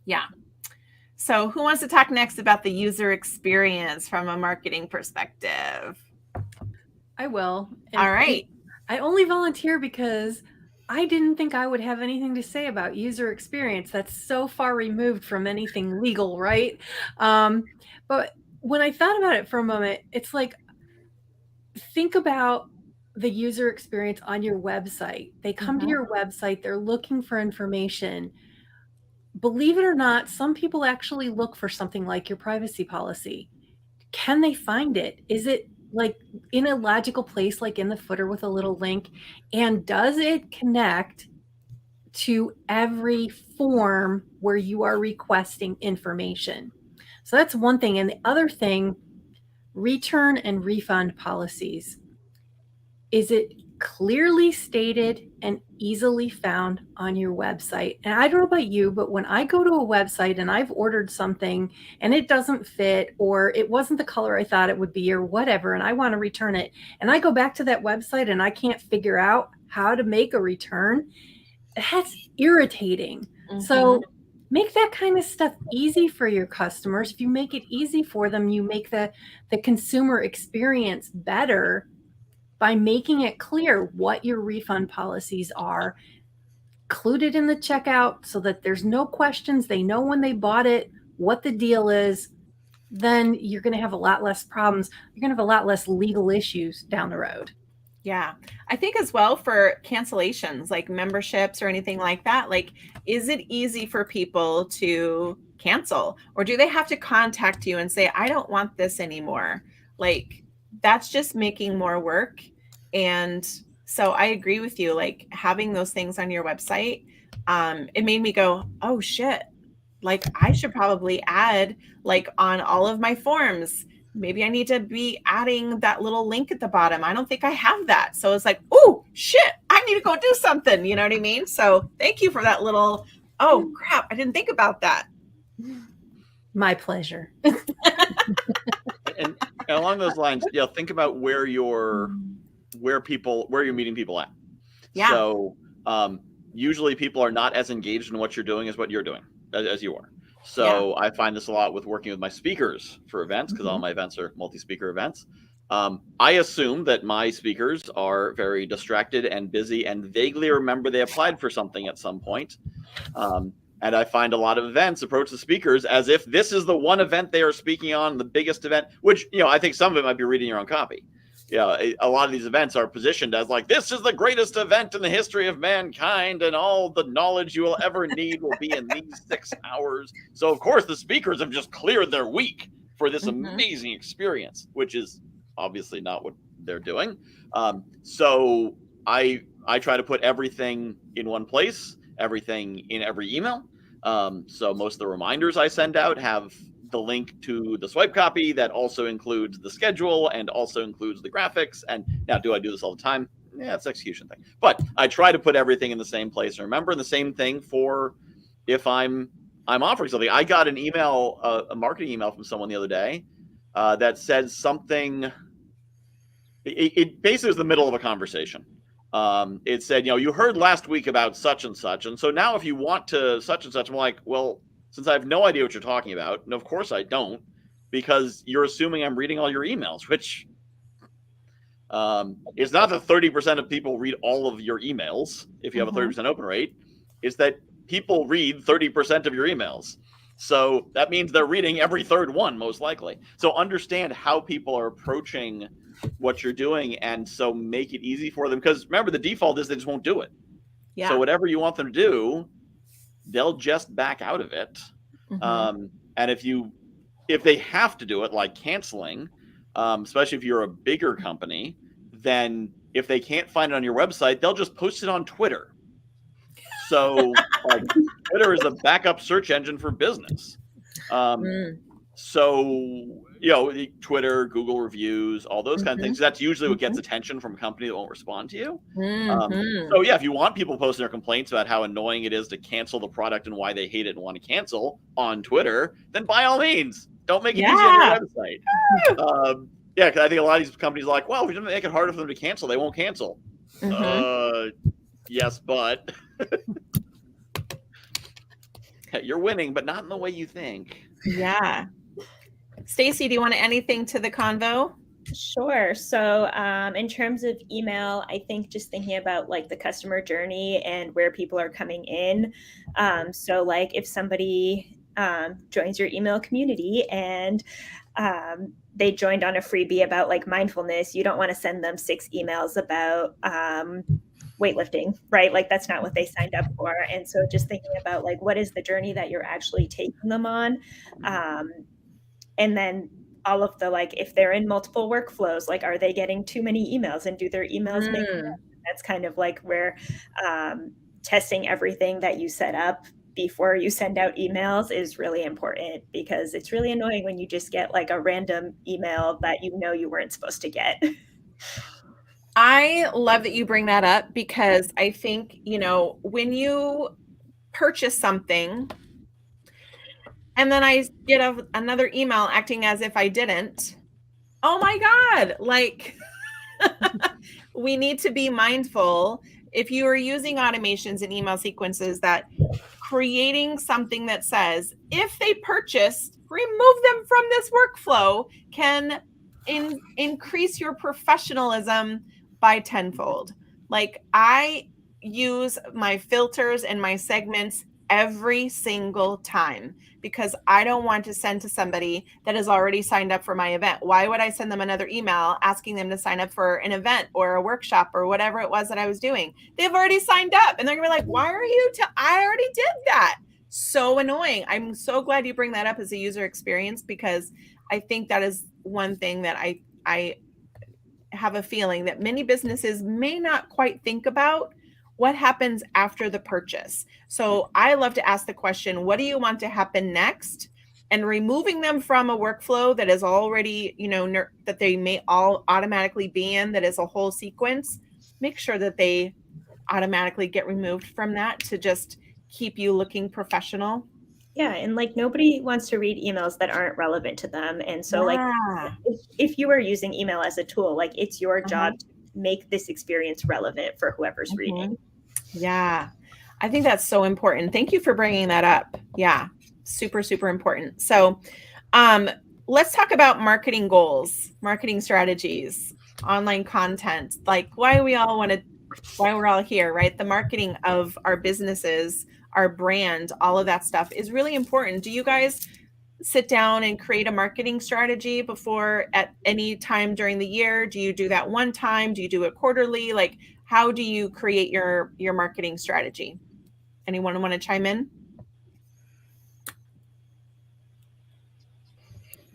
A: Yeah. So who wants to talk next about the user experience from a marketing perspective?
J: I will.
A: All right.
J: I only volunteer because I didn't think I would have anything to say about user experience. That's so far removed from anything legal, right? But when I thought about it for a moment, it's like, think about the user experience on your website. They come to your website, they're looking for information. Believe it or not, some people actually look for something like your privacy policy. Can they find it? Is it like in a logical place, like in the footer with a little link? And does it connect to every form where you are requesting information? So that's one thing. And the other thing, return and refund policies. Is it clearly stated and easily found on your website? And I don't know about you, but when I go to a website and I've ordered something and it doesn't fit, or it wasn't the color I thought it would be, or whatever, and I want to return it, and I go back to that website and I can't figure out how to make a return, that's irritating. So make that kind of stuff easy for your customers. If you make it easy for them, you make the consumer experience better by making it clear what your refund policies are, included in the checkout so that there's no questions. They know when they bought it, what the deal is, then you're going to have a lot less problems. You're going to have a lot less legal issues down the road.
A: Yeah. I think as well for cancellations, like memberships or anything like that, like, is it easy for people to cancel, or do they have to contact you and say, I don't want this anymore? Like, that's just making more work. And so I agree with you, like having those things on your website, it made me go, oh shit, like I should probably add, like on all of my forms, maybe I need to be adding that little link at the bottom. I don't think I have that. So it's like, oh shit, I need to go do something. You know what I mean? So thank you for that little, oh crap, I didn't think about that.
J: My pleasure.
I: And along those lines, think about where you're meeting people at.
A: Yeah.
I: So usually people are not as engaged in what you're doing as what you're doing, as you are. So I find this a lot with working with my speakers for events, because all my events are multi-speaker events. I assume that my speakers are very distracted and busy and vaguely remember they applied for something at some point. And I find a lot of events approach the speakers as if this is the one event they are speaking on, the biggest event, which, I think some of it might be reading your own copy. A lot of these events are positioned as like, this is the greatest event in the history of mankind, and all the knowledge you will ever need will be in these 6 hours. So of course the speakers have just cleared their week for this amazing experience, which is obviously not what they're doing. So I try to put everything in one place, everything in every email. So most of the reminders I send out have the link to the swipe copy that also includes the schedule and also includes the graphics. And now, do I do this all the time? Yeah, it's an execution thing. But I try to put everything in the same place. And remember, the same thing for if I'm offering something. I got an email, a marketing email from someone the other day that said something. It basically was the middle of a conversation. It said, you heard last week about such and such, and so now if you want to such and such, I'm like, well, since I have no idea what you're talking about, and of course I don't, because you're assuming I'm reading all your emails, which is not that 30% of people read all of your emails if you have a 30% open rate. It's that people read 30% of your emails. So that means they're reading every third one, most likely. So understand how people are approaching what you're doing, and so make it easy for them. Because remember, the default is they just won't do it. Yeah. So whatever you want them to do, they'll just back out of it. And if they have to do it, like canceling, especially if you're a bigger company, then if they can't find it on your website, they'll just post it on Twitter. So like Twitter is a backup search engine for business. So, Twitter, Google reviews, all those kind of things. That's usually what gets attention from a company that won't respond to you. So yeah, if you want people posting their complaints about how annoying it is to cancel the product and why they hate it and want to cancel on Twitter, then by all means, don't make it easy on your website. Because I think a lot of these companies are like, well, if we don't make it harder for them to cancel, they won't cancel. Yes, but you're winning, but not in the way you think.
A: Yeah. Stacy, do you want to add anything to the convo?
K: Sure. So in terms of email, I think just thinking about like the customer journey and where people are coming in. So like if somebody joins your email community and they joined on a freebie about like mindfulness, you don't want to send them 6 emails about weightlifting, right? Like that's not what they signed up for. And so just thinking about like, what is the journey that you're actually taking them on? And then all of the, like, if they're in multiple workflows, like, are they getting too many emails, and do their emails make sense? That's kind of like where testing everything that you set up before you send out emails is really important, because it's really annoying when you just get like a random email that you weren't supposed to get.
A: I love that you bring that up, because I think, when you purchase something and then I get another email acting as if I didn't, oh my God, like we need to be mindful, if you are using automations and email sequences, that creating something that says, if they purchased, remove them from this workflow, can increase your professionalism by tenfold. Like I use my filters and my segments every single time because I don't want to send to somebody that has already signed up for my event. Why would I send them another email asking them to sign up for an event or a workshop or whatever it was that I was doing? They've already signed up and they're gonna be like, why are you, I already did that. So annoying. I'm so glad you bring that up as a user experience because I think that is one thing that I have a feeling that many businesses may not quite think about. What happens after the purchase? So I love to ask the question, what do you want to happen next? And removing them from a workflow that is already, that they may all automatically be in, that is a whole sequence, make sure that they automatically get removed from that to just keep you looking professional.
K: Yeah, and like nobody wants to read emails that aren't relevant to them. And so like if you are using email as a tool, like it's your job to make this experience relevant for whoever's reading.
A: Yeah, I think that's so important. Thank you for bringing that up. Yeah, super, super important. So let's talk about marketing goals, marketing strategies, online content, like why we're all here, right? The marketing of our businesses, our brand, all of that stuff is really important. Do you guys sit down and create a marketing strategy before at any time during the year? Do you do that one time? Do you do it quarterly? Like, how do you create your marketing strategy? Anyone want to chime in?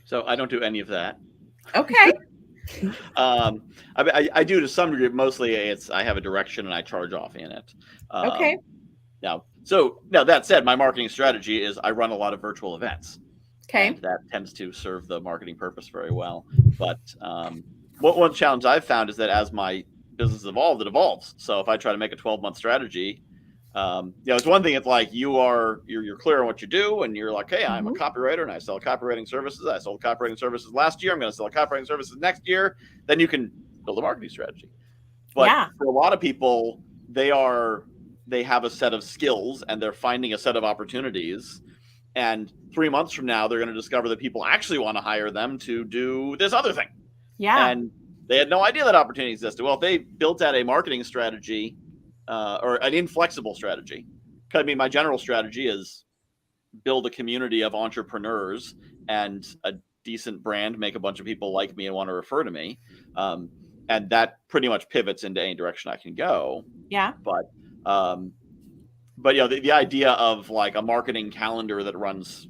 I: So I don't do any of that.
A: Okay.
I: I do to some degree. Mostly, I have a direction and I charge off in it.
A: Okay.
I: Now that said, my marketing strategy is I run a lot of virtual events.
A: Okay.
I: And that tends to serve the marketing purpose very well. But one challenge I've found is that as my business evolved, it evolves. So if I try to make a 12-month strategy, it's one thing. It's like you're clear on what you do, and you're like, hey, I'm a copywriter, and I sell copywriting services. I sold copywriting services last year. I'm going to sell copywriting services next year. Then you can build a marketing strategy. But for a lot of people, they have a set of skills, and they're finding a set of opportunities. And 3 months from now, they're going to discover that people actually want to hire them to do this other thing.
A: Yeah.
I: And they had no idea that opportunity existed. Well, if they built out a marketing strategy or an inflexible strategy, I mean, my general strategy is build a community of entrepreneurs and a decent brand, make a bunch of people like me and want to refer to me. And that pretty much pivots into any direction I can go.
A: Yeah.
I: But the idea of like a marketing calendar that runs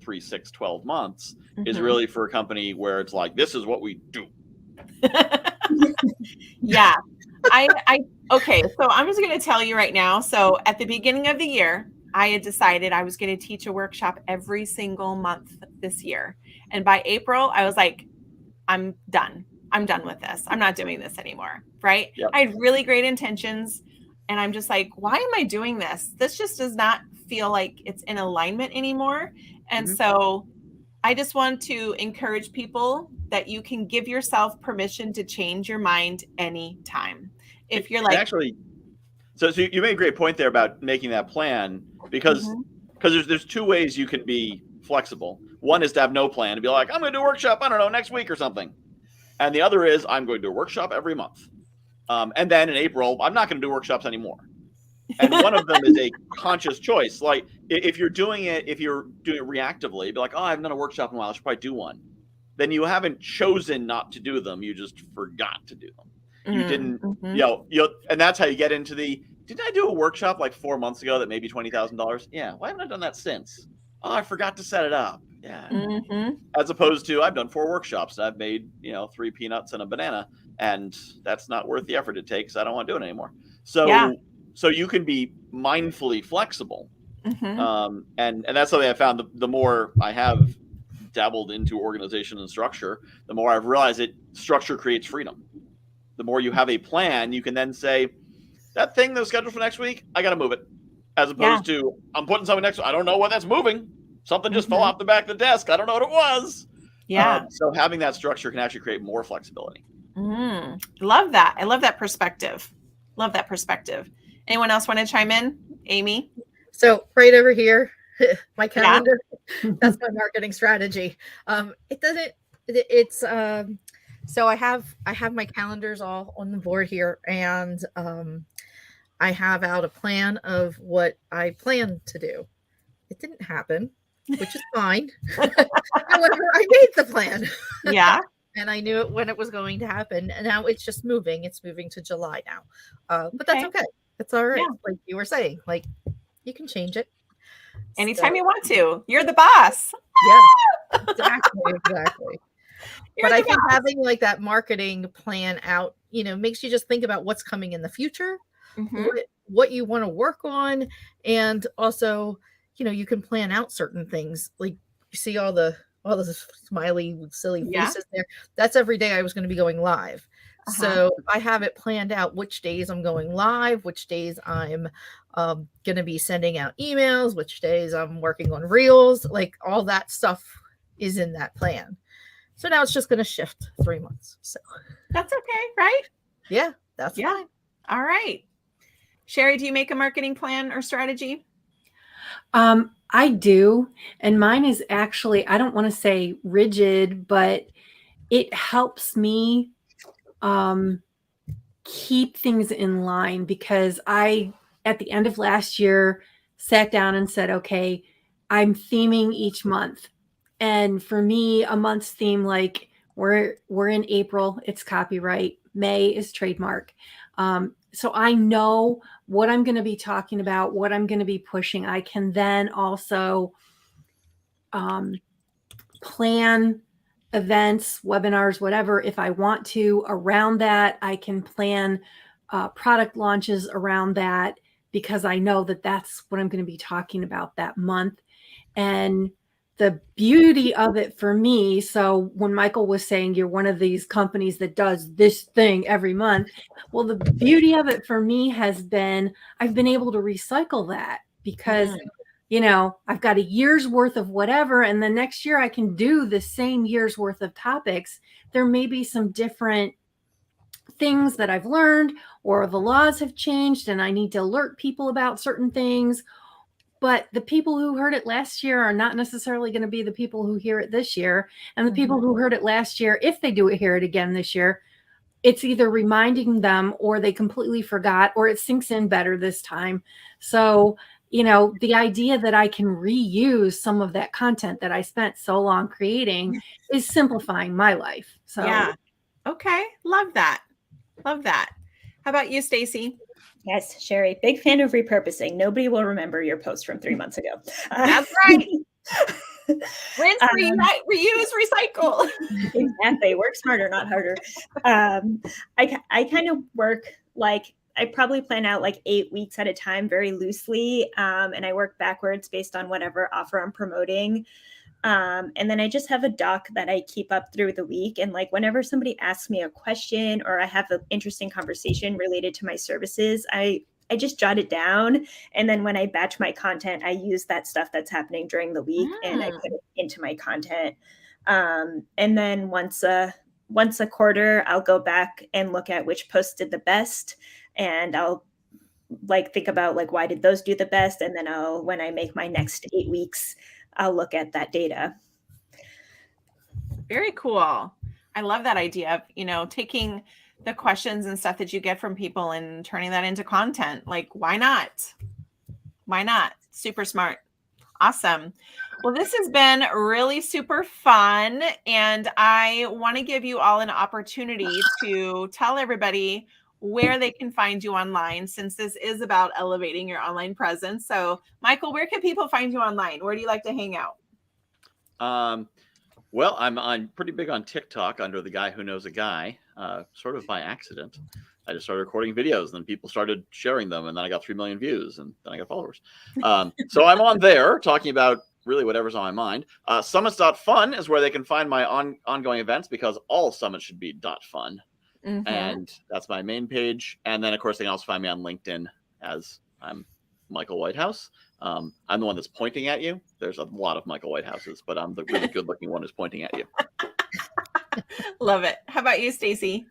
I: 3, 6, 12 months is really for a company where it's like, this is what we do.
A: Yeah. Okay. So I'm just going to tell you right now. So at the beginning of the year, I had decided I was going to teach a workshop every single month this year. And by April, I was like, I'm done. I'm done with this. I'm not doing this anymore. Right. Yep. I had really great intentions. And I'm just like, why am I doing this? This just does not feel like it's in alignment anymore. And so I just want to encourage people that you can give yourself permission to change your mind anytime. If you're like,
I: actually, so you made a great point there about making that plan because there's two ways you can be flexible. One is to have no plan and be like, I'm going to do a workshop, I don't know, next week or something. And the other is I'm going to do a workshop every month. And then in April, I'm not going to do workshops anymore. And one of them is a conscious choice. Like if you're doing it reactively, be like, oh, I haven't done a workshop in a while, I should probably do one. Then you haven't chosen not to do them. You just forgot to do them. You didn't, and that's how you get into didn't I do a workshop like 4 months ago that made me $20,000? Yeah. Why haven't I done that since? Oh, I forgot to set it up. Yeah. As opposed to I've done 4 workshops. And I've made, 3 peanuts and a banana, and that's not worth the effort it takes. I don't want to do it anymore. So you can be mindfully flexible. And that's something I found the more I have dabbled into organization and structure, the more I've realized that structure creates freedom. The more you have a plan, you can then say, that thing that was scheduled for next week, I got to move it. As opposed to, I'm putting something next. I don't know what that's moving. Something just fell off the back of the desk. I don't know what it was.
A: Yeah.
I: So having that structure can actually create more flexibility.
A: Love that. I love that perspective. Anyone else want to chime in? Amy?
L: So right over here, my calendar, that's my marketing strategy. So I have my calendars all on the board here, and I have out a plan of what I plan to do. It didn't happen, which is fine. However, I made the plan.
A: Yeah.
L: And I knew it when it was going to happen. And now it's just moving. It's moving to July now. But that's okay. It's all right.
A: Yeah.
L: Like you were saying, like you can change it.
A: Anytime
L: So,
A: you want to. You're the boss.
L: yeah, exactly.
A: You're
L: But I
A: the
L: think
A: boss.
L: having like that marketing plan out, makes you just think about what's coming in the future,
A: Mhm.
L: what you want to work on, and also, you can plan out certain things. Like you see all the smiley, silly
A: Yeah.
L: faces there. That's every day I was going to be going live.
A: Uh-huh.
L: So I have it planned out which days I'm going live, which days I'm going to be sending out emails, which days I'm working on reels, like all that stuff is in that plan. So now it's just going to shift 3 months. So
A: That's okay, right?
L: yeah, that's
A: Yeah.
L: fine.
A: All right. Sherry, do you make a marketing plan or strategy?
J: I do. And mine is actually, I don't want to say rigid, but it helps me keep things in line, because at the end of last year, sat down and said, okay, I'm theming each month. And for me, a month's theme, like we're in April, it's copyright. May is trademark. So I know what I'm going to be talking about, what I'm going to be pushing. I can then also plan events, webinars, whatever, if I want to around that. I can plan product launches around that, because I know that that's what I'm going to be talking about that month. And the beauty of it for me, so when Michael was saying you're one of these companies that does this thing every month, well, the beauty of it for me has been I've been able to recycle that, because I've got a year's worth of whatever, and the next year I can do the same year's worth of topics. There may be some different things that I've learned, or the laws have changed and I need to alert people about certain things. But the people who heard it last year are not necessarily going to be the people who hear it this year. And the people who heard it last year, if they do hear it again this year, it's either reminding them or they completely forgot, or it sinks in better this time. So, the idea that I can reuse some of that content that I spent so long creating is simplifying my life. So
A: Yeah. Okay. Love that. Love that. How about you, Stacy?
K: Yes, Sherry, big fan of repurposing. Nobody will remember your post from 3 months ago.
A: That's right. Rinse, reuse, recycle.
K: Exactly. Work smarter, not harder. I kind of work like, I probably plan out like 8 weeks at a time, very loosely. And I work backwards based on whatever offer I'm promoting. And then I just have a doc that I keep up through the week. And like whenever somebody asks me a question or I have an interesting conversation related to my services, I just jot it down. And then when I batch my content, I use that stuff that's happening during the week and I put it into my content. And then once a quarter, I'll go back and look at which posts did the best. And I'll like think about like, why did those do the best? And then when I make my next 8 weeks, I'll look at that data.
A: Very cool. I love that idea of, taking the questions and stuff that you get from people and turning that into content. Like, why not? Why not? Super smart. Awesome. Well, this has been really super fun. And I want to give you all an opportunity to tell everybody where they can find you online, since this is about elevating your online presence. So, Michael, where can people find you online? Where do you like to hang out?
I: Well, I'm pretty big on TikTok under the Guy Who Knows a Guy, sort of by accident. I just started recording videos, and then people started sharing them, and then I got 3 million views, and then I got followers. So I'm on there talking about really whatever's on my mind. Summits.fun is where they can find my ongoing events, because all summits should be .fun.
A: Mm-hmm.
I: And that's my main page. And then, of course, they can also find me on LinkedIn as I'm Michael Whitehouse. I'm the one that's pointing at you. There's a lot of Michael Whitehouses, but I'm the really good-looking one who's pointing at you.
A: Love it. How about you, Stacy?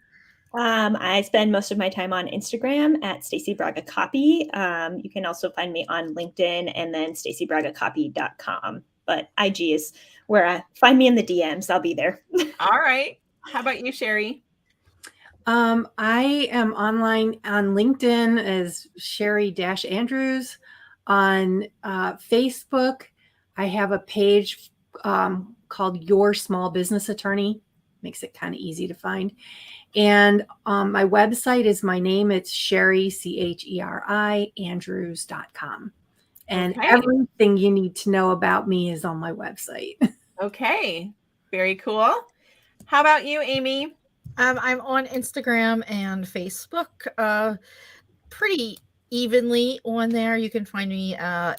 K: I spend most of my time on Instagram at Stacy Braga Copy. You can also find me on LinkedIn and then stacybragacopy.com. But IG is where find me in the DMs. I'll be there.
A: All right. How about you, Sherry?
J: I am online on LinkedIn as Sherry-Andrews. On Facebook, I have a page called Your Small Business Attorney. Makes it kind of easy to find. And my website is my name. It's Sherry, Cheri, Andrews.com. And
A: Okay.
J: everything you need to know about me is on my website.
A: Okay. Very cool. How about you, Amy?
L: I'm on Instagram and Facebook, pretty evenly on there. You can find me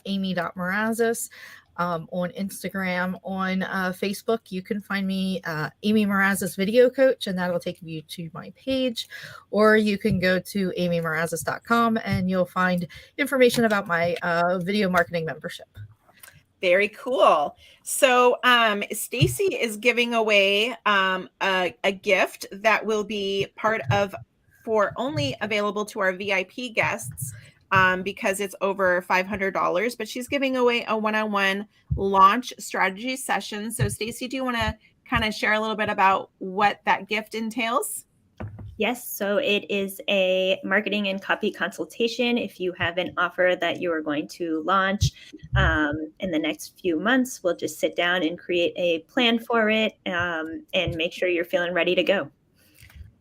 L: amy.morazes on Instagram. On Facebook, you can find me Amy Morazes Video Coach, and that'll take you to my page. Or you can go to amymorazes.com and you'll find information about my video marketing membership.
A: Very cool. So Stacy is giving away a gift that will be part of, for only available to our VIP guests, because it's over $500, but she's giving away a one-on-one launch strategy session. So Stacy, do you want to kind of share a little bit about what that gift entails?
K: Yes, so it is a marketing and copy consultation. If you have an offer that you are going to launch in the next few months, we'll just sit down and create a plan for it and make sure you're feeling ready to go.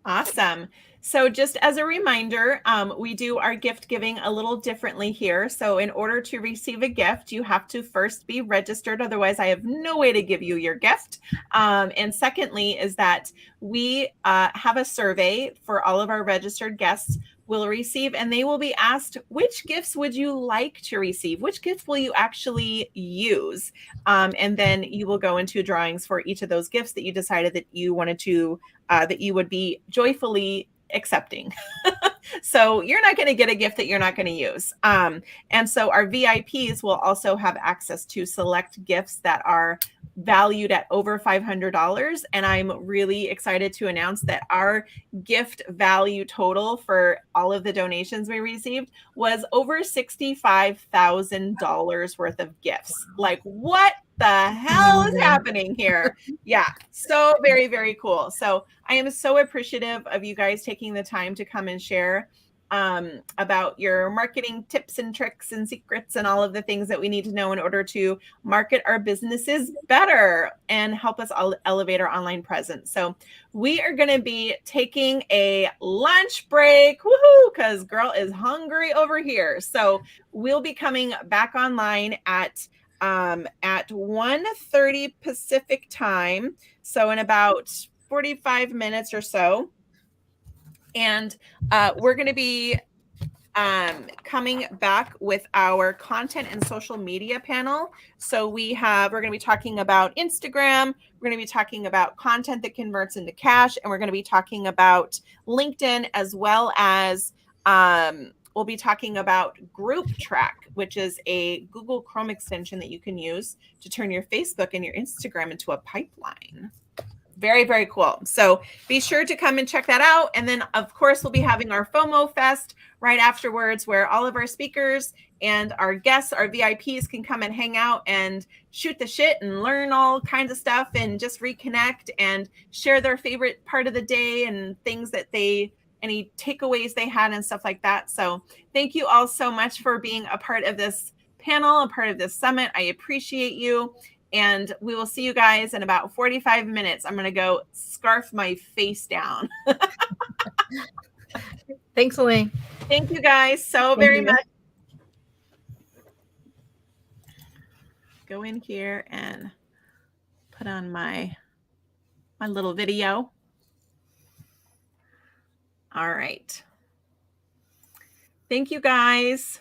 A: Awesome. So just as a reminder, we do our gift giving a little differently here. So in order to receive a gift, you have to first be registered. Otherwise, I have no way to give you your gift. And secondly is that we have a survey for all of our registered guests will receive, and they will be asked, which gifts would you like to receive? Which gifts will you actually use? And then you will go into drawings for each of those gifts that you decided that you wanted to, that you would be joyfully accepting. So you're not going to get a gift that you're not going to use. And so our VIPs will also have access to select gifts that are valued at over $500. And I'm really excited to announce that our gift value total for all of the donations we received was over $65,000 worth of gifts. Like, what the hell is happening here? Yeah, so very, very cool. So I am so appreciative of you guys taking the time to come and share about your marketing tips and tricks and secrets and all of the things that we need to know in order to market our businesses better and help us all elevate our online presence. So we are going to be taking a lunch break, woohoo, because girl is hungry over here. So we'll be coming back online at 1:30 Pacific time. So in about 45 minutes or so. And we're going to be coming back with our content and social media panel. So we're going to be talking about Instagram. We're going to be talking about content that converts into cash. And we're going to be talking about LinkedIn, as well as we'll be talking about Group Track, which is a Google Chrome extension that you can use to turn your Facebook and your Instagram into a pipeline. Very, very cool. So be sure to come and check that out. And then, of course, we'll be having our FOMO Fest right afterwards, where all of our speakers and our guests, our VIPs, can come and hang out and shoot the shit and learn all kinds of stuff and just reconnect and share their favorite part of the day and things that any takeaways they had and stuff like that. So thank you all so much for being a part of this panel, a part of this summit. I appreciate you. And we will see you guys in about 45 minutes. I'm going to go scarf my face down.
L: Thanks, Elaine.
A: Thank you guys so very much. Go in here and put on my little video. All right. Thank you guys.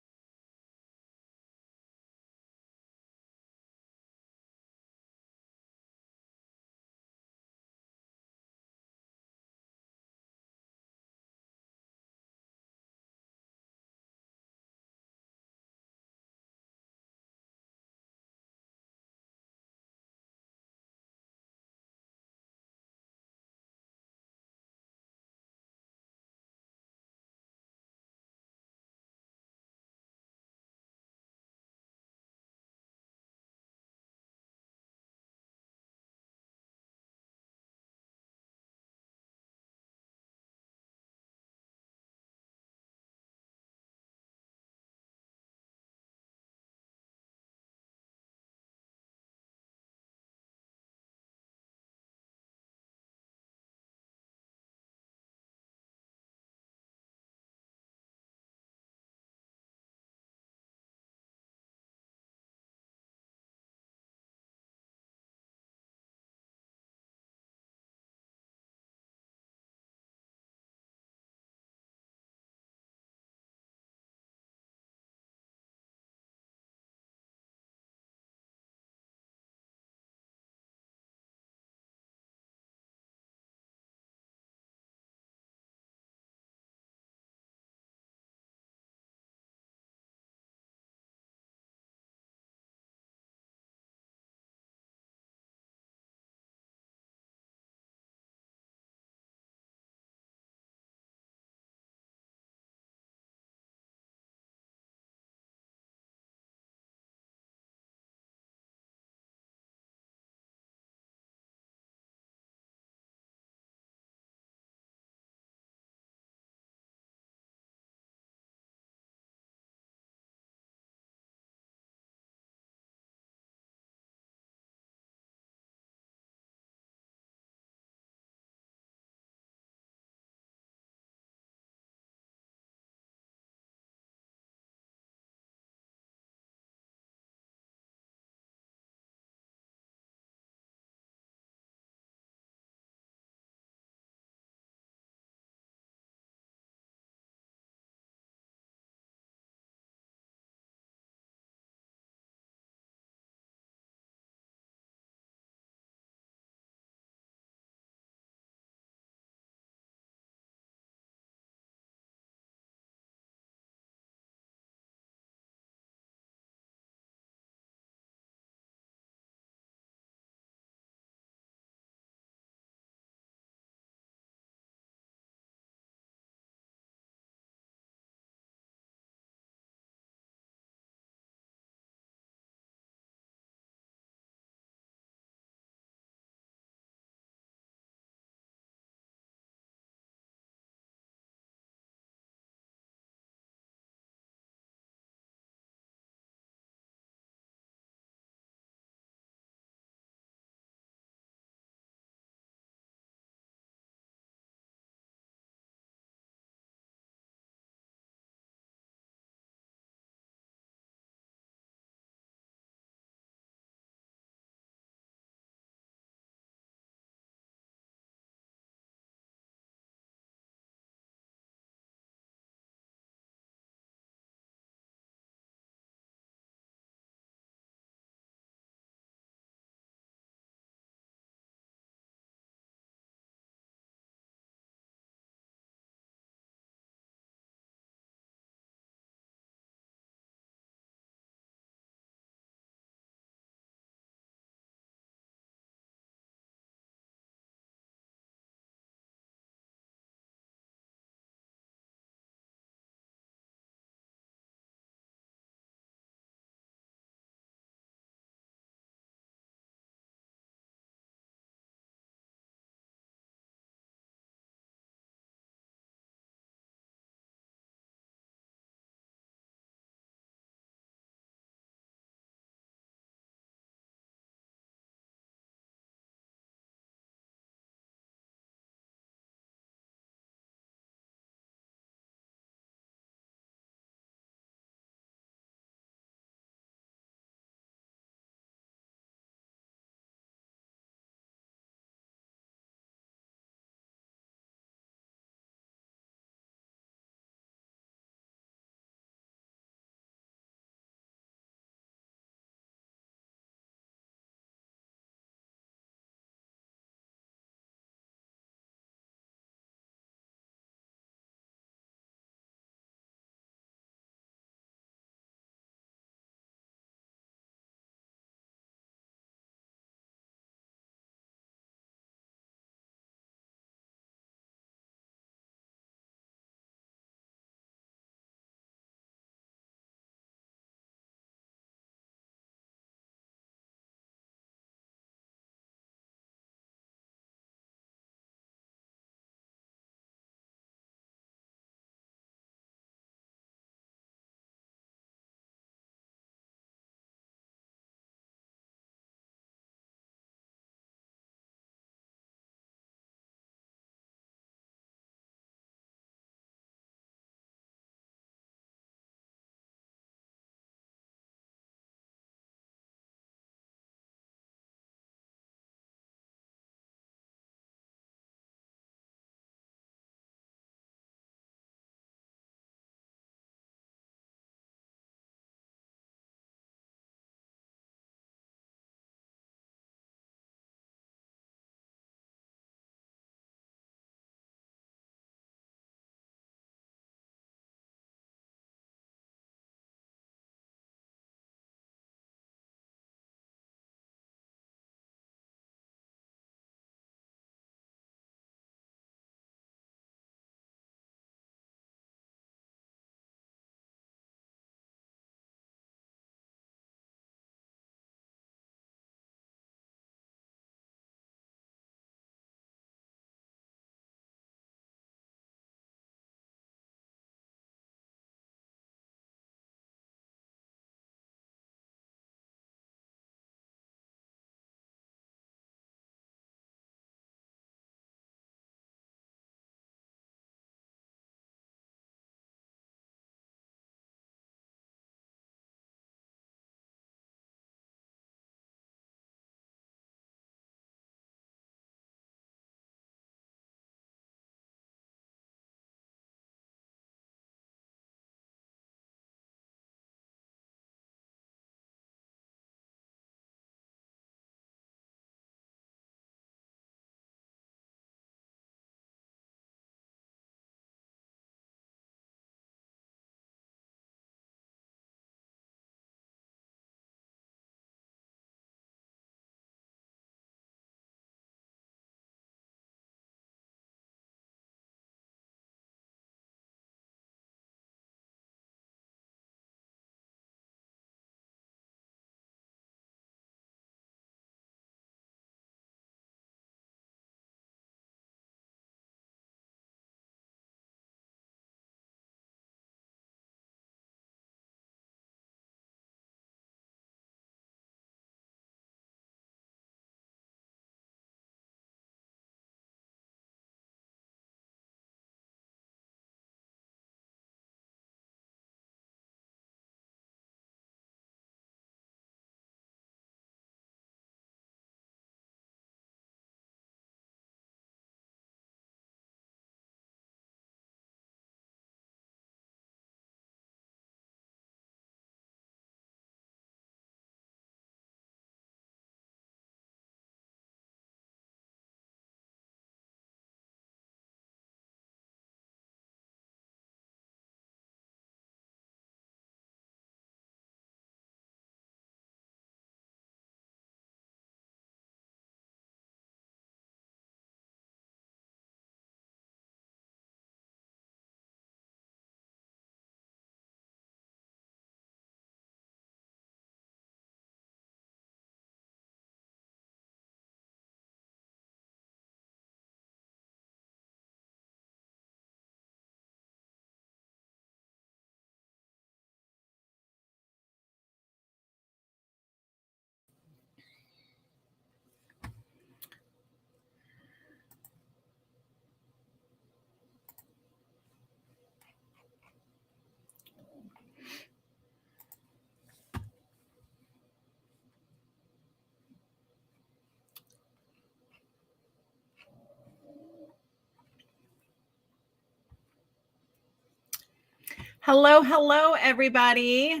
A: Hello, everybody.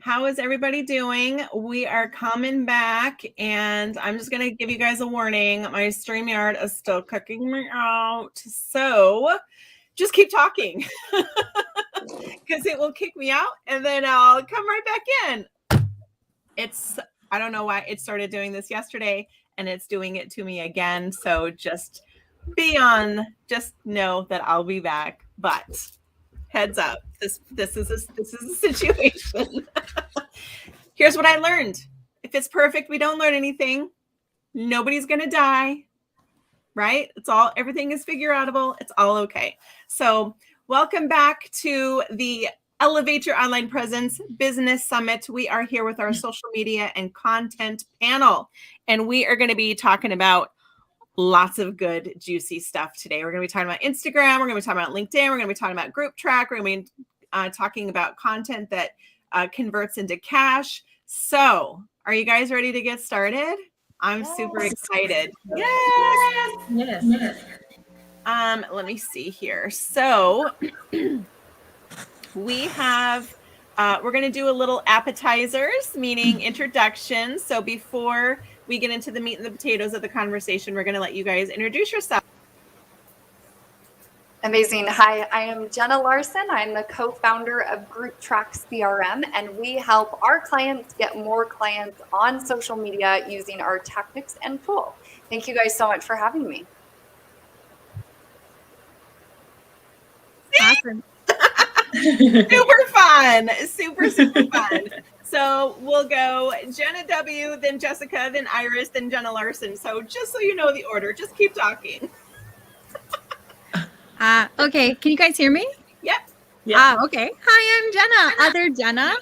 A: How is everybody doing? We are coming back, and I'm just going to give you guys a warning. My StreamYard is still kicking me out. So just keep talking because it will kick me out, and then I'll come right back in. I don't know why it started doing this yesterday, and it's doing it to me again. So just know that I'll be back. But heads up, this is a situation. Here's what I learned. If it's perfect, we don't learn anything. Nobody's gonna die, right? Everything is figure outable. It's all okay. So welcome back to the Elevate Your Online Presence Business Summit. We are here with our social media and content panel, and we are going to be talking about lots of good, juicy stuff today. We're going to be talking about Instagram. We're going to be talking about LinkedIn. We're going to be talking about Group Track. We're going to be talking about content that converts into cash. So are you guys ready to get started? I'm super excited. Yes. Let me see here. So we have, we're going to do a little appetizers, meaning introductions. So before we get into the meat and the potatoes of the conversation, we're going to let you guys introduce yourself.
M: Amazing. Hi, I am Jenna Larson. I'm the co-founder of Group Track CRM, and we help our clients get more clients on social media using our tactics and tool. Thank you guys so much for having me.
A: Awesome. Super fun. Super fun. So we'll go Jenna W, then Jessica, then Iris, then Jenna Larson. So just so you know the order, just keep talking.
N: Okay, can you guys hear me?
A: Yep.
N: Okay. Hi, I'm Jenna, other Jenna.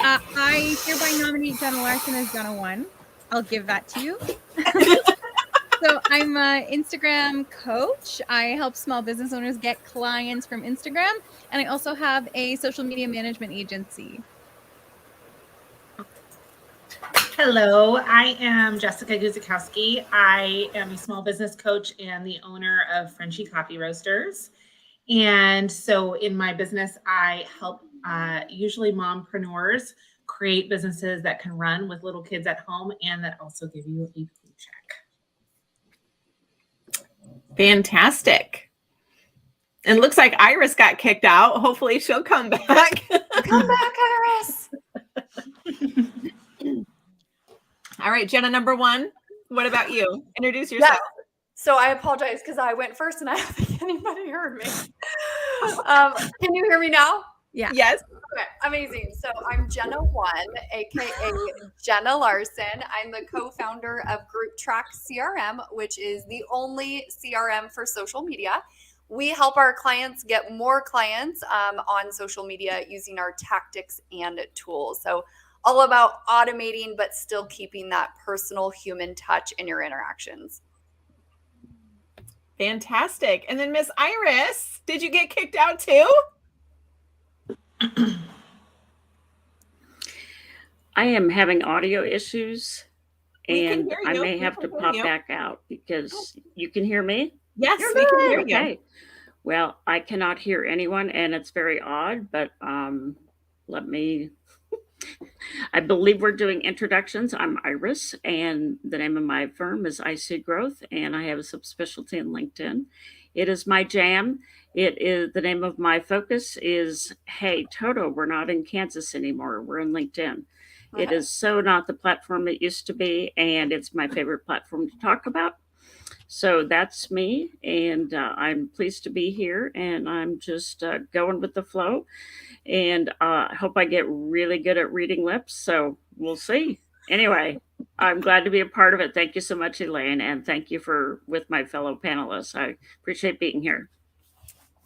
N: I hereby nominate Jenna Larson as Jenna 1. I'll give that to you. So I'm an Instagram coach. I help small business owners get clients from Instagram. And I also have a social media management agency.
O: Hello, I am Jessica Guzikowski. I am a small business coach and the owner of Frenchie Coffee Roasters. And so in my business, I help usually mompreneurs create businesses that can run with little kids at home and that also give you a paycheck.
A: Fantastic. And looks like Iris got kicked out. Hopefully she'll come back.
M: Come back, Iris.
A: All right, Jenna, number 1. What about you? Introduce yourself.
M: Yeah. So I apologize because I went first and I don't think anybody heard me. Can you hear me now?
N: Yeah.
A: Yes.
M: Okay, amazing. So I'm Jenna 1, aka Jenna Larson. I'm the co-founder of Group Track CRM, which is the only CRM for social media. We help our clients get more clients on social media using our tactics and tools. So all about automating, but still keeping that personal human touch in your interactions.
A: Fantastic. And then Miss Iris, did you get kicked out too?
P: I am having audio issues and I may
A: We
P: have
A: can
P: to
A: hear
P: pop
A: you.
P: back out because you can hear me?
A: Yes, we can hear you.
P: Okay. Well, I cannot hear anyone and it's very odd, but I believe we're doing introductions. I'm Iris and the name of my firm is IC Growth and I have a subspecialty in LinkedIn. It is my jam. It is the name of my focus is, hey, Toto, we're not in Kansas anymore. We're in LinkedIn. It is so not the platform it used to be, and it's my favorite platform to talk about. So that's me, and I'm pleased to be here, and I'm just going with the flow, and I hope I get really good at reading lips, so we'll see. Anyway, I'm glad to be a part of it. Thank you so much, Elaine, and thank you with my fellow panelists. I appreciate being here.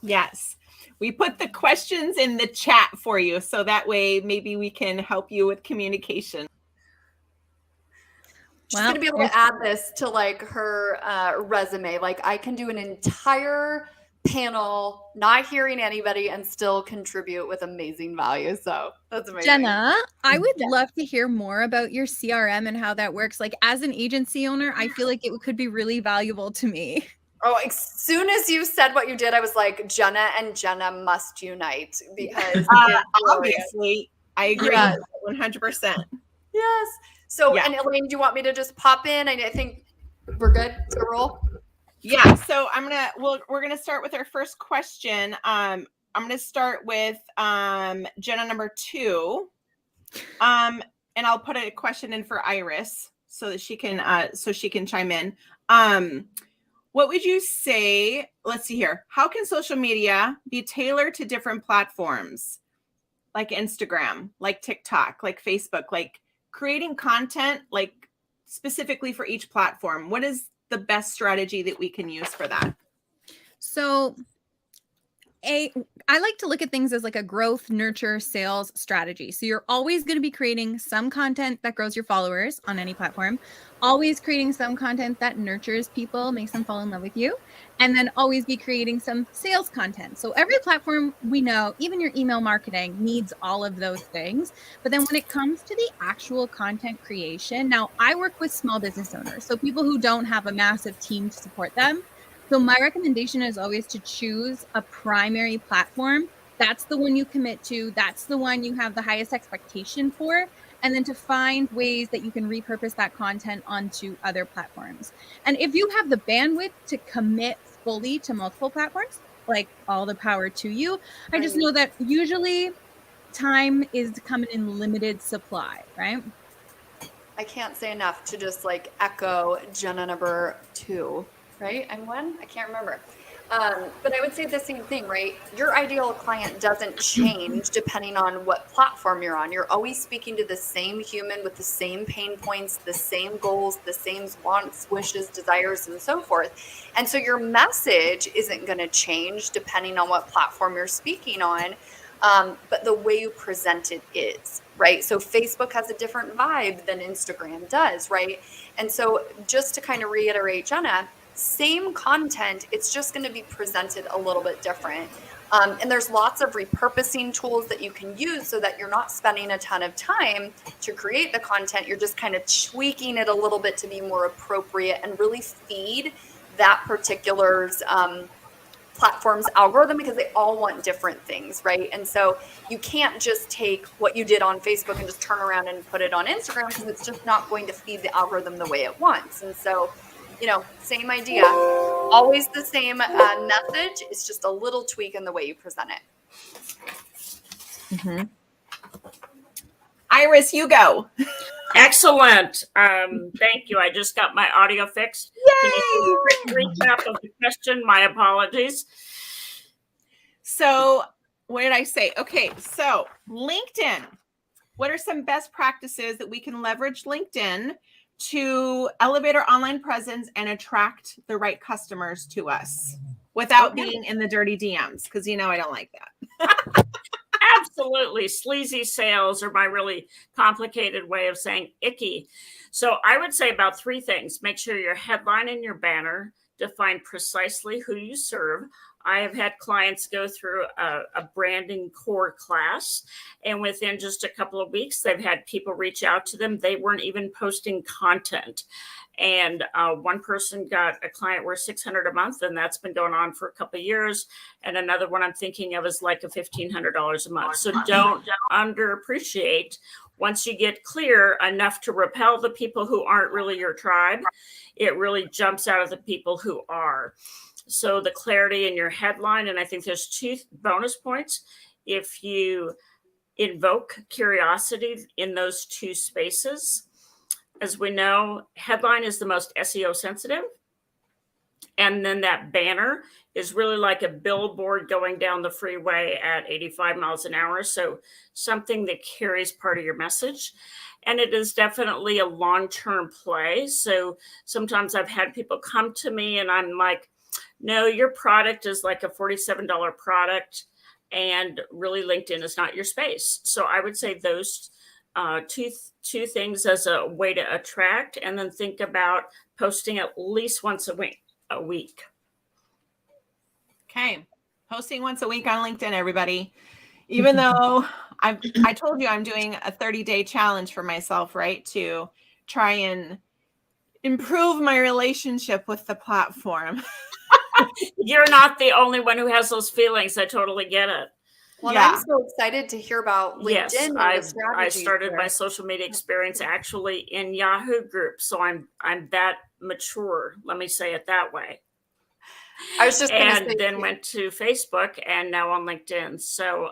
A: Yes. We put the questions in the chat for you, so that way maybe we can help you with communication.
M: She's going to be able to add this to like her resume. Like I can do an entire panel, not hearing anybody and still contribute with amazing value. So that's amazing.
N: Jenna, I would love to hear more about your CRM and how that works. Like as an agency owner, I feel like it could be really valuable to me.
M: Oh, as soon as you said what you did, I was like, Jenna and Jenna must unite because it's brilliant.
A: Obviously, I agree
M: Yes.
A: 100%.
M: Yes. So,
A: Yeah.
M: and Elaine, do you want me to just pop in? I think we're good to roll.
A: Yeah. So we're gonna start with our first question. I'm gonna start with Jenna number 2. And I'll put a question in for Iris so that she can chime in. What would you say? Let's see here. How can social media be tailored to different platforms like Instagram, like TikTok, like Facebook, like creating content like specifically for each platform? What is the best strategy that we can use for that?
N: So I like to look at things as like a growth, nurture, sales strategy. So you're always going to be creating some content that grows your followers on any platform, always creating some content that nurtures people, makes them fall in love with you, and then always be creating some sales content. So every platform we know, even your email marketing, needs all of those things. But then when it comes to the actual content creation, now I work with small business owners, so people who don't have a massive team to support them. So my recommendation is always to choose a primary platform. That's the one you commit to. That's the one you have the highest expectation for. And then to find ways that you can repurpose that content onto other platforms. And if you have the bandwidth to commit fully to multiple platforms, like all the power to you. I just know that usually time is coming in limited supply, right?
M: I can't say enough to just like echo Jenna number 2. Right? I'm one? I can't remember. But I would say the same thing, right? Your ideal client doesn't change depending on what platform you're on. You're always speaking to the same human with the same pain points, the same goals, the same wants, wishes, desires, and so forth. And so your message isn't going to change depending on what platform you're speaking on. But the way you present it is, right? So Facebook has a different vibe than Instagram does, right? And so just to kind of reiterate, Jenna, same content, it's just going to be presented a little bit different. And there's lots of repurposing tools that you can use so that you're not spending a ton of time to create the content. You're just kind of tweaking it a little bit to be more appropriate and really feed that particular platform's algorithm, because they all want different things, right? And so you can't just take what you did on Facebook and just turn around and put it on Instagram, because it's just not going to feed the algorithm the way it wants. And so, you know, same idea, always the same message. It's just a little tweak in the way you present it.
A: Mm-hmm. Iris, you go.
P: Excellent. Thank you. I just got my audio fixed.
A: Yay!
P: Can you do a quick recap of the question? My apologies.
A: So what did I say? Okay, so LinkedIn. What are some best practices that we can leverage LinkedIn to elevate our online presence and attract the right customers to us without being in the dirty DMs? Because you know I don't like that.
P: Absolutely. Sleazy sales are my really complicated way of saying icky. So I would say about 3 things. Make sure your headline and your banner define precisely who you serve. I have had clients go through a branding core class, and within just a couple of weeks, they've had people reach out to them. They weren't even posting content. And one person got a client worth $600 a month, and that's been going on for a couple of years. And another one I'm thinking of is like a $1,500 a month. So don't underappreciate. Once you get clear enough to repel the people who aren't really your tribe, it really jumps out of the people who are. So the clarity in your headline, and I think there's 2 bonus points. If you invoke curiosity in those 2 spaces, as we know, headline is the most SEO sensitive. And then that banner is really like a billboard going down the freeway at 85 miles an hour. So something that carries part of your message. And it is definitely a long-term play. So sometimes I've had people come to me and I'm like, no, your product is like a $47 product, and really LinkedIn is not your space. So I would say those two things as a way to attract, and then think about posting at least once a week.
A: Okay. Posting once a week on LinkedIn, everybody. Even though I told you I'm doing a 30-day challenge for myself, right? To try and improve my relationship with the platform.
P: You're not the only one who has those feelings. I totally get it.
M: Well, I'm so excited to hear about LinkedIn
P: Yes,
M: and the
P: I
M: strategies
P: started
M: there.
P: my social media experience actually in Yahoo groups, so I'm that mature. Let me say it that way.
M: I was just gonna
P: and
M: say
P: then
M: too.
P: went to Facebook and now on LinkedIn. So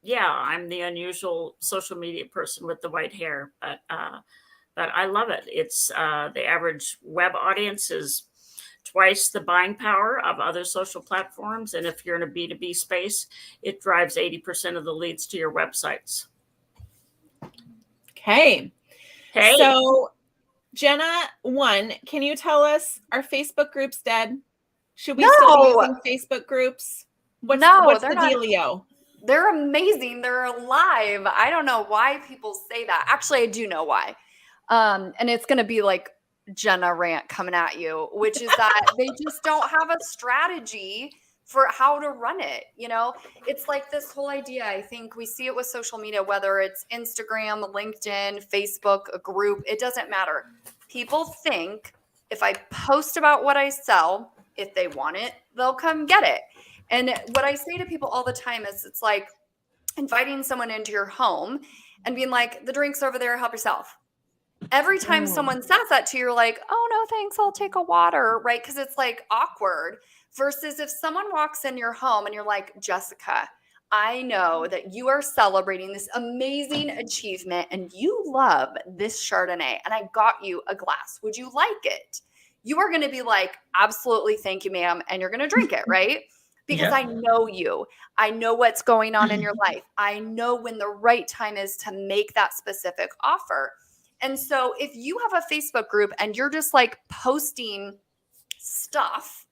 P: yeah, I'm the unusual social media person with the white hair, but I love it. It's the average web audience is twice the buying power of other social platforms. And if you're in a B2B space, it drives 80% of the leads to your websites.
A: Okay.
P: Hey.
A: So, Jenna, can you tell us, are Facebook groups dead? Should we still be using Facebook groups? What's
M: they're
A: the
M: not.
A: dealio?
M: They're amazing. They're alive. I don't know why people say that. Actually, I do know why. And it's going to be like Jenna rant coming at you, which is that they just don't have a strategy for how to run it. You know, it's like this whole idea. I think we see it with social media, whether it's Instagram, LinkedIn, Facebook, a group, it doesn't matter. People think if I post about what I sell, if they want it, they'll come get it. And what I say to people all the time is it's like inviting someone into your home and being like, the drink's over there, help yourself. Every time someone says that to you, you're like, oh, no, thanks, I'll take a water, right? Because it's like awkward. Versus if someone walks in your home and you're like, Jessica, I know that you are celebrating this amazing achievement and you love this Chardonnay and I got you a glass. Would you like it? You are going to be like, absolutely, thank you, ma'am. And you're going to drink it, right? Because I know you. I know what's going on in your life. I know when the right time is to make that specific offer. And so if you have a Facebook group and you're just like posting stuff,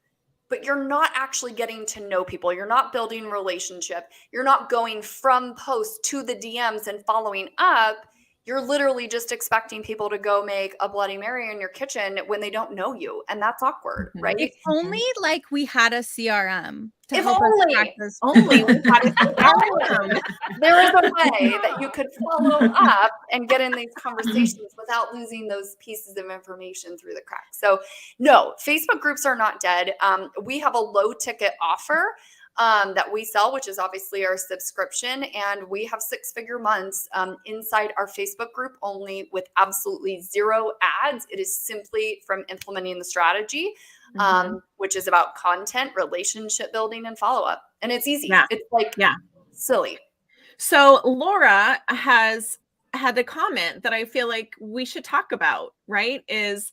M: but you're not actually getting to know people, you're not building relationship, you're not going from post to the DMs and following up, you're literally just expecting people to go make a Bloody Mary in your kitchen when they don't know you. And that's awkward, right?
N: If only like we had a CRM to
M: If
N: help
M: only.
N: us practice.
A: Only we had a CRM.
M: There is a way that you could follow up and get in these conversations without losing those pieces of information through the cracks. So no, Facebook groups are not dead. We have a low ticket offer that we sell, which is obviously our subscription. And we have 6-figure months inside our Facebook group only with absolutely zero ads. It is simply from implementing the strategy, which is about content, relationship building, and follow-up. And it's easy.
A: Yeah.
M: It's like silly.
A: So Laura has had a comment that I feel like we should talk about, right? Is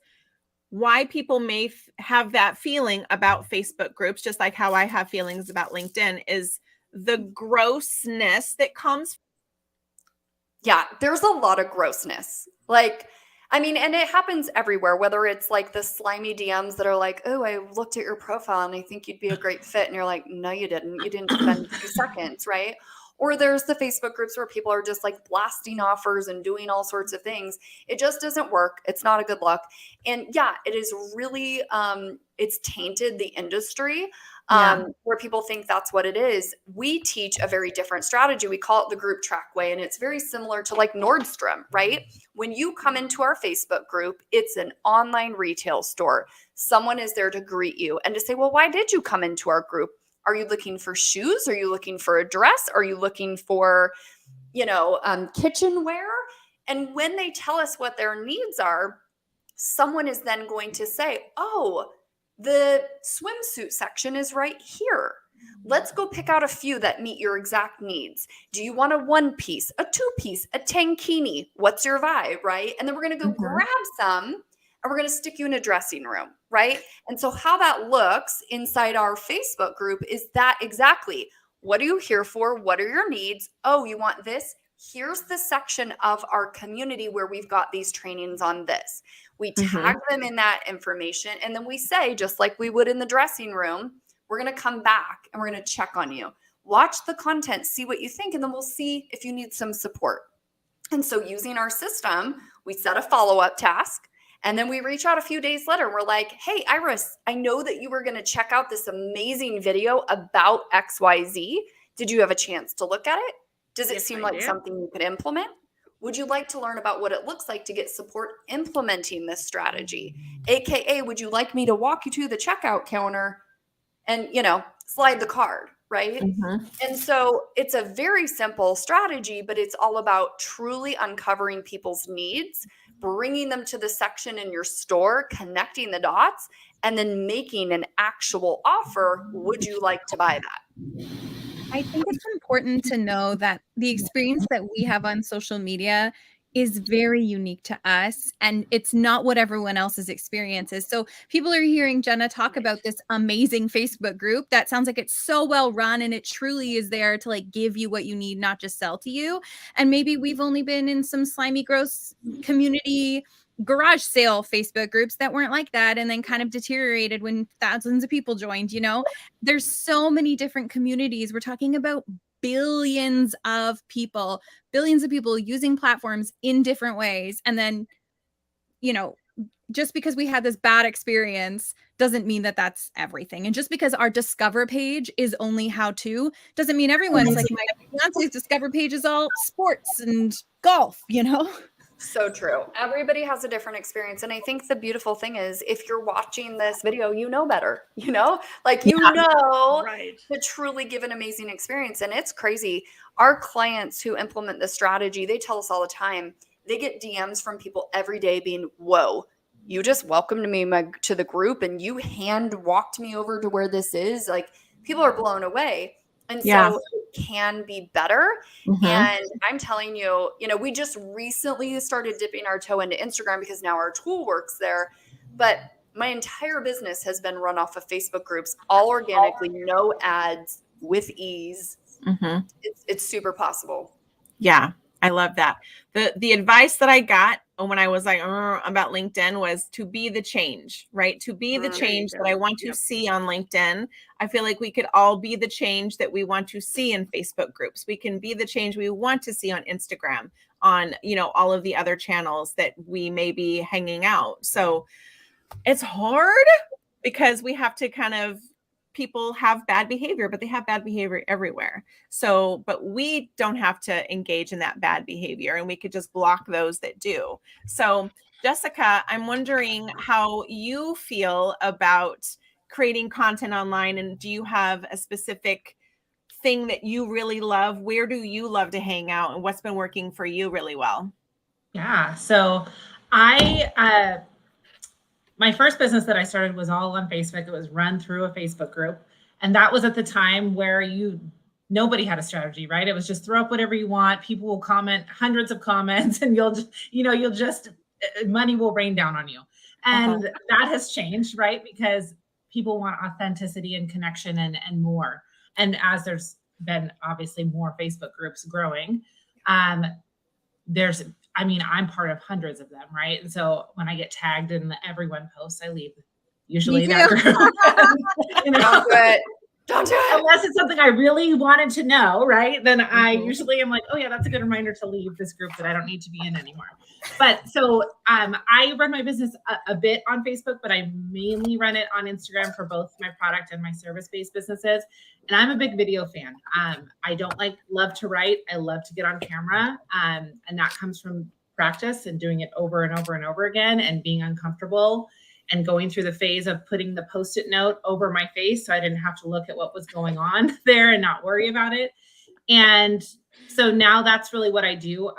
A: why people may have that feeling about Facebook groups, just like how I have feelings about LinkedIn, is the grossness that comes.
M: Yeah, there's a lot of grossness. Like, I mean, and it happens everywhere, whether it's like the slimy DMs that are like, oh, I looked at your profile and I think you'd be a great fit. And you're like, no, you didn't. You didn't spend 2 seconds, right? Or there's the Facebook groups where people are just like blasting offers and doing all sorts of things. It just doesn't work. It's not a good look. And yeah, it is really, it's tainted the industry where people think that's what it is. We teach a very different strategy. We call it the group track way. And it's very similar to like Nordstrom, right? When you come into our Facebook group, it's an online retail store. Someone is there to greet you and to say, well, why did you come into our group? Are you looking for shoes? Are you looking for a dress? Are you looking for, kitchenware? And when they tell us what their needs are, someone is then going to say, oh, the swimsuit section is right here. Let's go pick out a few that meet your exact needs. Do you want a 1-piece, a 2-piece, a tankini? What's your vibe, right? And then we're going to go grab some and we're going to stick you in a dressing room, right? And so how that looks inside our Facebook group is that exactly. What are you here for? What are your needs? Oh, you want this? Here's the section of our community where we've got these trainings on this. We tag them in that information. And then we say, just like we would in the dressing room, we're going to come back and we're going to check on you. Watch the content, see what you think, and then we'll see if you need some support. And so using our system, we set a follow-up task. And then we reach out a few days later. We're like, hey, Iris, I know that you were going to check out this amazing video about XYZ. Did you have a chance to look at it? Does it seem like something you could implement? Would you like to learn about what it looks like to get support implementing this strategy? AKA, would you like me to walk you to the checkout counter and, slide the card, right? And so it's a very simple strategy, but it's all about truly uncovering people's needs, bringing them to the section in your store, connecting the dots, and then making an actual offer. Would you like to buy that?
N: I think it's important to know that the experience that we have on social media is very unique to us, and it's not what everyone else's experience is. So people are hearing Jenna talk about this amazing Facebook group that sounds like it's so well run, and it truly is there to like give you what you need, not just sell to you. And maybe we've only been in some slimy, gross community garage sale Facebook groups that weren't like that, and then kind of deteriorated when thousands of people joined. There's so many different communities. We're talking about billions of people using platforms in different ways. And then, just because we had this bad experience doesn't mean that that's everything. And just because our Discover page is only how to doesn't mean everyone's like my fiance's Discover page is all sports and golf,
M: So true. Everybody has a different experience. And I think the beautiful thing is if you're watching this video, better, to truly give an amazing experience. And it's crazy. Our clients who implement this strategy, they tell us all the time, they get DMs from people every day being, whoa, you just welcomed me to the group and you hand walked me over to where this is. Like, people are blown away. And so it can be better. And I'm telling you, we just recently started dipping our toe into Instagram because now our tool works there. But my entire business has been run off of Facebook groups, all organically, no ads, with ease. It's super possible.
A: Yeah, I love that. The advice that I got when I was like about LinkedIn was to be the change, right? To be the change that I want to see on LinkedIn. I feel like we could all be the change that we want to see in Facebook groups. We can be the change we want to see on Instagram, on, all of the other channels that we may be hanging out. So it's hard because we have to people have bad behavior, but they have bad behavior everywhere. So, but we don't have to engage in that bad behavior, and we could just block those that do. So, Jessica, I'm wondering how you feel about creating content online, and do you have a specific thing that you really love? Where do you love to hang out, and what's been working for you really well?
O: Yeah. So my first business that I started was all on Facebook. It was run through a Facebook group. And that was at the time where nobody had a strategy, right? It was just throw up whatever you want. People will comment hundreds of comments and money will rain down on you. And that has changed, right? Because people want authenticity and connection and more. And as there's been obviously more Facebook groups growing, I'm part of hundreds of them, right? And so when I get tagged in the everyone post, I leave usually that group.
M: Don't do it.
O: Unless it's something I really wanted to know, right? Then I usually am like, oh yeah, that's a good reminder to leave this group that I don't need to be in anymore. But so I run my business a bit on Facebook, but I mainly run it on Instagram for both my product and my service-based businesses. And I'm a big video fan. I don't love to write. I love to get on camera. And that comes from practice and doing it over and over and over again and being uncomfortable and going through the phase of putting the Post-it note over my face so I didn't have to look at what was going on there and not worry about it. And so now that's really what I do.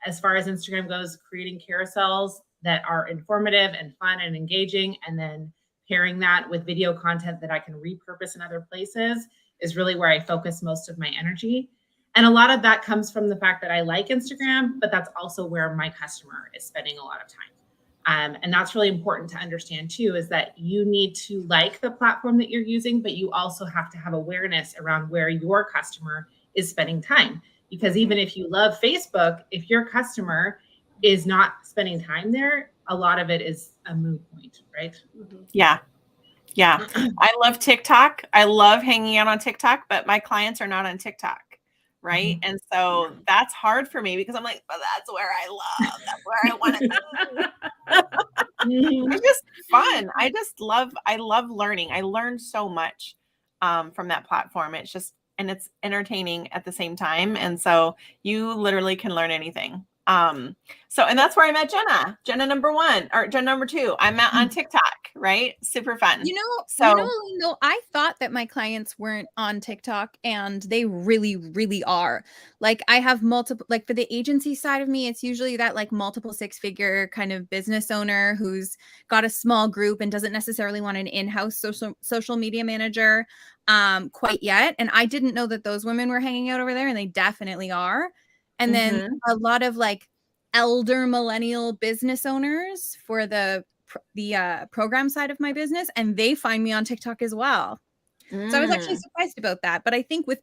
O: As far as Instagram goes, creating carousels that are informative and fun and engaging, and then pairing that with video content that I can repurpose in other places is really where I focus most of my energy. And a lot of that comes from the fact that I like Instagram, but that's also where my customer is spending a lot of time. And that's really important to understand too, is that you need to like the platform that you're using, but you also have to have awareness around where your customer is spending time. Because even if you love Facebook, if your customer is not spending time there, a lot of it is a moot point, right?
A: Yeah. Yeah. I love TikTok. I love hanging out on TikTok, but my clients are not on TikTok. Right. And so that's hard for me because I'm like, well, that's where I love. That's where I want to be. It's just fun. I love learning. I learned so much from that platform. It's entertaining at the same time. And so you literally can learn anything. And that's where I met Jenna number 1 or Jenna number 2. I met on TikTok. right? Super fun.
N: So, no, I thought that my clients weren't on TikTok, and they really, really are. Like, I have multiple, like, for the agency side of me, it's usually that like multiple 6-figure kind of business owner who's got a small group and doesn't necessarily want an in-house social media manager quite yet. And I didn't know that those women were hanging out over there, and they definitely are. And then a lot of like elder millennial business owners for the program side of my business, and they find me on TikTok as well. So I was actually surprised about that. But I think with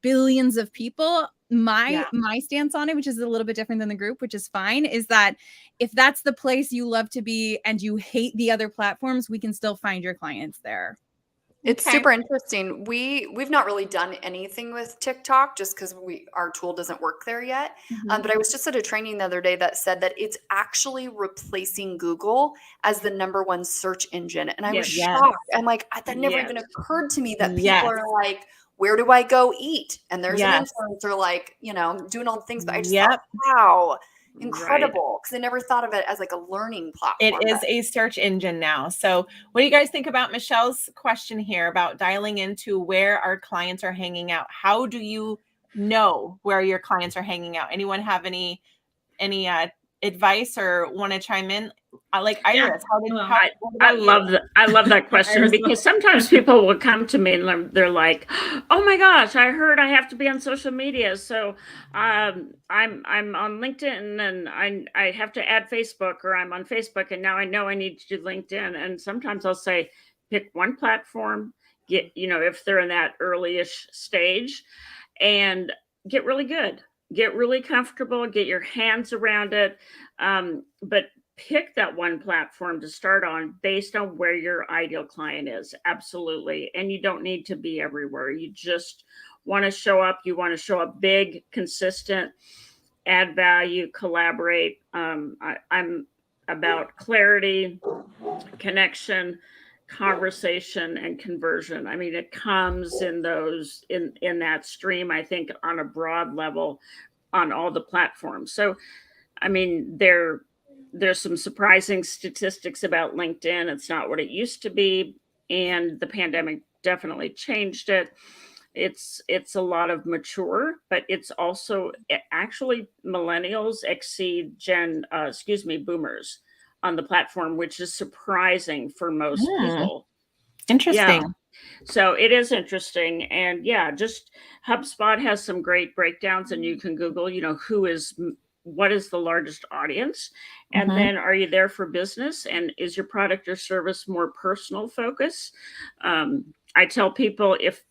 N: billions of people, my stance on it, which is a little bit different than the group, which is fine, is that if that's the place you love to be and you hate the other platforms, we can still find your clients there.
M: It's super interesting. We've not really done anything with TikTok just because our tool doesn't work there yet. But I was just at a training the other day that said that it's actually replacing Google as the #1 search engine. And I was shocked. I'm like, that never even occurred to me that people are like, where do I go eat? And there's an influencer like, doing all the things. But I just thought, wow, incredible, because I never thought of it as like a learning platform.
A: It is a search engine now. So what do you guys think about Michelle's question here about dialing into where our clients are hanging out? How do you know where your clients are hanging out? Anyone have any advice or want to chime in? Like Iris,
P: I love that question because sometimes people will come to me and they're like, "Oh my gosh, I heard I have to be on social media, so I'm on LinkedIn and I have to add Facebook, or I'm on Facebook and now I know I need to do LinkedIn." And sometimes I'll say, pick one platform, if they're in that early-ish stage, and get really good. Get really comfortable, get your hands around it, but pick that one platform to start on based on where your ideal client is. Absolutely. And you don't need to be everywhere. You just want to show up. You want to show up big, consistent, add value, collaborate. I'm about clarity, connection, conversation, and conversion. I mean, it comes in those in that stream, I think, on a broad level on all the platforms. So, I mean, there's some surprising statistics about LinkedIn. It's not what it used to be, and the pandemic definitely changed it. It's a lot of mature, but it's also actually millennials exceed boomers on the platform, which is surprising for most people.
A: Interesting.
P: Yeah. So it is interesting. And just HubSpot has some great breakdowns, and you can Google, what is the largest audience? And then are you there for business? And is your product or service more personal focus? I tell people, if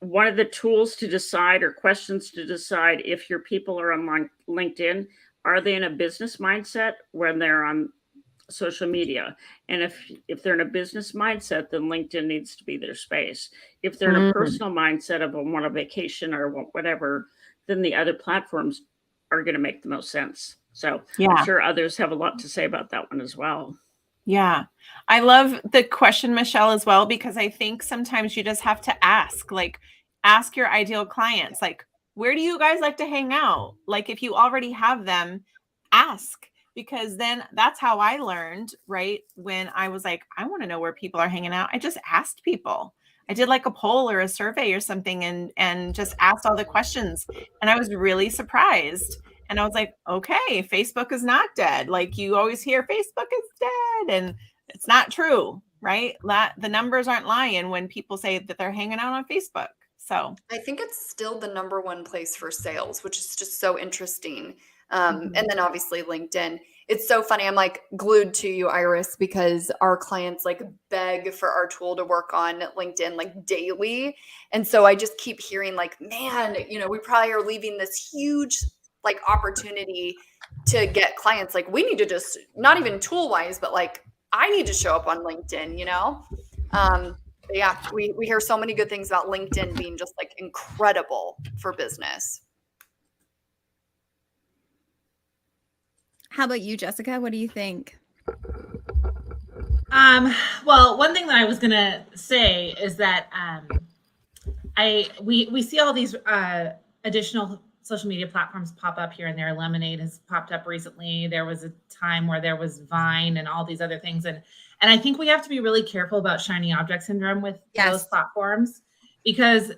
P: one of the tools to decide or questions to decide if your people are on LinkedIn, are they in a business mindset when they're on social media? And if they're in a business mindset, then LinkedIn needs to be their space. If they're in a personal mindset of on a vacation or whatever, then the other platforms are going to make the most sense. So I'm sure others have a lot to say about that one as well.
A: Yeah. I love the question, Michelle, as well, because I think sometimes you just have to ask your ideal clients, like, where do you guys like to hang out? Like, if you already have them, ask, because then that's how I learned, right? When I was like, I want to know where people are hanging out. I just asked people. I did like a poll or a survey or something and just asked all the questions. And I was really surprised. And I was like, okay, Facebook is not dead. Like, you always hear Facebook is dead, and it's not true, right? The numbers aren't lying when people say that they're hanging out on Facebook. So
M: I think it's still the #1 place for sales, which is just so interesting. And then obviously LinkedIn. It's so funny. I'm like glued to you, Iris, because our clients like beg for our tool to work on LinkedIn like daily. And so I just keep hearing like, man, we probably are leaving this huge like opportunity to get clients. Like, we need to just, not even tool wise, but like, I need to show up on LinkedIn, But yeah, we hear so many good things about LinkedIn being just like incredible for business.
N: How about you, Jessica? What do you think?
O: Well, one thing that I was gonna say is that we see all these additional social media platforms pop up here and there. Lemonade has popped up recently. There was a time where there was Vine and all these other things. And I think we have to be really careful about shiny object syndrome with those platforms, because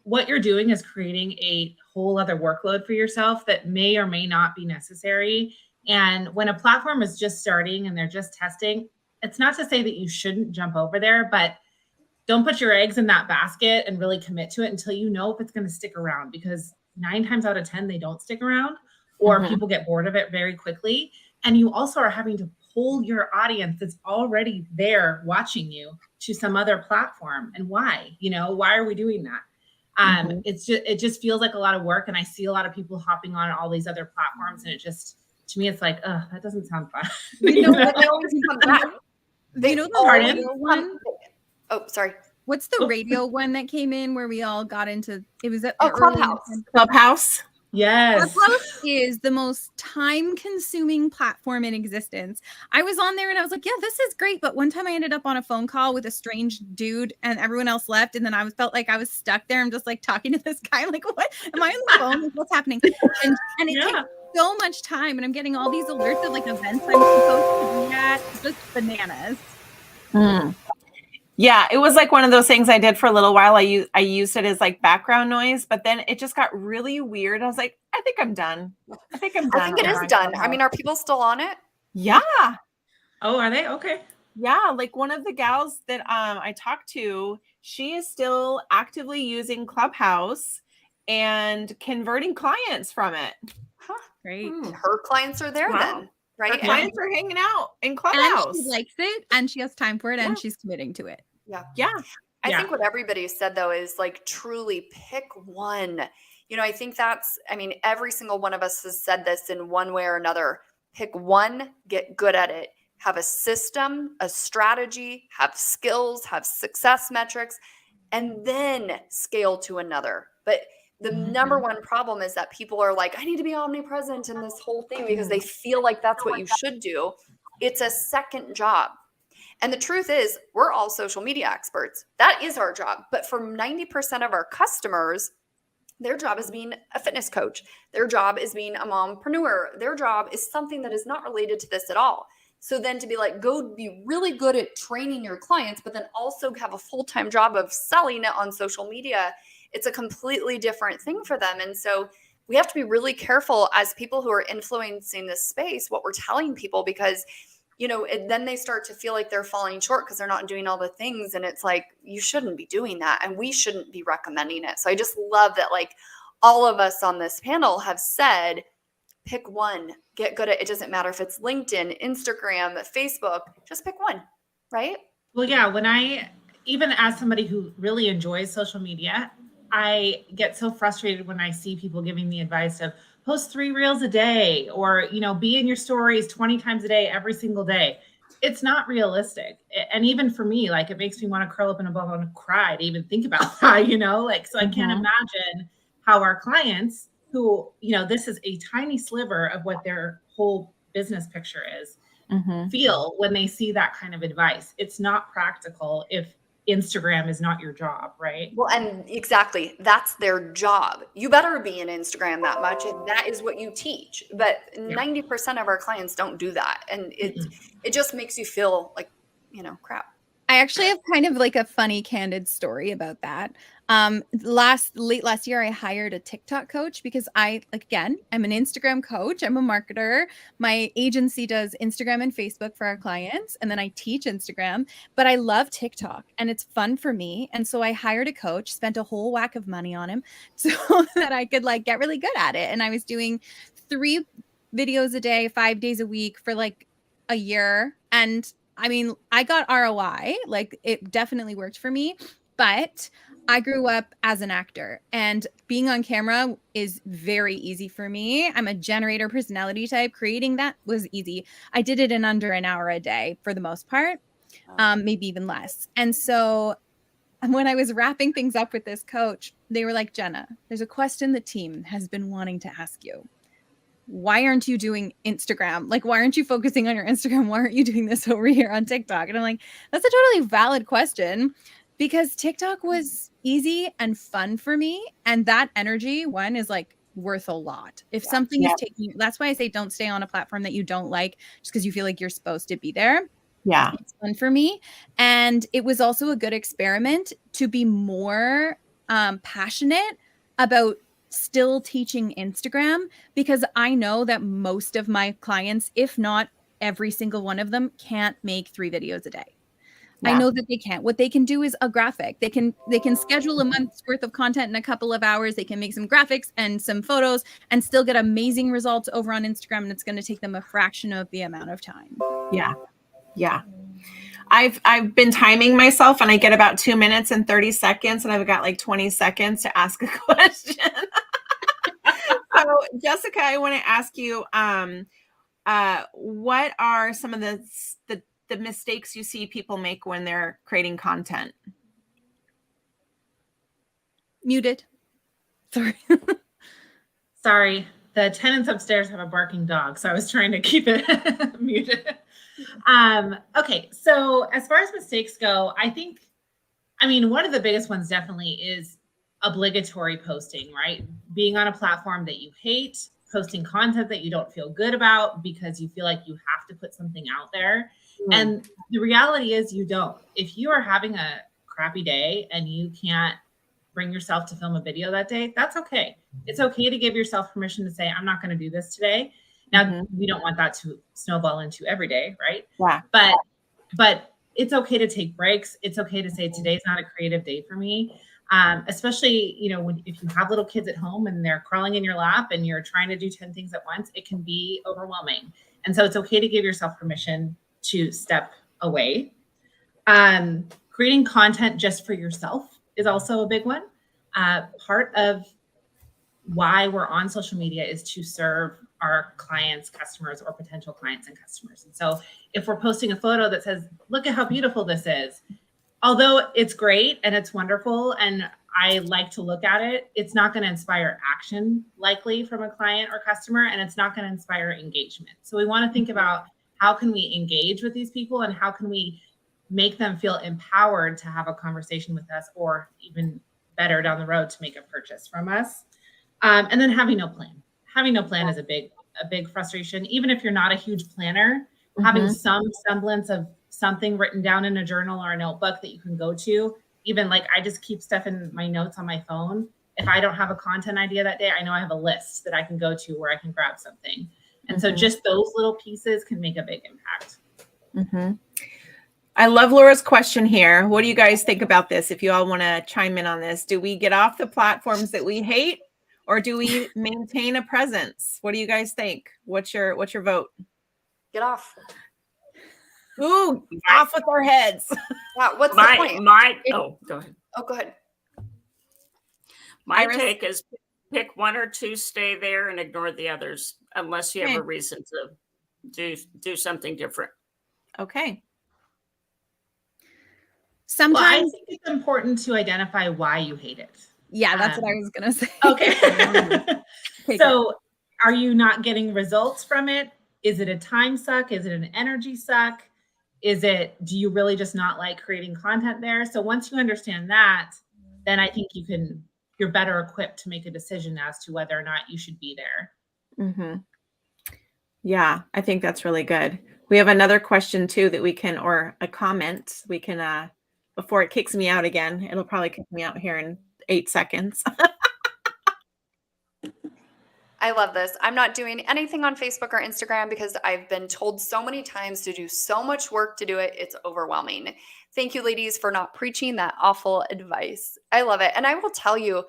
O: what you're doing is creating a whole other workload for yourself that may or may not be necessary. And when a platform is just starting and they're just testing, it's not to say that you shouldn't jump over there, but don't put your eggs in that basket and really commit to it until you know if it's going to stick around, because 9 times out of 10, they don't stick around, or people get bored of it very quickly. And you also are having to pull your audience that's already there watching you to some other platform. And why? Why are we doing that? It just feels like a lot of work. And I see a lot of people hopping on all these other platforms. And it just, to me, it's like, that doesn't sound fun.
M: You know, they always come back.
N: You know the
O: Pardon?
N: radio one?
M: Oh, sorry.
N: What's the radio one that came in where we all got into? It was at
A: Clubhouse. Clubhouse.
O: Yes.
N: Clubhouse is the most time-consuming platform in existence. I was on there and I was like, yeah, this is great. But one time I ended up on a phone call with a strange dude and everyone else left. And then I felt like I was stuck there. I'm just like talking to this guy. I'm like, what? Am I on the phone? Like, what's happening? And it takes so much time. And I'm getting all these alerts of like events I'm supposed to be at. It's just bananas.
A: Yeah, it was like one of those things I did for a little while. I used it as like background noise, but then it just got really weird. I was like, I think I'm done. I think
M: it is done. I mean, are people still on it?
A: Yeah.
O: Oh, are they? Okay.
A: Yeah, like one of the gals that I talked to, she is still actively using Clubhouse and converting clients from it.
M: Huh.
N: Great.
M: Her clients are there then. Right.
A: Her clients are hanging out in Clubhouse.
N: And she likes it and she has time for it and she's committing to it.
A: Yeah.
M: I think what everybody said though is like truly pick one. I think every single one of us has said this in one way or another. Pick one, get good at it, have a system, a strategy, have skills, have success metrics, and then scale to another. But the number one problem is that people are like, I need to be omnipresent in this whole thing because they feel like that's what you should do. It's a second job. And the truth is, we're all social media experts. That is our job. But for 90% of our customers, their job is being a fitness coach. Their job is being a mompreneur. Their job is something that is not related to this at all. So then to be like, go be really good at training your clients, but then also have a full-time job of selling it on social media, it's a completely different thing for them. And so we have to be really careful as people who are influencing this space, what we're telling people, because, then they start to feel like they're falling short because they're not doing all the things. And it's like, you shouldn't be doing that. And we shouldn't be recommending it. So I just love that, like, all of us on this panel have said, pick one, get good at it. It doesn't matter if it's LinkedIn, Instagram, Facebook, just pick one, right?
O: Well, yeah, even as somebody who really enjoys social media, I get so frustrated when I see people giving me advice of post 3 reels a day or, be in your stories 20 times a day, every single day. It's not realistic. And even for me, like, it makes me want to curl up in a ball and cry to even think about that, so I can't imagine how our clients who, this is a tiny sliver of what their whole business picture is, feel when they see that kind of advice. It's not practical if Instagram is not your job, right?
M: Well, and exactly, that's their job. You better be in Instagram that much, and that is what you teach. But 90% of our clients don't do that, and it just makes you feel like, crap.
N: I actually have kind of like a funny, candid story about that. Late last year, I hired a TikTok coach because I'm an Instagram coach. I'm a marketer. My agency does Instagram and Facebook for our clients, and then I teach Instagram, but I love TikTok and it's fun for me. And so I hired a coach, spent a whole whack of money on him so that I could get really good at it. And I was doing 3 videos a day, 5 days a week for like a year. And I mean, I got ROI, it definitely worked for me, but I grew up as an actor and being on camera is very easy for me. I'm a generator personality type. Creating that was easy. I did it in under an hour a day for the most part, maybe even less. And so when I was wrapping things up with this coach, they were like, Jenna, there's a question the team has been wanting to ask you. Why aren't you doing Instagram? Why aren't you focusing on your Instagram? Why aren't you doing this over here on TikTok? And I'm like, that's a totally valid question because TikTok was easy and fun for me. And that energy, one, is worth a lot. If something is taking, that's why I say don't stay on a platform that you don't like just because you feel like you're supposed to be there.
A: Yeah.
N: It's fun for me. And it was also a good experiment to be more passionate about still teaching Instagram, because I know that most of my clients, if not every single one of them, can't make 3 videos a day. I know that they can't. What they can do is a graphic. They can schedule a month's worth of content in a couple of hours. They can make some graphics and some photos and still get amazing results over on Instagram. And it's going to take them a fraction of the amount of time.
A: Yeah. Yeah. I've been timing myself, and I get about 2 minutes and 30 seconds, and I've got like 20 seconds to ask a question. So Jessica, I want to ask you, what are some of the mistakes you see people make when they're creating content?
N: Muted.
O: Sorry. The tenants upstairs have a barking dog, so I was trying to keep it muted. Okay. So as far as mistakes go, I mean, one of the biggest ones definitely is obligatory posting, right? Being on a platform that you hate, posting content that you don't feel good about because you feel like you have to put something out there. And the reality is you don't. If you are having a crappy day and you can't bring yourself to film a video that day, that's okay. It's okay to give yourself permission to say, I'm not going to do this today. Now, we don't want that to snowball into every day, right?
A: Yeah.
O: But it's okay to take breaks. It's okay to say today's not a creative day for me. Especially, if you have little kids at home and they're crawling in your lap and you're trying to do 10 things at once, it can be overwhelming. And so it's okay to give yourself permission to step away. Creating content just for yourself is also a big one. Part of why we're on social media is to serve our clients, customers, or potential clients and customers. And so if we're posting a photo that says, look at how beautiful this is, although it's great and it's wonderful and I like to look at it, it's not going to inspire action likely from a client or customer, and it's not going to inspire engagement. So we want to think about how can we engage with these people and how can we make them feel empowered to have a conversation with us, or even better down the road to make a purchase from us. And then having no plan. Having no plan is a big frustration. Even if you're not a huge planner, having some semblance of something written down in a journal or a notebook that you can go to. Even like I just keep stuff in my notes on my phone. If I don't have a content idea that day, I know I have a list that I can go to where I can grab something. And so just those little pieces can make a big impact.
A: I love Laura's question here. What do you guys think about this? If you all want to chime in on this, do we get off the platforms that we hate, or do we maintain a presence? What do you guys think? What's your vote?
M: Get off.
A: Ooh, off with our heads.
M: What's the point?
P: Go ahead.
M: Oh, go ahead.
P: My
A: Iris?
P: take is pick 1 or 2, stay there, and ignore the others unless you have a reason to do something different.
A: Okay.
N: Sometimes
O: I think it's important to identify why you hate it.
N: Yeah, that's what I was going to say.
O: Okay. So are you not getting results from it? Is it a time suck? Is it an energy suck? Do you really just not like creating content there? So once you understand that, then I think you're better equipped to make a decision as to whether or not you should be there.
A: Yeah, I think that's really good. We have another question too that we can, or a comment we can, before it kicks me out again. It'll probably kick me out here in 8 seconds.
M: I love this. I'm not doing anything on Facebook or Instagram because I've been told so many times to do so much work to do it. It's overwhelming. Thank you, ladies, for not preaching that awful advice. I love it. And I will tell you,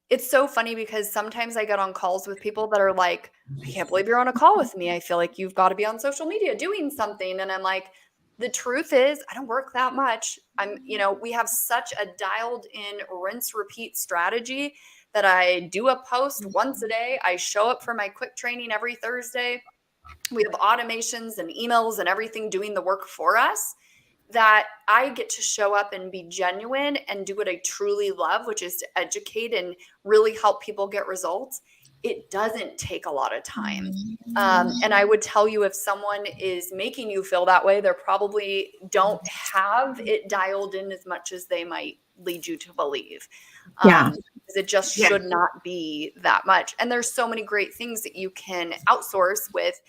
M: it's so funny because sometimes I get on calls with people that are like, I can't believe you're on a call with me. I feel like you've got to be on social media doing something. And I'm like, the truth is I don't work that much. We have such a dialed in rinse repeat strategy that I do a post once a day. I show up for my quick training every Thursday. We have automations and emails and everything doing the work for us, that I get to show up and be genuine and do what I truly love, which is to educate and really help people get results. It doesn't take a lot of time. And I would tell you, if someone is making you feel that way, they probably don't have it dialed in as much as they might lead you to believe.
A: Yeah.
M: because it just
A: Yeah.
M: should not be that much. And there's so many great things that you can outsource with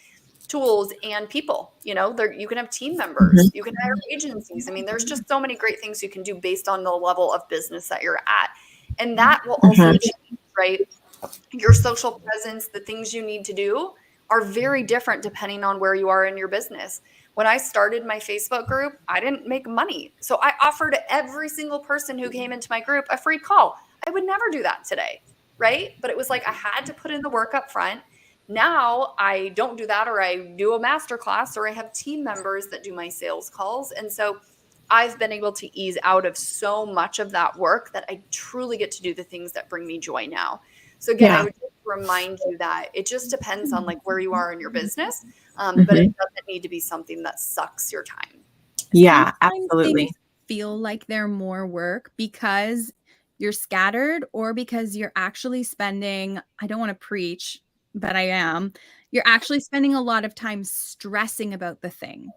M: tools and people. You know, you can have team members, you can hire agencies. I mean, there's just so many great things you can do based on the level of business that you're at. And that will also change, right? Your social presence, the things you need to do are very different depending on where you are in your business. When I started my Facebook group, I didn't make money. So I offered every single person who came into my group a free call. I would never do that today, right? But it was like I had to put in the work up front. Now I don't do that, or I do a masterclass, or I have team members that do my sales calls. And so I've been able to ease out of so much of that work that I truly get to do the things that bring me joy now. So again, I would just remind you that it just depends on like where you are in your business, but it doesn't need to be something that sucks your time.
A: Yeah,
N: Sometimes
A: absolutely.
N: things feel like they're more work because you're scattered, or because you're actually spending, I don't want to preach, but I am, you're actually spending a lot of time stressing about the thing.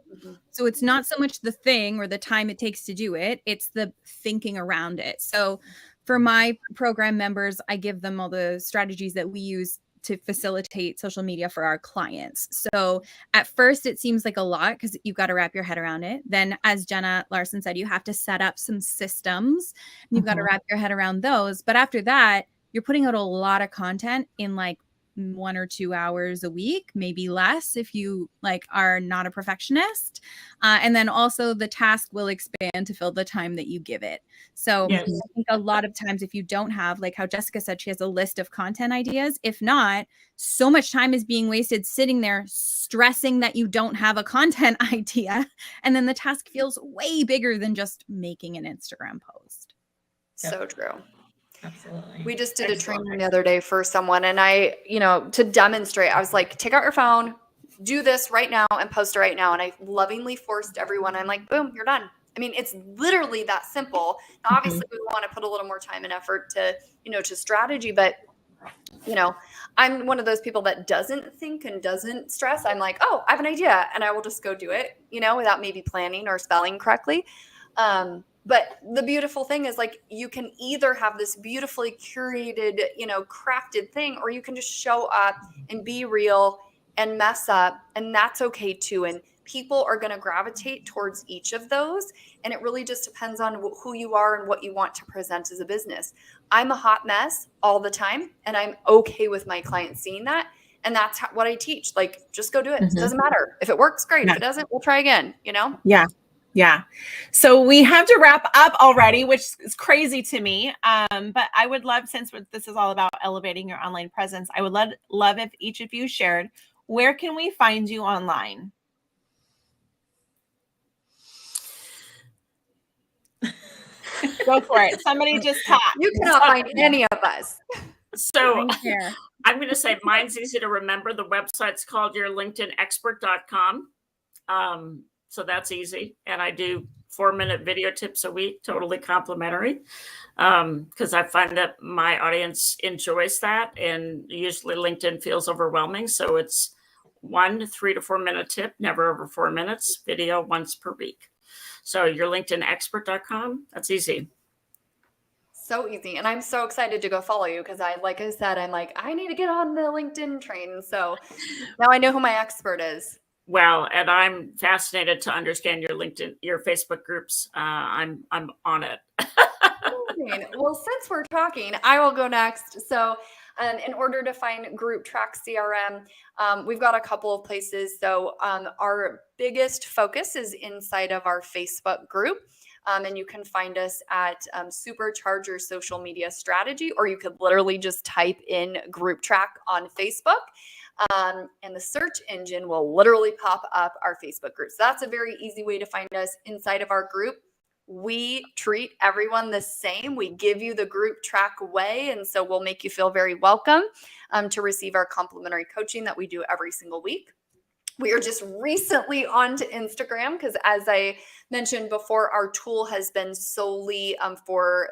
N: So it's not so much the thing or the time it takes to do it, it's the thinking around it. So for my program members, I give them all the strategies that we use to facilitate social media for our clients. So at first it seems like a lot because you've got to wrap your head around it. Then, as Jenna Larson said, you have to set up some systems and you've got to wrap your head around those. But after that, you're putting out a lot of content in like 1 or 2 hours a week, maybe less if you like are not a perfectionist. And then also the task will expand to fill the time that you give it. So
P: Yes.
N: I think a lot of times if you don't have, like how Jessica said, she has a list of content ideas. If not, so much time is being wasted sitting there stressing that you don't have a content idea. And then the task feels way bigger than just making an Instagram post.
M: So true.
P: Absolutely.
M: We just did a training the other day for someone, and I, to demonstrate, I was like, take out your phone, do this right now and post it right now. And I lovingly forced everyone. I'm like, boom, you're done. I mean, it's literally that simple. Now, obviously we want to put a little more time and effort to, to strategy, but I'm one of those people that doesn't think and doesn't stress. I'm like, oh, I have an idea, and I will just go do it, without maybe planning or spelling correctly. But the beautiful thing is, like, you can either have this beautifully curated, crafted thing, or you can just show up and be real and mess up, and that's okay too. And people are going to gravitate towards each of those. And it really just depends on who you are and what you want to present as a business. I'm a hot mess all the time, and I'm okay with my clients seeing that. And that's what I teach. Like, just go do it. It doesn't matter. If it works, great. If it doesn't, we'll try again,
A: Yeah. Yeah. So we have to wrap up already, which is crazy to me. But I would love, since this is all about elevating your online presence, I would love if each of you shared, where can we find you online? Go for it. Somebody just talk.
M: You cannot find any of us.
P: So I'm going to say mine's easy to remember. The website's called yourlinkedinexpert.com. So that's easy. And I do 4-minute video tips a week, totally complimentary, because I find that my audience enjoys that. And usually LinkedIn feels overwhelming. So it's 1 3 to 4 minute tip, never over 4 minutes, video once per week. So yourlinkedinexpert.com, that's easy.
M: So easy. And I'm so excited to go follow you because like I said, I'm like, I need to get on the LinkedIn train. So now I know who my expert is.
P: Well, and I'm fascinated to understand your LinkedIn, your Facebook groups. I'm on it.
M: Well, since we're talking, I will go next. So in order to find Group Track CRM, we've got a couple of places. So our biggest focus is inside of our Facebook group. And you can find us at Supercharge Your Social Media Strategy, or you could literally just type in Group Track on Facebook. And the search engine will literally pop up our Facebook group. So that's a very easy way to find us inside of our group. We treat everyone the same. We give you the Group Track way. And so we'll make you feel very welcome to receive our complimentary coaching that we do every single week. We are just recently onto Instagram because, as I mentioned before, our tool has been solely for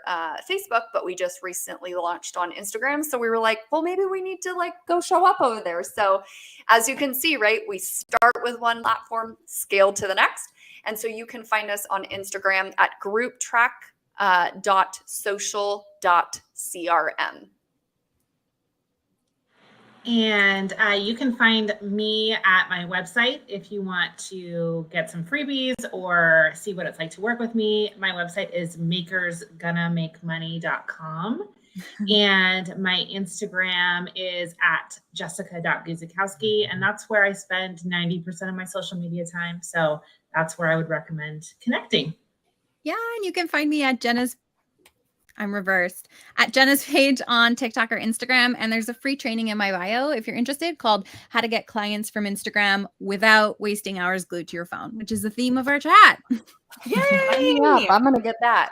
M: Facebook, but we just recently launched on Instagram. So we were like, well, maybe we need to go show up over there. So as you can see, right, we start with one platform, scale to the next. And so you can find us on Instagram at grouptrack.social.co. CRM.
O: And you can find me at my website if you want to get some freebies or see what it's like to work with me. My website is makersgonnaMakeMoney.com. And my Instagram is at jessica.guzikowski. And that's where I spend 90% of my social media time. So that's where I would recommend connecting.
N: Yeah, and you can find me at I'm reversed, at Jenna's page on TikTok or Instagram. And there's a free training in my bio if you're interested called How to Get Clients from Instagram Without Wasting Hours Glued to Your Phone, which is the theme of our chat.
A: Yay!
M: I'm going to get that.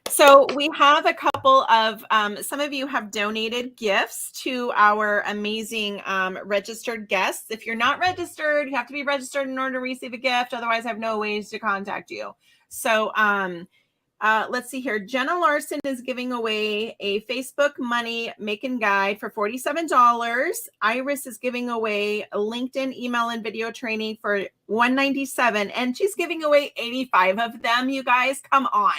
A: So we have a couple of, some of you have donated gifts to our amazing registered guests. If you're not registered, you have to be registered in order to receive a gift. Otherwise, I have no ways to contact you. So let's see here. Jenna Larson is giving away a Facebook money making guide for $47. Iris is giving away a LinkedIn email and video training for $197, and she's giving away 85 of them. You guys, come on.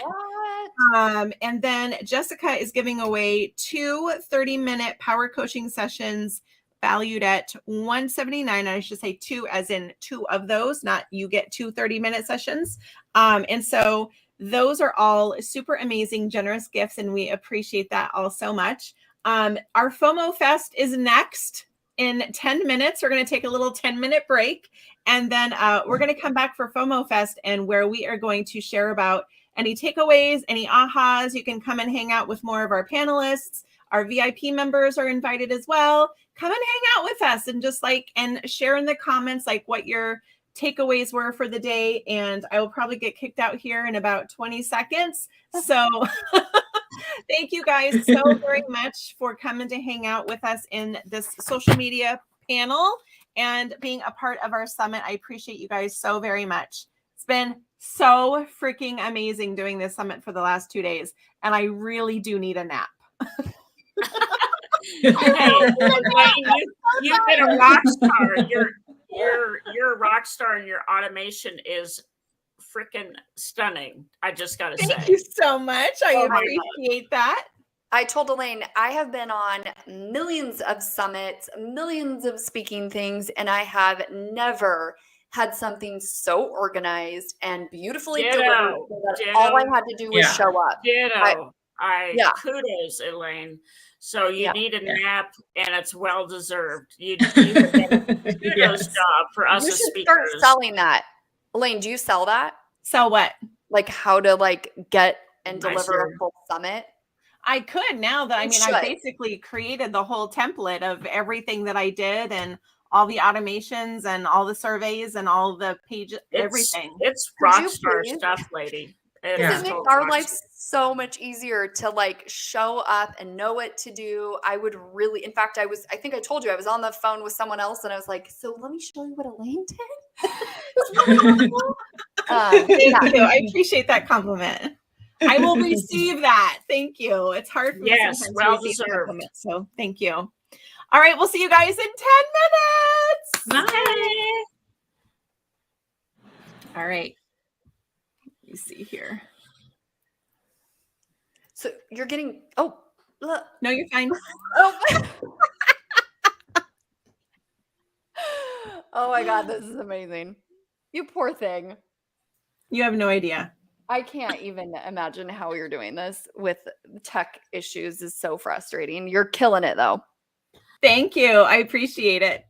A: And then Jessica is giving away 2 30-minute power coaching sessions valued at $179. I should say 2 as in 2 of those, not you get 2 30-minute sessions. And so those are all super amazing, generous gifts, and we appreciate that all so much. Our FOMO Fest is next in 10 minutes. We're going to take a little 10-minute break, and then we're going to come back for FOMO Fest, and where we are going to share about any takeaways, any ahas. You can come and hang out with more of our panelists. Our VIP members are invited as well. Come and hang out with us and just and share in the comments what your takeaways were for the day. And I will probably get kicked out here in about 20 seconds. So thank you guys so very much for coming to hang out with us in this social media panel and being a part of our summit. I appreciate you guys so very much. It's been so freaking amazing doing this summit for the last 2 days. And I really do need a nap.
P: Hey, you've been a rock star. You're a rock star, and your automation is freaking stunning. I just gotta say.
A: Thank you so much. I appreciate that.
M: I told Elaine, I have been on millions of summits, millions of speaking things, and I have never had something so organized and beautifully delivered. So that all I had to do was show up.
P: Kudos, Elaine. So you need a nap, and it's well deserved. You have done a kudos job for us
M: You
P: as
M: should
P: speakers.
M: start selling that. Elaine, do you sell that?
A: Sell what?
M: How to get and
A: I
M: deliver
A: sure.
M: a full summit?
A: I could now that
M: You
A: I
M: should.
A: basically created the whole template of everything that I did and all the automations and all the surveys and all the pages, everything.
P: It's
M: Could
P: rock
M: you
P: star
M: please?
P: stuff, lady. It
M: Does
P: is
M: it make
P: total
M: our
P: rock
M: life
P: star.
M: so much easier to show up and know what to do? I would really, in fact, I think I told you I was on the phone with someone else and I was like, so let me show you what Elaine did.
A: Thank you. I appreciate that compliment. I will receive that. Thank you. It's hard for me
P: Yes,
A: sometimes
P: well
A: to receive
P: deserved.
A: compliments. So thank you. All right. We'll see you guys in 10 minutes.
P: Bye.
A: All right. Let me see here.
M: So you're getting,
A: No, you're fine.
M: Oh my God, this is amazing. You poor thing.
A: You have no idea.
M: I can't even imagine how you're doing this with tech issues. Is so frustrating. You're killing it though.
A: Thank you. I appreciate it.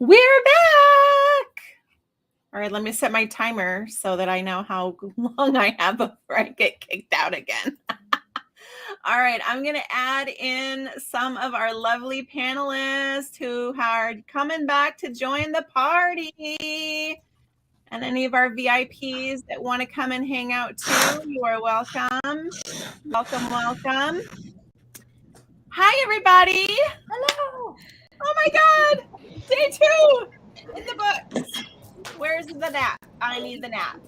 A: We're back. All right, let me set my timer so that I know how long I have before I get kicked out again. All right, I'm going to add in some of our lovely panelists who are coming back to join the party. And any of our VIPs that want to come and hang out too, you are welcome. Welcome, welcome. Hi, everybody.
B: Hello.
A: Oh my God. Day 2 in the books. Where's the nap? I need the nap.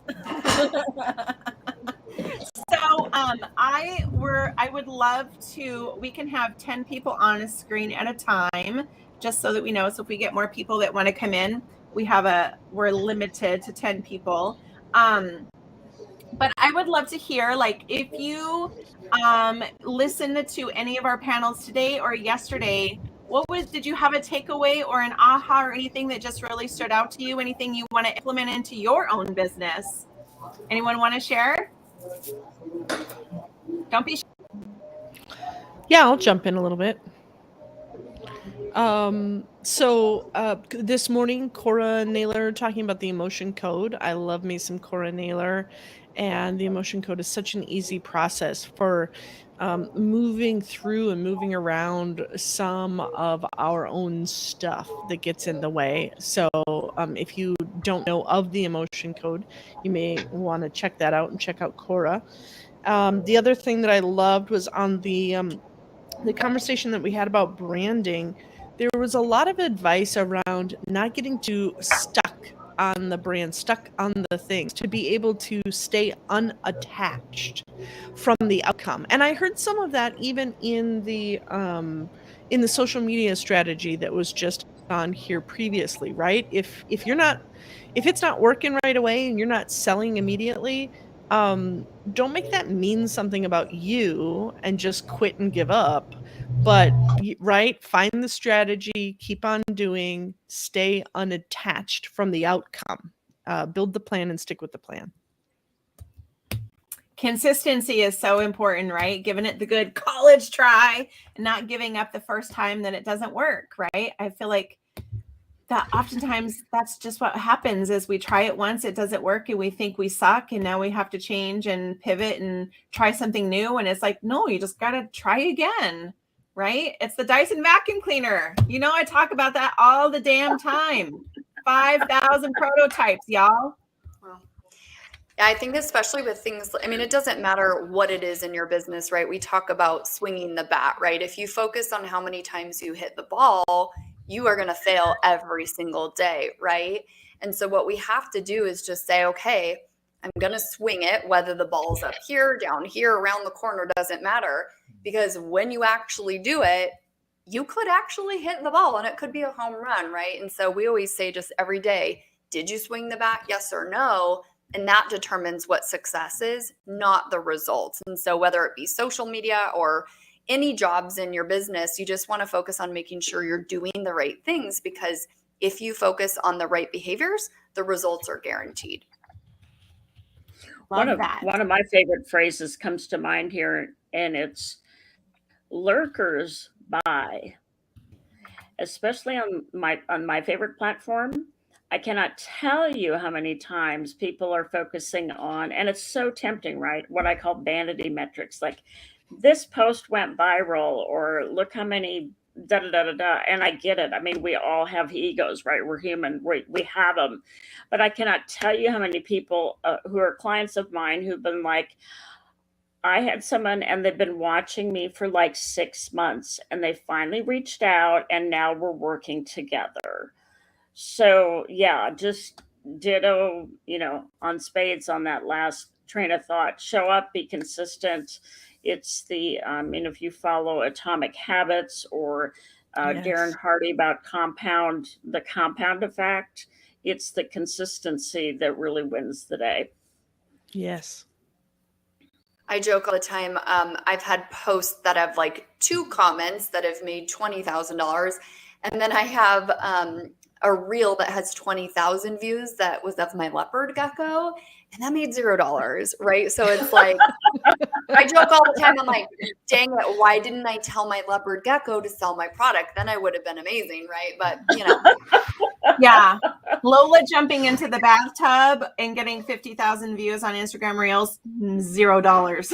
A: So I would love to, we can have 10 people on a screen at a time, just so that we know. So if we get more people that want to come in, we're limited to 10 people. But I would love to hear, like, if you listened to any of our panels today or yesterday, did you have a takeaway or an aha or anything that just really stood out to you? Anything you want to implement into your own business? Anyone want to share? Don't be shy.
C: Yeah, I'll jump in a little bit. This morning, Cora Naylor talking about the emotion code. I love me some Cora Naylor, and the emotion code is such an easy process for moving through and moving around some of our own stuff that gets in the way. So if you don't know of the emotion code, you may want to check that out and check out Cora. The other thing that I loved was on the conversation that we had about branding. There was a lot of advice around not getting too stuck on the brand, stuck on the things, to be able to stay unattached from the outcome. And I heard some of that even in the social media strategy that was just on here previously, right? If it's not working right away and you're not selling immediately, don't make that mean something about you and just quit and give up. But right, find the strategy, keep on doing, stay unattached from the outcome, build the plan and stick with the plan.
A: Consistency is so important, right? Giving it the good college try and not giving up the first time that it doesn't work, right? I feel like that oftentimes that's just what happens is we try it once, it doesn't work, and we think we suck, and now we have to change and pivot and try something new. And it's like, no, you just got to try again, right? It's the Dyson vacuum cleaner. You know, I talk about that all the damn time. 5,000 prototypes, y'all.
M: Yeah, I think especially with things, I mean, it doesn't matter what it is in your business, right? We talk about swinging the bat, right? If you focus on how many times you hit the ball, you are going to fail every single day, right? And so what we have to do is just say, okay, I'm going to swing it, whether the ball's up here, down here, around the corner, doesn't matter. Because when you actually do it, you could actually hit the ball and it could be a home run, right? And so we always say just every day, did you swing the bat? Yes or no? And that determines what success is, not the results. And so whether it be social media or any jobs in your business, you just want to focus on making sure you're doing the right things, because if you focus on the right behaviors, the results are guaranteed.
P: One of my favorite phrases comes to mind here, and it's lurkers buy. Especially on my favorite platform, I cannot tell you how many times people are focusing on, and it's so tempting, right? What I call vanity metrics, like this post went viral, or look how many da da da da da. And I get it. I mean, we all have egos, right? We're human. We have them. But I cannot tell you how many people who are clients of mine who've been like, I had someone and they've been watching me for like 6 months, and they finally reached out, and now we're working together. So yeah, just ditto, on spades on that last train of thought. Show up, be consistent. It's the, if you follow Atomic Habits or
C: Yes.
M: Darren Hardy about the compound effect, it's the consistency that really wins the day.
C: Yes.
M: I joke all the time. I've had posts that have like 2 comments that have made $20,000. And then I have a reel that has 20,000 views that was of my leopard gecko. and that made $0, right? So it's like, I joke all the time. I'm like, dang it, why didn't I tell my leopard gecko to sell my product? Then I would have been amazing, right? But, you know.
A: Yeah. Lola jumping into the bathtub and getting 50,000 views on Instagram Reels, $0.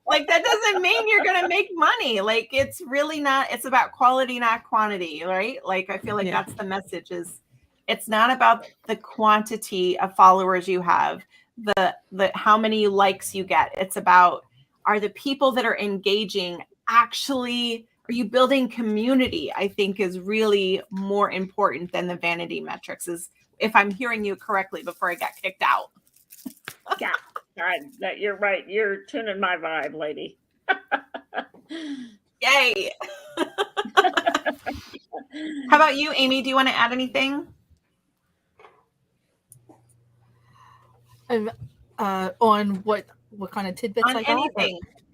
A: Like, that doesn't mean you're going to make money. Like, it's really not, it's about quality, not quantity, right? Like, I feel like that's the message is it's not about the quantity of followers you have, the how many likes you get. It's about, are the people that are engaging actually, are you building community? I think is really more important than the vanity metrics, is if I'm hearing you correctly before I got kicked out.
P: Yeah, that you're right. You're tuning my vibe, lady.
A: Yay. How about you, Amy? Do you want to add anything?
L: On what kind of tidbits
A: On
L: I got?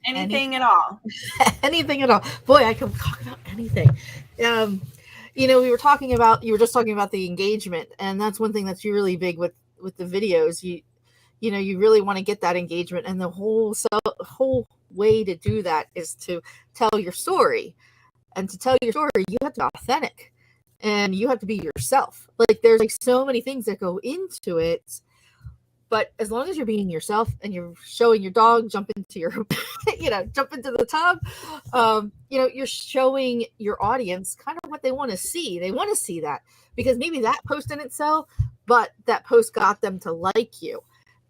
A: Anything at all.
L: Anything at all. Boy, I can talk about anything. You know, you were just talking about the engagement, and that's one thing that's really big with the videos. You know, you really want to get that engagement, and the whole way to do that is to tell your story. And to tell your story, you have to be authentic, and you have to be yourself. Like, there's like so many things that go into it. But as long as you're being yourself and you're showing your dog jump into the tub, you're showing your audience kind of what they want to see. They want to see that because maybe that post didn't sell, but that post got them to like you,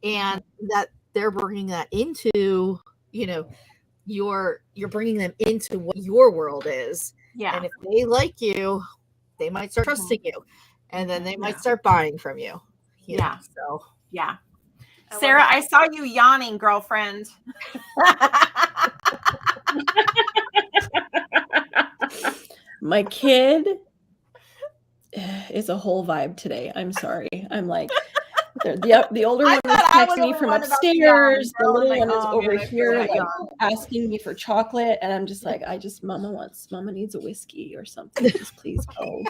L: and that they're bringing that into, you're bringing them into what your world is.
A: Yeah.
L: And if they like you, they might start trusting you, and then they might start buying from you. So.
A: Yeah. Sarah, I saw you yawning, girlfriend.
Q: My kid is a whole vibe today. I'm sorry. I'm like, the older one is texting me from upstairs. The little one is over here like asking me for chocolate. And I'm just like, Mama needs a whiskey or something. Just please go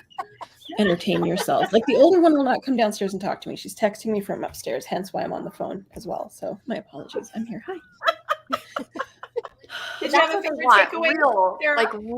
Q: entertain yourself. Like, the older one will not come downstairs and talk to me. She's texting me from upstairs, hence why I'm on the phone as well. So my apologies. I'm here. Hi.
A: Did you have a favorite takeaway?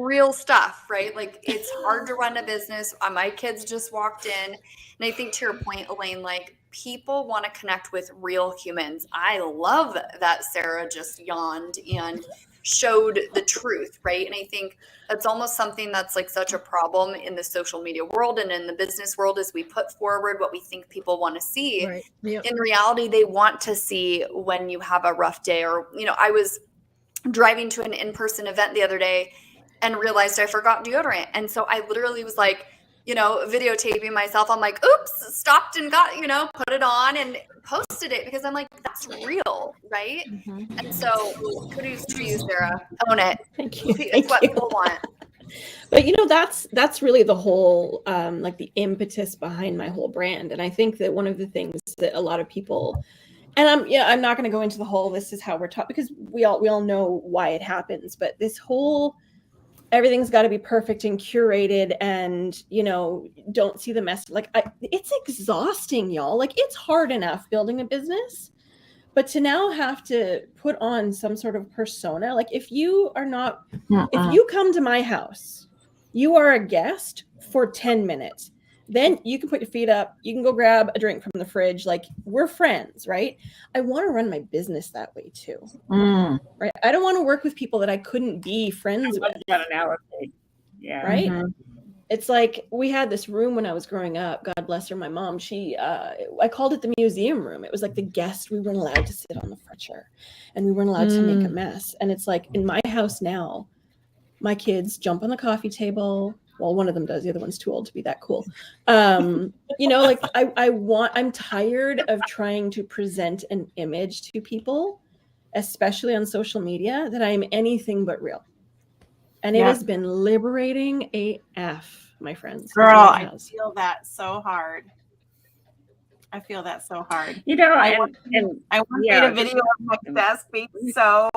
M: Real stuff, right? Like, it's hard to run a business. My kids just walked in, and I think to your point, Elaine, like, people want to connect with real humans. I love that Sarah just yawned and showed the truth, right? And I think that's almost something that's like such a problem in the social media world and in the business world, is we put forward what we think people want to see.
L: Right. Yep.
M: In reality, they want to see when you have a rough day, or, I was driving to an in-person event the other day and realized I forgot deodorant. And so I literally was like, videotaping myself. I'm like, oops, stopped and got, put it on and posted it, because I'm like, that's real, right? Mm-hmm. And so kudos to you, Sarah. Own it.
Q: Thank you.
M: It's what people want.
Q: But that's really the whole like the impetus behind my whole brand. And I think that one of the things that a lot of people, and I'm not going to go into the whole this is how we're taught, because we all know why it happens, but this whole everything's got to be perfect and curated, and don't see the mess. Like, it's exhausting, y'all. Like, it's hard enough building a business, but to now have to put on some sort of persona. Like, if you come to my house, you are a guest for 10 minutes. Then you can put your feet up. You can go grab a drink from the fridge. Like, we're friends, right? I want to run my business that way too, right? I don't want to work with people that I couldn't be friends with.
P: Yeah.
Q: Right. Mm-hmm. It's like, we had this room when I was growing up. God bless her, my mom. I called it the museum room. It was like the guest. We weren't allowed to sit on the furniture, and we weren't allowed to make a mess. And it's like, in my house now, my kids jump on the coffee table. Well, one of them does. The other one's too old to be that cool. Like, I'm tired of trying to present an image to people, especially on social media, that I'm anything but real. And it has been liberating AF, my friends.
A: Girl, I feel that so hard. I once made a video of my desk being so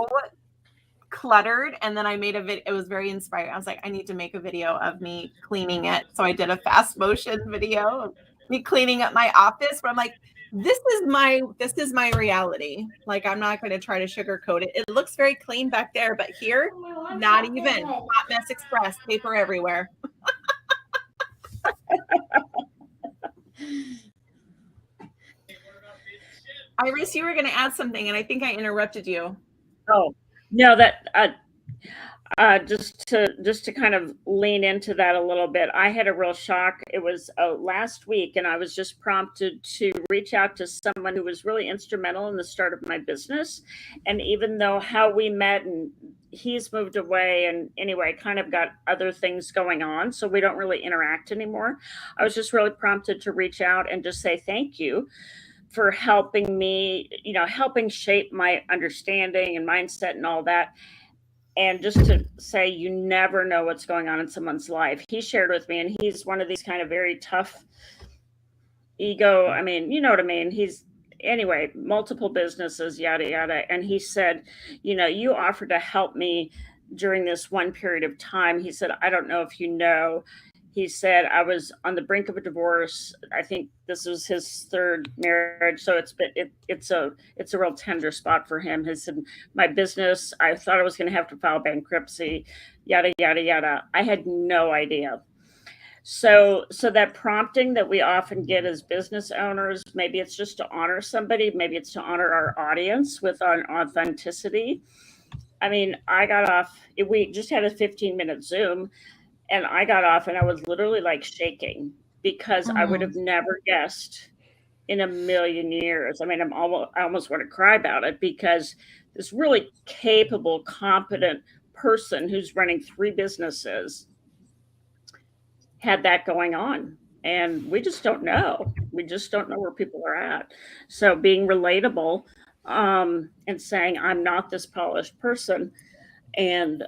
A: cluttered, and then I made a video. It was very inspiring. I was like, I need to make a video of me cleaning it. So I did a fast motion video of me cleaning up my office, where I'm like, this is my reality. Like, I'm not going to try to sugarcoat it. It looks very clean back there, but here, not even. Hot Mess Express, paper everywhere. Iris, you were going to add something, and I think I interrupted you.
P: Oh, no, that just to kind of lean into that a little bit. I had a real shock. It was last week, and I was just prompted to reach out to someone who was really instrumental in the start of my business. And even though how we met, and he's moved away, and anyway, kind of got other things going on, so we don't really interact anymore. I was just really prompted to reach out and just say thank you for helping me, helping shape my understanding and mindset and all that. And just to say, you never know what's going on in someone's life. He shared with me, and he's one of these kind of very tough ego. I mean, you know what I mean? Anyway, multiple businesses, yada, yada. And he said, you offered to help me during this one period of time. He said, I don't know if you know. He said, I was on the brink of a divorce. I think this was his third marriage. So it's a real tender spot for him. He said, my business, I thought I was going to have to file bankruptcy, yada, yada, yada. I had no idea. So that prompting that we often get as business owners, maybe it's just to honor somebody, maybe it's to honor our audience with our authenticity. I mean, I got off, we just had a 15-minute Zoom. And I got off and I was literally like shaking because I would have never guessed in a million years. I mean, I almost want to cry about it because this really capable, competent person who's running 3 businesses had that going on. And we just don't know. We just don't know where people are at. So being relatable and saying, I'm not this polished person. And,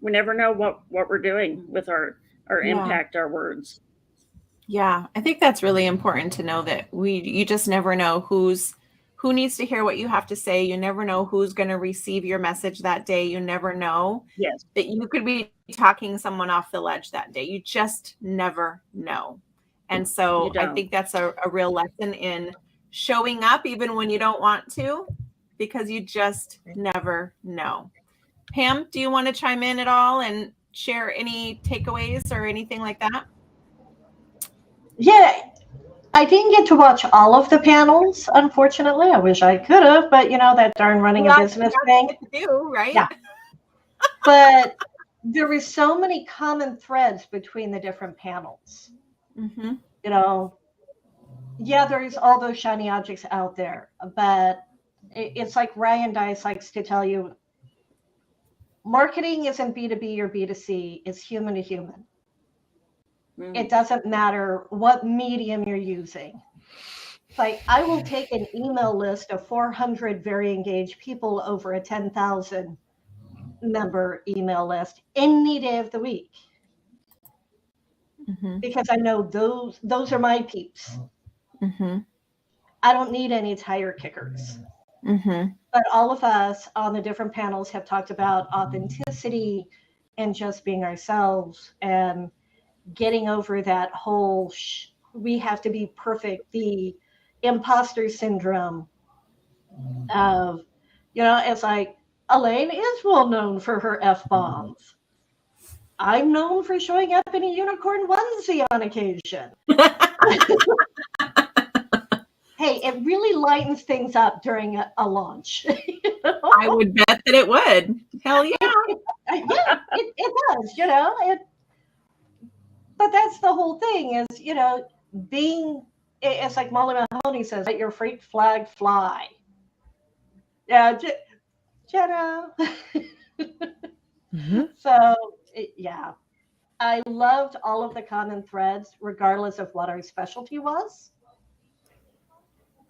P: we never know what we're doing with our impact, our words.
A: Yeah, I think that's really important to know that you just never know who needs to hear what you have to say. You never know who's going to receive your message that day. You never know that you could be talking someone off the ledge that day. You just never know. And so I think that's a real lesson in showing up even when you don't want to, because you just never know. Pam, do you want to chime in at all and share any takeaways or anything like that?
F: Yeah, I didn't get to watch all of the panels, unfortunately. I wish I could have, but that darn running a business thing.
A: To do, right?
F: Yeah. But there were so many common threads between the different panels.
A: Mm-hmm.
F: There's all those shiny objects out there, but it's like Ryan Dice likes to tell you, marketing isn't B2B or B2C, it's human to human. It doesn't matter what medium you're using. Like, I will take an email list of 400 very engaged people over a 10,000 member email list any day of the week. Because I know those are my peeps. I don't need any tire kickers. But all of us on the different panels have talked about authenticity and just being ourselves and getting over that whole we have to be perfect, the imposter syndrome of, it's like Elaine is well known for her F-bombs. I'm known for showing up in a unicorn onesie on occasion. Hey, it really lightens things up during a launch.
A: I would bet that it would. Hell yeah.
F: Yeah, it does, But that's the whole thing is, it's like Molly Mahoney says, let your freak flag fly. Yeah, Jenna. So, I loved all of the common threads, regardless of what our specialty was.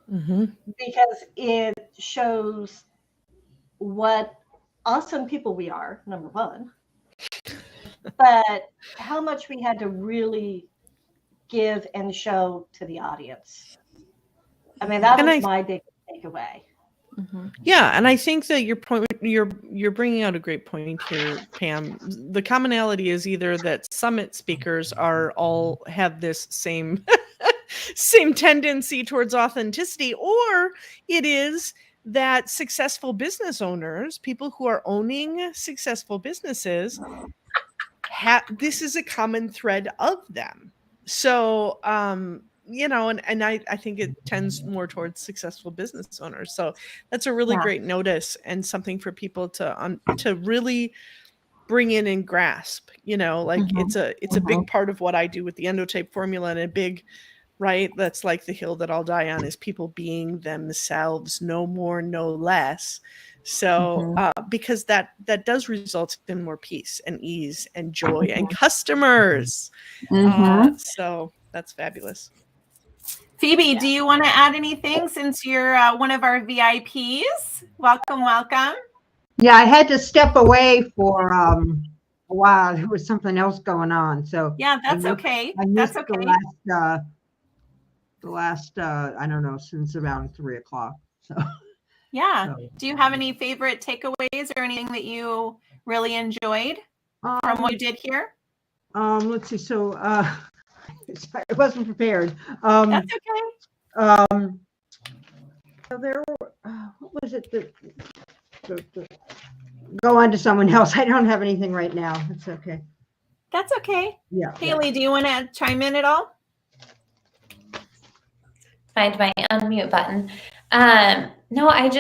F: Because it shows what awesome people we are, number one, but how much we had to really give and show to the audience. I mean, that was my big takeaway.
C: Yeah, and I think that your point, you're bringing out a great point here, Pam. The commonality is either that summit speakers all have this same same tendency towards authenticity, or it is that successful business owners, people who are owning successful businesses, this is a common thread of them. So, you know, and I think it tends more towards successful business owners. So that's a really great notice and something for people to really bring in and grasp, you know, like it's a big part of what I do with the Endotype formula, and a big, right, that's like the hill that I'll die on, is people being themselves, no more, no less. So because that does result in more peace and ease and joy and customers. So that's fabulous.
A: Phoebe, do you want to add anything since you're one of our VIPs? Welcome.
R: Yeah, I had to step away for a while. There was something else going on. So
A: yeah, that's okay.
R: I missed the last I don't know, since around 3 o'clock. So
A: yeah. Do you have any favorite takeaways or anything that you really enjoyed from what you did here?
R: Let's see. So sorry, I wasn't prepared.
A: That's okay.
R: So there what was it that go on to someone else. I don't have anything right now. It's okay.
A: That's okay.
R: Yeah.
A: Haley, do you want to chime in at all?
B: Find my unmute button. No, I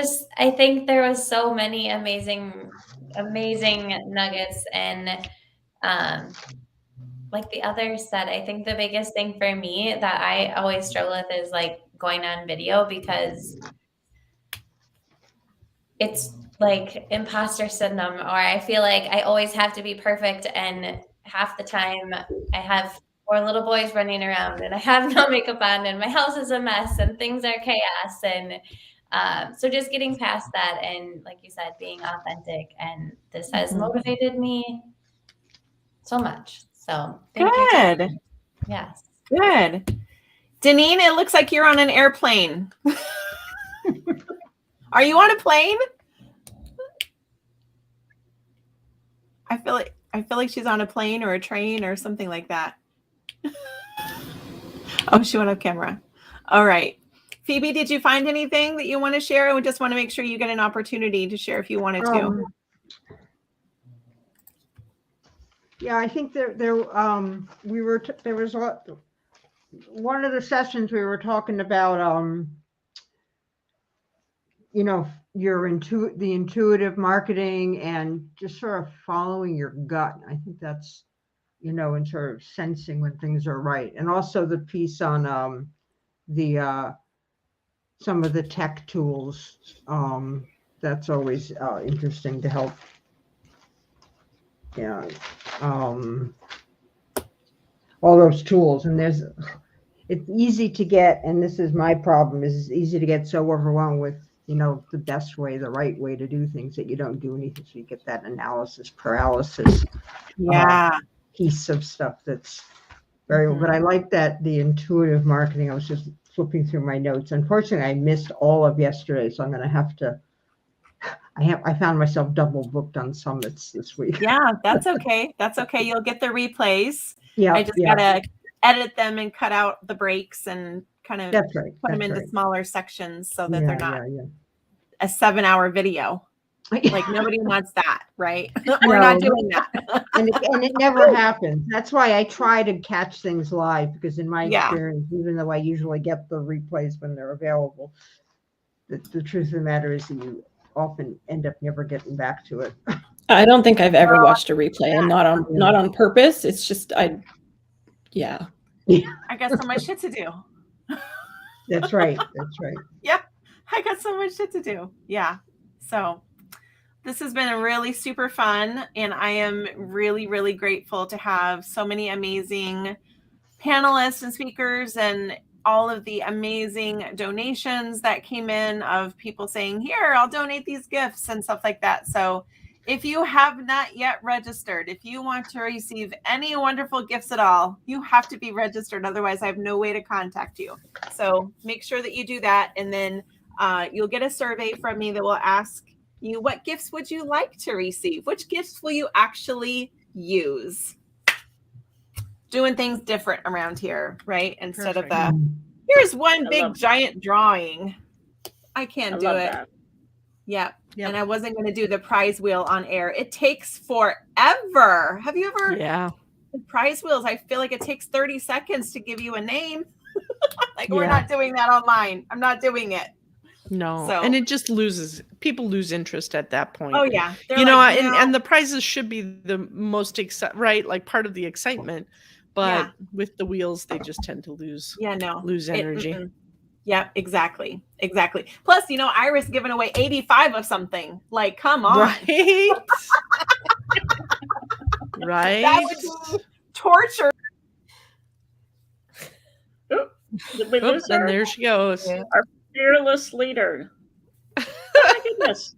B: think there was so many amazing nuggets, and like the others said, I think the biggest thing for me that I always struggle with is like going on video, because it's like imposter syndrome, or I feel like I always have to be perfect, and half the time I have 4 little boys running around and I have no makeup on and my house is a mess and things are chaos. And so just getting past that, and like you said, being authentic, and this has motivated me so much. So thank you. Yes.
A: Good. Deneen, it looks like you're on an airplane. Are you on a plane? I feel like she's on a plane or a train or something like that. Oh, she went off camera. All right. Phoebe, did you find anything that you want to share? We just want to make sure you get an opportunity to share if you wanted to.
R: Yeah, I think there was one of the sessions we were talking about you know, the intuitive marketing and just sort of following your gut. I think that's, you know, and sort of sensing when things are right. And also the piece on some of the tech tools. That's always interesting to help. Yeah. All those tools. And it's easy to get, and this is my problem, is it's easy to get so overwhelmed with, you know, the best way, the right way to do things, that you don't do anything. So you get that analysis paralysis.
A: Yeah.
R: Piece of stuff that's very, but I like that the intuitive marketing. I was just flipping through my notes. Unfortunately, I missed all of yesterday, so I'm going to have to. I found myself double booked on summits this week.
A: Yeah, that's okay. That's okay. You'll get the replays.
R: Yeah,
A: I just gotta edit them and cut out the breaks and kind of put them into smaller sections so that they're not a 7-hour video. Like nobody wants that, right? We're not doing that.
R: and it never happens. That's why I try to catch things live, because in my experience, even though I usually get the replays when they're available, the truth of the matter is that you often end up never getting back to it.
Q: I don't think I've ever watched a replay, and not on purpose. It's just I
A: got so much shit to do.
R: That's right. That's right.
A: Yeah, I got so much shit to do. Yeah. So this has been really super fun, and I am really, really grateful to have so many amazing panelists and speakers, and all of the amazing donations that came in of people saying, here, I'll donate these gifts and stuff like that. So if you have not yet registered, if you want to receive any wonderful gifts at all, you have to be registered. Otherwise, I have no way to contact you. So make sure that you do that. And then you'll get a survey from me that will ask you, what gifts would you like to receive? Which gifts will you actually use? Doing things different around here, right? Instead of the, Here's one
P: I
A: big
P: love-
A: giant drawing. I can't
P: I
A: do
P: love
A: it.
P: that.
A: Yep. And I wasn't going to do the prize wheel on air. It takes forever. Have you ever?
C: Yeah.
A: The prize wheels, I feel like it takes 30 seconds to give you a name. Like, we're
C: Yeah.
A: not doing that online. I'm not doing it.
C: No,
A: So-
C: and it just people lose interest at that point.
A: Oh, yeah. They're
C: You know,
A: like,
C: and the prizes should be the most right, like part of the excitement, but
A: Yeah.
C: with the wheels, they just tend to lose lose
A: It-
C: energy.
A: mm-mm. Yep, exactly. Plus, Iris giving away 85 of something. Like, come on.
C: Right. Right.
A: That would be torture.
P: Did we lose
C: and
P: her?
C: there she goes.
P: Our fearless leader. Oh my goodness.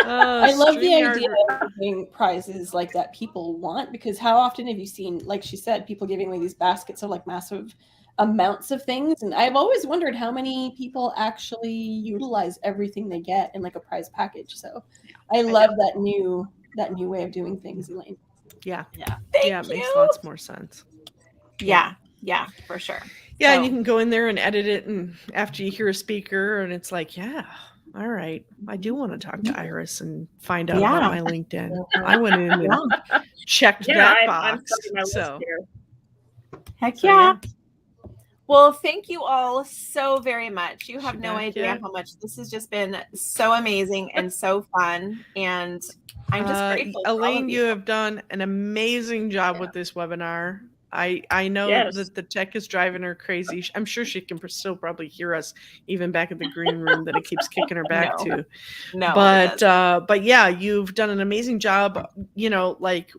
Q: I love the
C: StreamYard.
Q: idea of giving prizes like that people want, because how often have you seen, like she said, people giving away these baskets of like massive amounts of things? And I've always wondered how many people actually utilize everything they get in like a prize package. So I love that new way of doing things, Elaine.
C: Yeah.
A: Yeah.
C: It makes lots more sense.
A: Yeah, for sure.
C: Yeah, and you can go in there and edit it, and after you hear a speaker, and it's like, yeah, all right, I do want to talk to Iris and find out about my LinkedIn. I went in and checked that
P: I'm
C: box.
P: starting my list
C: So,
P: here.
A: Heck
C: So,
A: yeah. Well, thank you all so very much. You have no
C: Heck
A: idea
C: yeah.
A: how much this has just been so amazing and so fun. And I'm just grateful. for all of
C: Elaine, you have done an amazing job with this webinar. I know
P: Yes.
C: that the tech is driving her crazy. I'm sure she can still probably hear us even back at the green room that it keeps kicking her back
A: No.
C: to.
A: No, it
C: But yeah, you've done an amazing job, like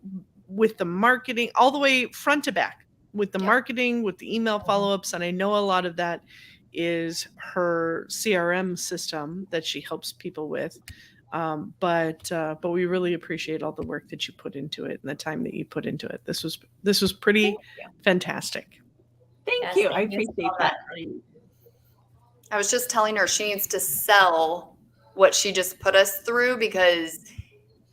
C: with the marketing all the way front to back, with the marketing, with the email follow-ups. And I know a lot of that is her CRM system that she helps people with. But we really appreciate all the work that you put into it and the time that you put into it. This was pretty fantastic.
A: Thank you. I appreciate that.
M: I was just telling her she needs to sell what she just put us through because,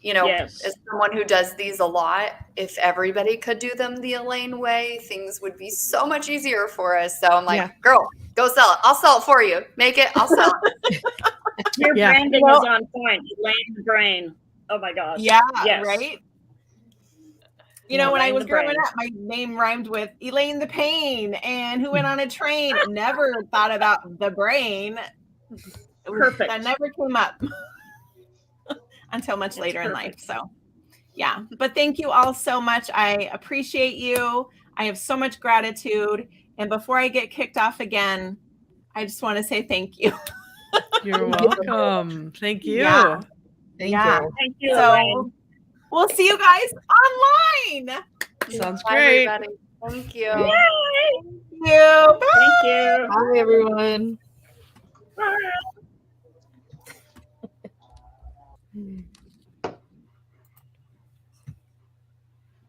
P: Yes.
M: as someone who does these a lot, if everybody could do them the Elaine way, things would be so much easier for us. So I'm like, girl, go sell it. I'll sell it for you. Make it. I'll sell it.
P: Your
C: Yeah.
P: branding
A: Well-
P: is on point. Elaine the Brain. Oh my gosh.
A: Yeah,
P: Yes.
A: right?
P: Yeah,
A: When I
P: Elaine
A: was
P: the
A: growing
P: Brain.
A: up, my name rhymed with Elaine the Pain and Who Went on a Train. Never thought about the brain.
P: Perfect.
A: That never came up until much later in life. So, yeah. But thank you all so much. I appreciate you. I have so much gratitude. And before I get kicked off again, I just want to say thank you.
C: You're welcome. Thank you.
A: Yeah.
L: Thank
A: Yeah.
L: you.
P: Thank you,
A: So
P: Elaine.
A: we'll see you guys online.
C: Sounds
M: Bye,
C: great.
M: everybody. Thank you.
P: Yay.
A: Thank you. Bye.
P: Thank you.
L: Bye, everyone.
P: Bye.